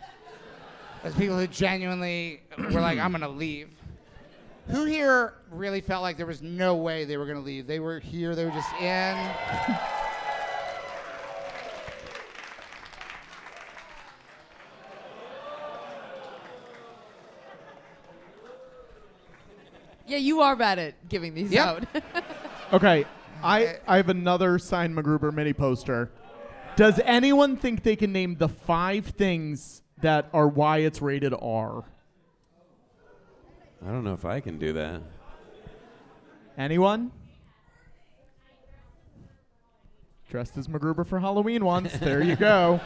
As people who genuinely were like, I'm gonna leave. Who here really felt like there was no way they were gonna leave? They were here, they were just in. Yeah, you are bad at giving these Yep. out. Okay. I have another signed MacGruber mini poster. Does anyone think they can name the 5 things that are why it's rated R? I don't know if I can do that. Anyone? Dressed as MacGruber for Halloween once. There you go.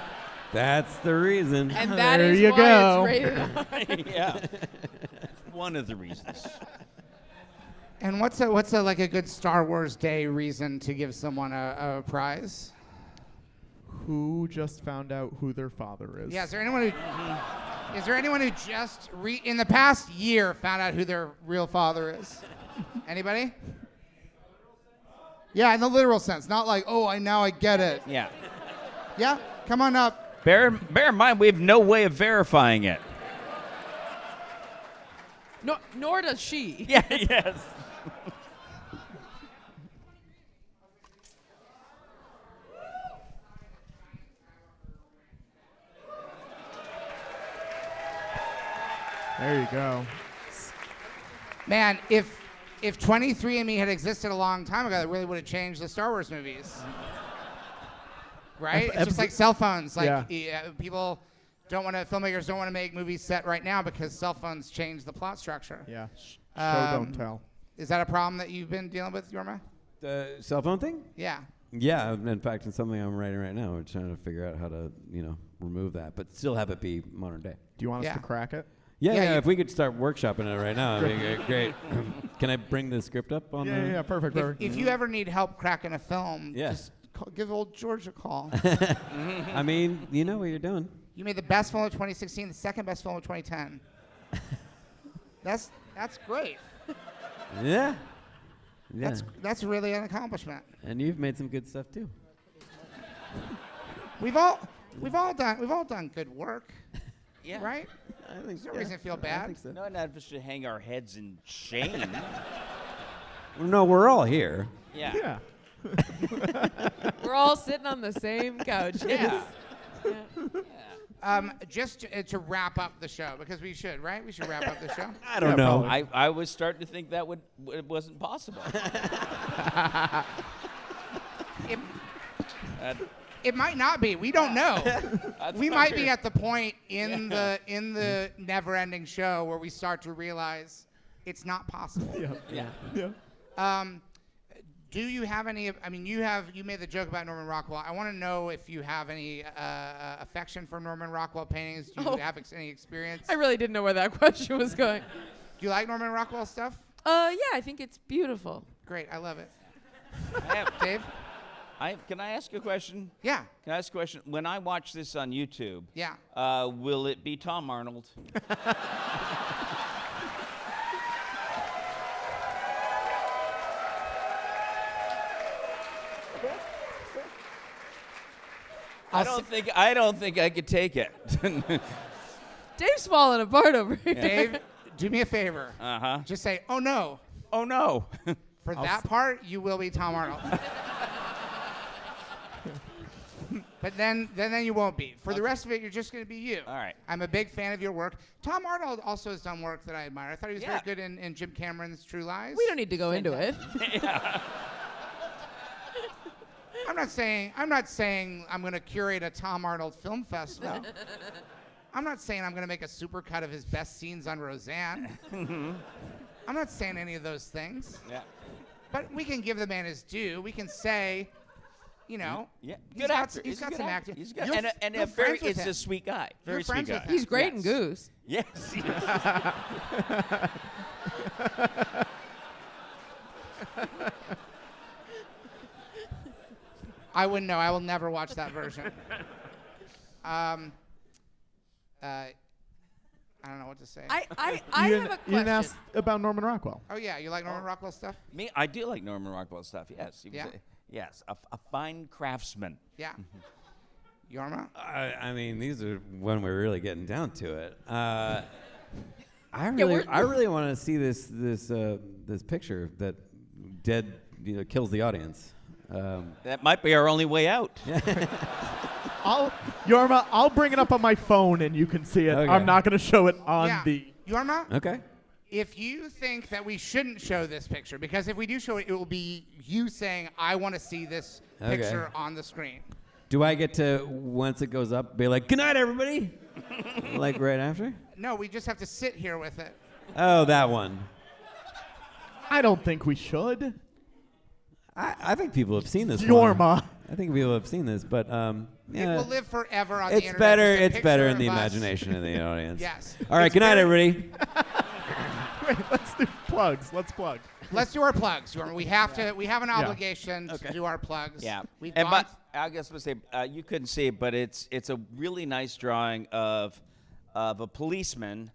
That's the reason. And that There is you why go. it's rated R. Yeah. One of the reasons. And what's a like a good Star Wars Day reason to give someone a prize? Who just found out who their father is? Yeah, is there anyone who just in the past year found out who their real father is? Anybody? Yeah, in the literal sense, not like, oh, I get it. Yeah. Yeah, come on up. Bear in mind, we have no way of verifying it. Nor does she. Yeah, yes. There you go. Man, if 23andMe had existed a long time ago, it really would have changed the Star Wars movies. Right? It's just like cell phones. Like people filmmakers don't want to make movies set right now because cell phones change the plot structure. Yeah. Show don't tell. Is that a problem that you've been dealing with, Jorma? The cell phone thing? Yeah. Yeah, in fact, it's something I'm writing right now. We're trying to figure out how to, remove that, but still have it be modern day. Do you want us to crack it? Yeah, if we could start workshopping it right now, it'd be great. Can I bring the script up on the... Yeah, perfect. If you ever need help cracking a film, Yeah. just give old George a call. I mean, you know what you're doing. You made the best film of 2016, the second best film of 2010. That's great. Yeah. That's really an accomplishment. And you've made some good stuff too. We've all done good work. Yeah. Right? I think There's no reason to feel I bad. think so. No, not just to hang our heads in shame. No, we're all here. Yeah. We're all sitting on the same couch. Yeah. Just to wrap up the show, because we should, right? We should wrap up the show. I don't know. I was starting to think that it wasn't possible. It might not be. We don't know. We might be at the point in the never-ending show where we start to realize it's not possible. Do you have any? I mean, you made the joke about Norman Rockwell. I want to know if you have any affection for Norman Rockwell paintings. Do you have any experience? I really didn't know where that question was going. Do you like Norman Rockwell stuff? Yeah, I think it's beautiful. Great, I love it. Dave? Can I ask a question? Yeah. Can I ask a question? When I watch this on YouTube, Yeah. will it be Tom Arnold? I don't think I could take it. Dave's falling apart over here. Dave, do me a favor. Uh-huh. Just say, "Oh no." Oh no. For that part, you will be Tom Arnold. But then you won't be. For the rest of it, you're just going to be you. All right. I'm a big fan of your work. Tom Arnold also has done work that I admire. I thought he was very good in Jim Cameron's True Lies. We don't need to go into it. I'm not saying I'm going to curate a Tom Arnold film festival. I'm not saying I'm going to make a supercut of his best scenes on Roseanne. I'm not saying any of those things. Yeah. But we can give the man his due. We can say, Yeah. Good actor. He's got some acting. He's good. And it's a sweet guy. Very sweet friends guy. with him. He's great in Goose. Yes. I wouldn't know. I will never watch that version. I don't know what to say. I have a You didn't question. ask about Norman Rockwell. Oh yeah, you like Norman Rockwell stuff? Me, I do like Norman Rockwell stuff. Yes. He was Yeah? yes, a fine craftsman. Yeah. Jorma? I mean, these are when we're really getting down to it. I really want to see this picture that dead kills the audience. That might be our only way out. Jorma, I'll bring it up on my phone and you can see it. Okay. I'm not going to show it on Yeah. the... Jorma? Okay. If you think that we shouldn't show this picture, because if we do show it, it will be you saying, I want to see this picture on the screen. Do I get to, once it goes up, be like, "Good night, everybody"? Like right after? No, we just have to sit here with it. Oh, that one. I don't think we should. I think people have seen this one. Jorma. I think people have seen this, but It will live forever on the it's internet. better. Just a It's better picture in the of us. imagination of the audience. Yes. All right. It's Good night, very- everybody. Wait, let's do plugs. Let's plug. Let's do our plugs, Jorma. We have to. We have an obligation to do our plugs. Yeah. We've And gone. I guess we'll say you couldn't see it, but it's a really nice drawing of a policeman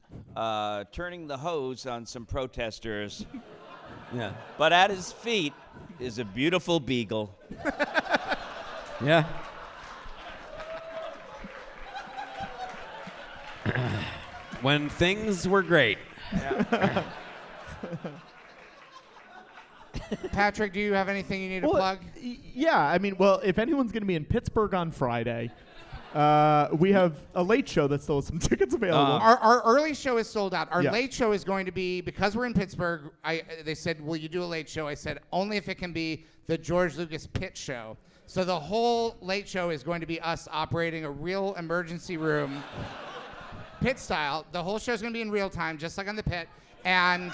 turning the hose on some protesters. Yeah. But at his feet is a beautiful beagle. Yeah. When things were great. Patrick, do you have anything you need to Well, plug? Yeah, I mean, well, if anyone's going to be in Pittsburgh on Friday, We have a late show that still has some tickets available. Our early show is sold out. Our Yeah. late show is going to be, because we're in Pittsburgh, they said, will you do a late show? I said, only if it can be the George Lucas Pit show. So the whole late show is going to be us operating a real emergency room, Pit style. The whole show is going to be in real time, just like on the Pit. And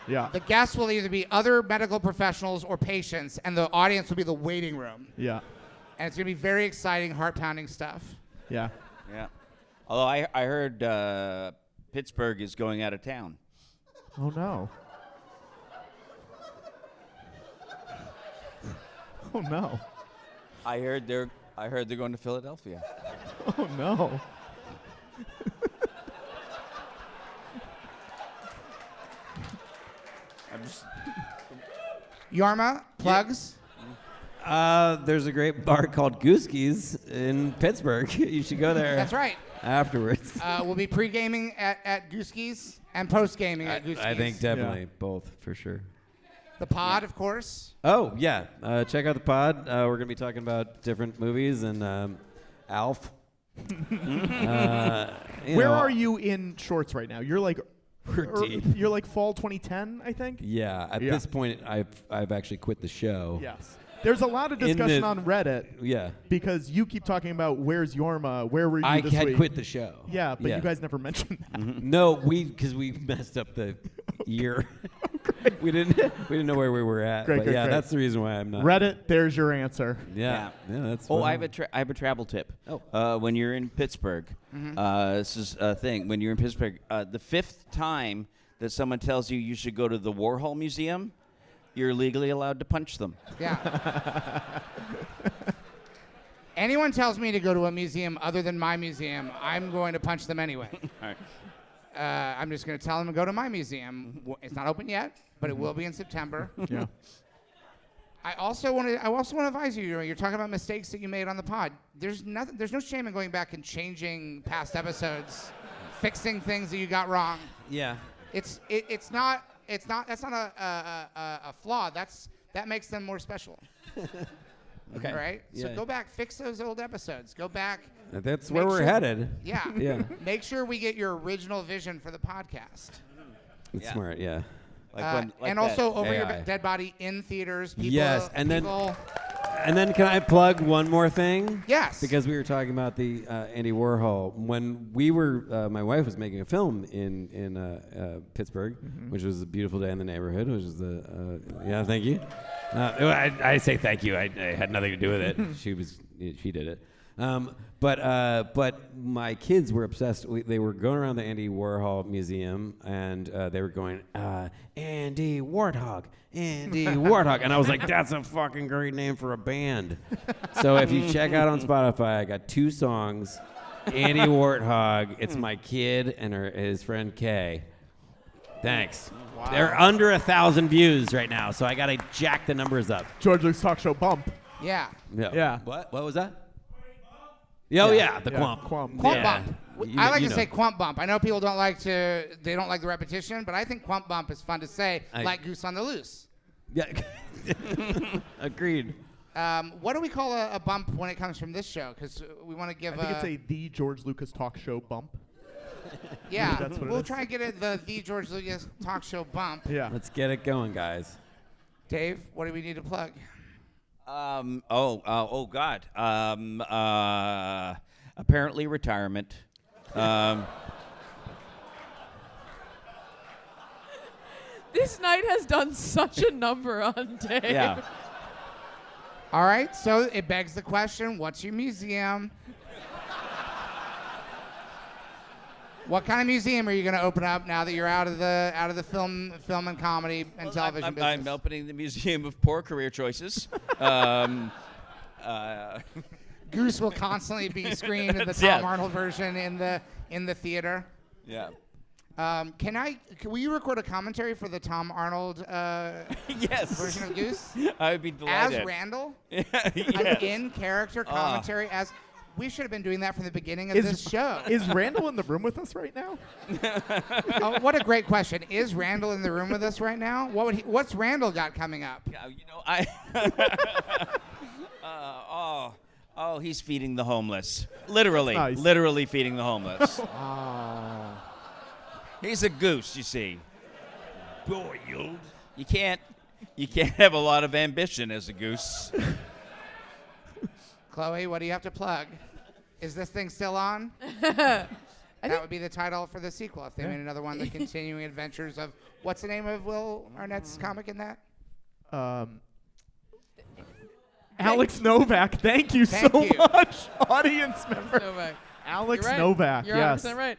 Yeah. the guests will either be other medical professionals or patients, and the audience will be the waiting room. Yeah. And it's going to be very exciting, heart-pounding stuff. Yeah. Yeah. Although I heard Pittsburgh is going out of town. Oh no. Oh no. I heard they're going to Philadelphia. Oh no. I'm just Jorma, plugs? There's a great bar called Gooski's in Pittsburgh. You should go there. That's right. Afterwards. We'll be pre-gaming at Gooski's and post-gaming at Gooski's. I think definitely both for sure. The pod, of course. Oh yeah, check out the pod. We're gonna be talking about different movies and Alf. Where are you in shorts right now? You're like deep. You're like fall 2010, I think. Yeah, at this point, I've actually quit the show. Yes. There's a lot of discussion on Reddit. Yeah. Because you keep talking about where's Yorma, where were you I this had week? quit the show. Yeah, but you guys never mentioned that. No, because we messed up the year. we didn't know where we were at. Great, but great, yeah, great. that's the reason why I'm not. Reddit, there's your answer. Yeah, that's. Oh, fun. I have a travel tip. Oh. When you're in Pittsburgh, this is a thing. When you're in Pittsburgh, the fifth time that someone tells you should go to the Warhol Museum, you're legally allowed to punch them. Yeah. Anyone tells me to go to a museum other than my museum, I'm going to punch them anyway. All right. I'm just going to tell them to go to my museum. It's not open yet, but it will be in September. Yeah. I also want to advise you. You're talking about mistakes that you made on the pod. There's no shame in going back and changing past episodes, fixing things that you got wrong. Yeah. That's not a flaw. That makes them more special. Okay. Right? So Yeah. go back, fix those old episodes. Go back. That's Make where we're sure- headed. Yeah. Yeah. Make sure we get your original vision for the podcast. It's Yeah. smart. Yeah. And that also Over Your AI. Dead Body in theaters. People, Yes, and then- people, And then can I plug one more thing? Yes. Because we were talking about the Andy Warhol. When we were, my wife was making a film in Pittsburgh, which was a beautiful day in the neighborhood, which is yeah, thank you. I say thank you. I had nothing to do with it. She did it. But my kids were obsessed. They were going around the Andy Warhol Museum, and they were going, Andy Warthog, Andy Warthog. And I was like, that's a fucking great name for a band. So if you check out on Spotify, I got 2 songs, Andy Warthog, it's my kid and his friend Kay. Thanks. Wow. They're under 1,000 views right now, so I got to jack the numbers up. George Luke's talk show bump. Yeah. Yeah. What was that? Oh yeah, the Quamp. Quamp. Quamp Yeah. bump. You- I like you to know. say quamp bump. I know people don't like the repetition, but I think quamp bump is fun to say, like Goose on the Loose. Yeah. Agreed. What do we call a bump when it comes from this show? Because we want to give I think it's the George Lucas talk show bump. yeah. that's what it We'll is. try and get it the George Lucas talk show bump. Yeah. Let's get it going, guys. Dave, what do we need to plug? Oh God. Apparently retirement. This night has done such a number on Dave. Yeah. All right, so it begs the question, what's your museum? What kind of museum are you going to open up now that you're out of the film and comedy and television business? I'm opening the Museum of Poor Career Choices. Goose will constantly be screened in the Tom Yeah. Arnold version in the theater. Yeah. Can you record a commentary for the Tom Arnold Yes. version of Goose? I would be delighted. As Randall? Yeah. An in-character commentary as... We should have been doing that from the beginning of this show. Is Randall in the room with us right now? Oh, what a great question. Is Randall in the room with us right now? What's Randall got coming up? You know, Well, he's feeding the homeless. Literally. Nice. Literally feeding the homeless. He's a goose, you see. Boiled. You can't have a lot of ambition as a goose. Chloe, what do you have to plug? Is this thing still on? That would be the title for the sequel if they made another one, The Continuing Adventures of, what's the name of Will Arnett's comic in that? Alex Novak, thank you Thank so you. much, audience member. Novak. Alex You're right. Novak, You're yes. 100% right.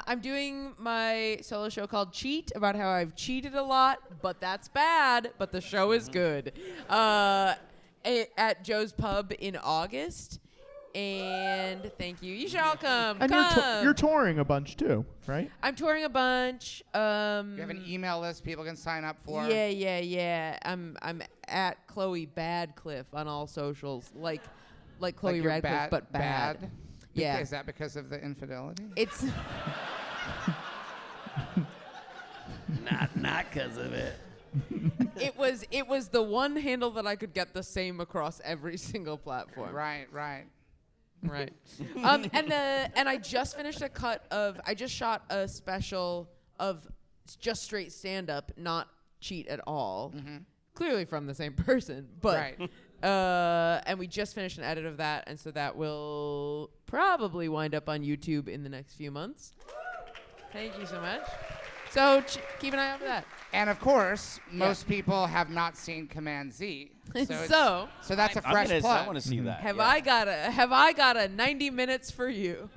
I'm doing my solo show called Cheat, about how I've cheated a lot, but that's bad, but the show is good. At Joe's Pub in August. And thank you. You should all come. And Come. you're touring a bunch too, right? I'm touring a bunch. You have an email list people can sign up for. Yeah. I'm at Chloe Radcliffe on all socials, like Chloe you're Radcliffe, but bad. Yeah. Is that because of the infidelity? It's Not because of it. it was the one handle that I could get the same across every single platform. Right. Right. And I just finished I just shot a special of just straight stand up, not cheat at all. Mm-hmm. Clearly from the same person, but Right. and we just finished an edit of that, and so that will probably wind up on YouTube in the next few months. Thank you so much. So keep an eye out for that. And of course, most people have not seen Command Z. So that's a fresh I plug. want to see that. have yeah. I got a 90 minutes for you?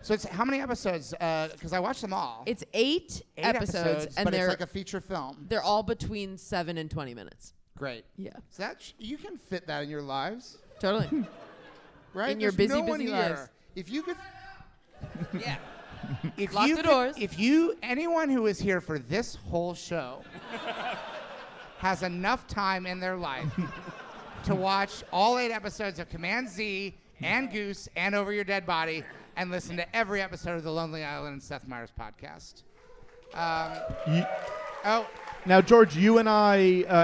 So it's how many episodes? Because I watched them all. It's eight episodes, and but they're it's like a feature film. they're all between 7 and 20 minutes. Great. Yeah, So that you can fit that in your lives, totally. right? In your There's busy, no one busy here. lives. If you could, yeah. If Lock you the could- doors. If anyone who is here for this whole show has enough time in their life to watch all 8 episodes of Command Z and Goose and Over Your Dead Body and listen to every episode of the Lonely Island and Seth Meyers podcast. Now, George, you and I,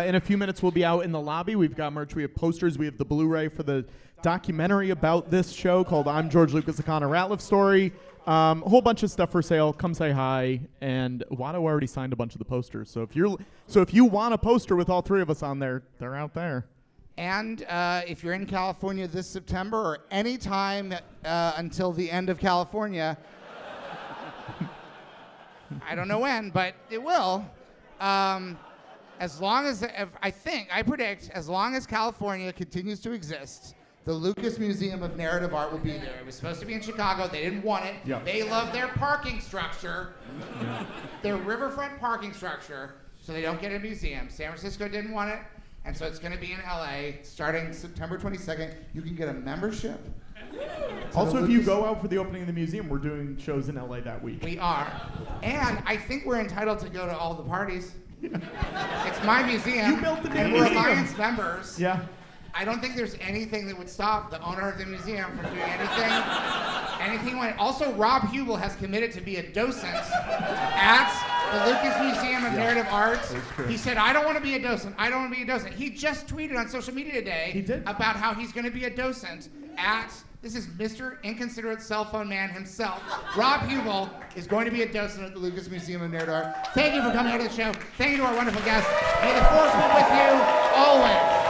in a few minutes, will be out in the lobby. We've got merch. We have posters. We have the Blu-ray for the documentary about this show called I'm George Lucas, a Connor Ratliff story. A whole bunch of stuff for sale. Come say hi. And Watto already signed a bunch of the posters. So if you want a poster with all 3 of us on there, they're out there. And if you're in California this September or any time until the end of California, I don't know when, but it will. As long as, I predict, as long as California continues to exist, the Lucas Museum of Narrative Art will be there. It was supposed to be in Chicago. They didn't want it. Yeah. They love their parking structure, their riverfront parking structure, so they don't get a museum. San Francisco didn't want it, and so it's going to be in LA starting September 22nd. You can get a membership. Also, if you go out for the opening of the museum, we're doing shows in LA that week. We are. And I think we're entitled to go to all the parties. It's my museum. You built the damn and we're museum. Alliance members. Yeah. I don't think there's anything that would stop the owner of the museum from doing anything. Also, Rob Hubel has committed to be a docent at the Lucas Museum of Narrative Arts. He said, I don't want to be a docent. I don't want to be a docent. He just tweeted on social media today about how he's going to be a docent at, this is Mr. Inconsiderate Cell Phone Man himself. Rob Hubel is going to be a docent at the Lucas Museum of Narrative Art. Thank you for coming out to the show. Thank you to our wonderful guests. May the force be with you always.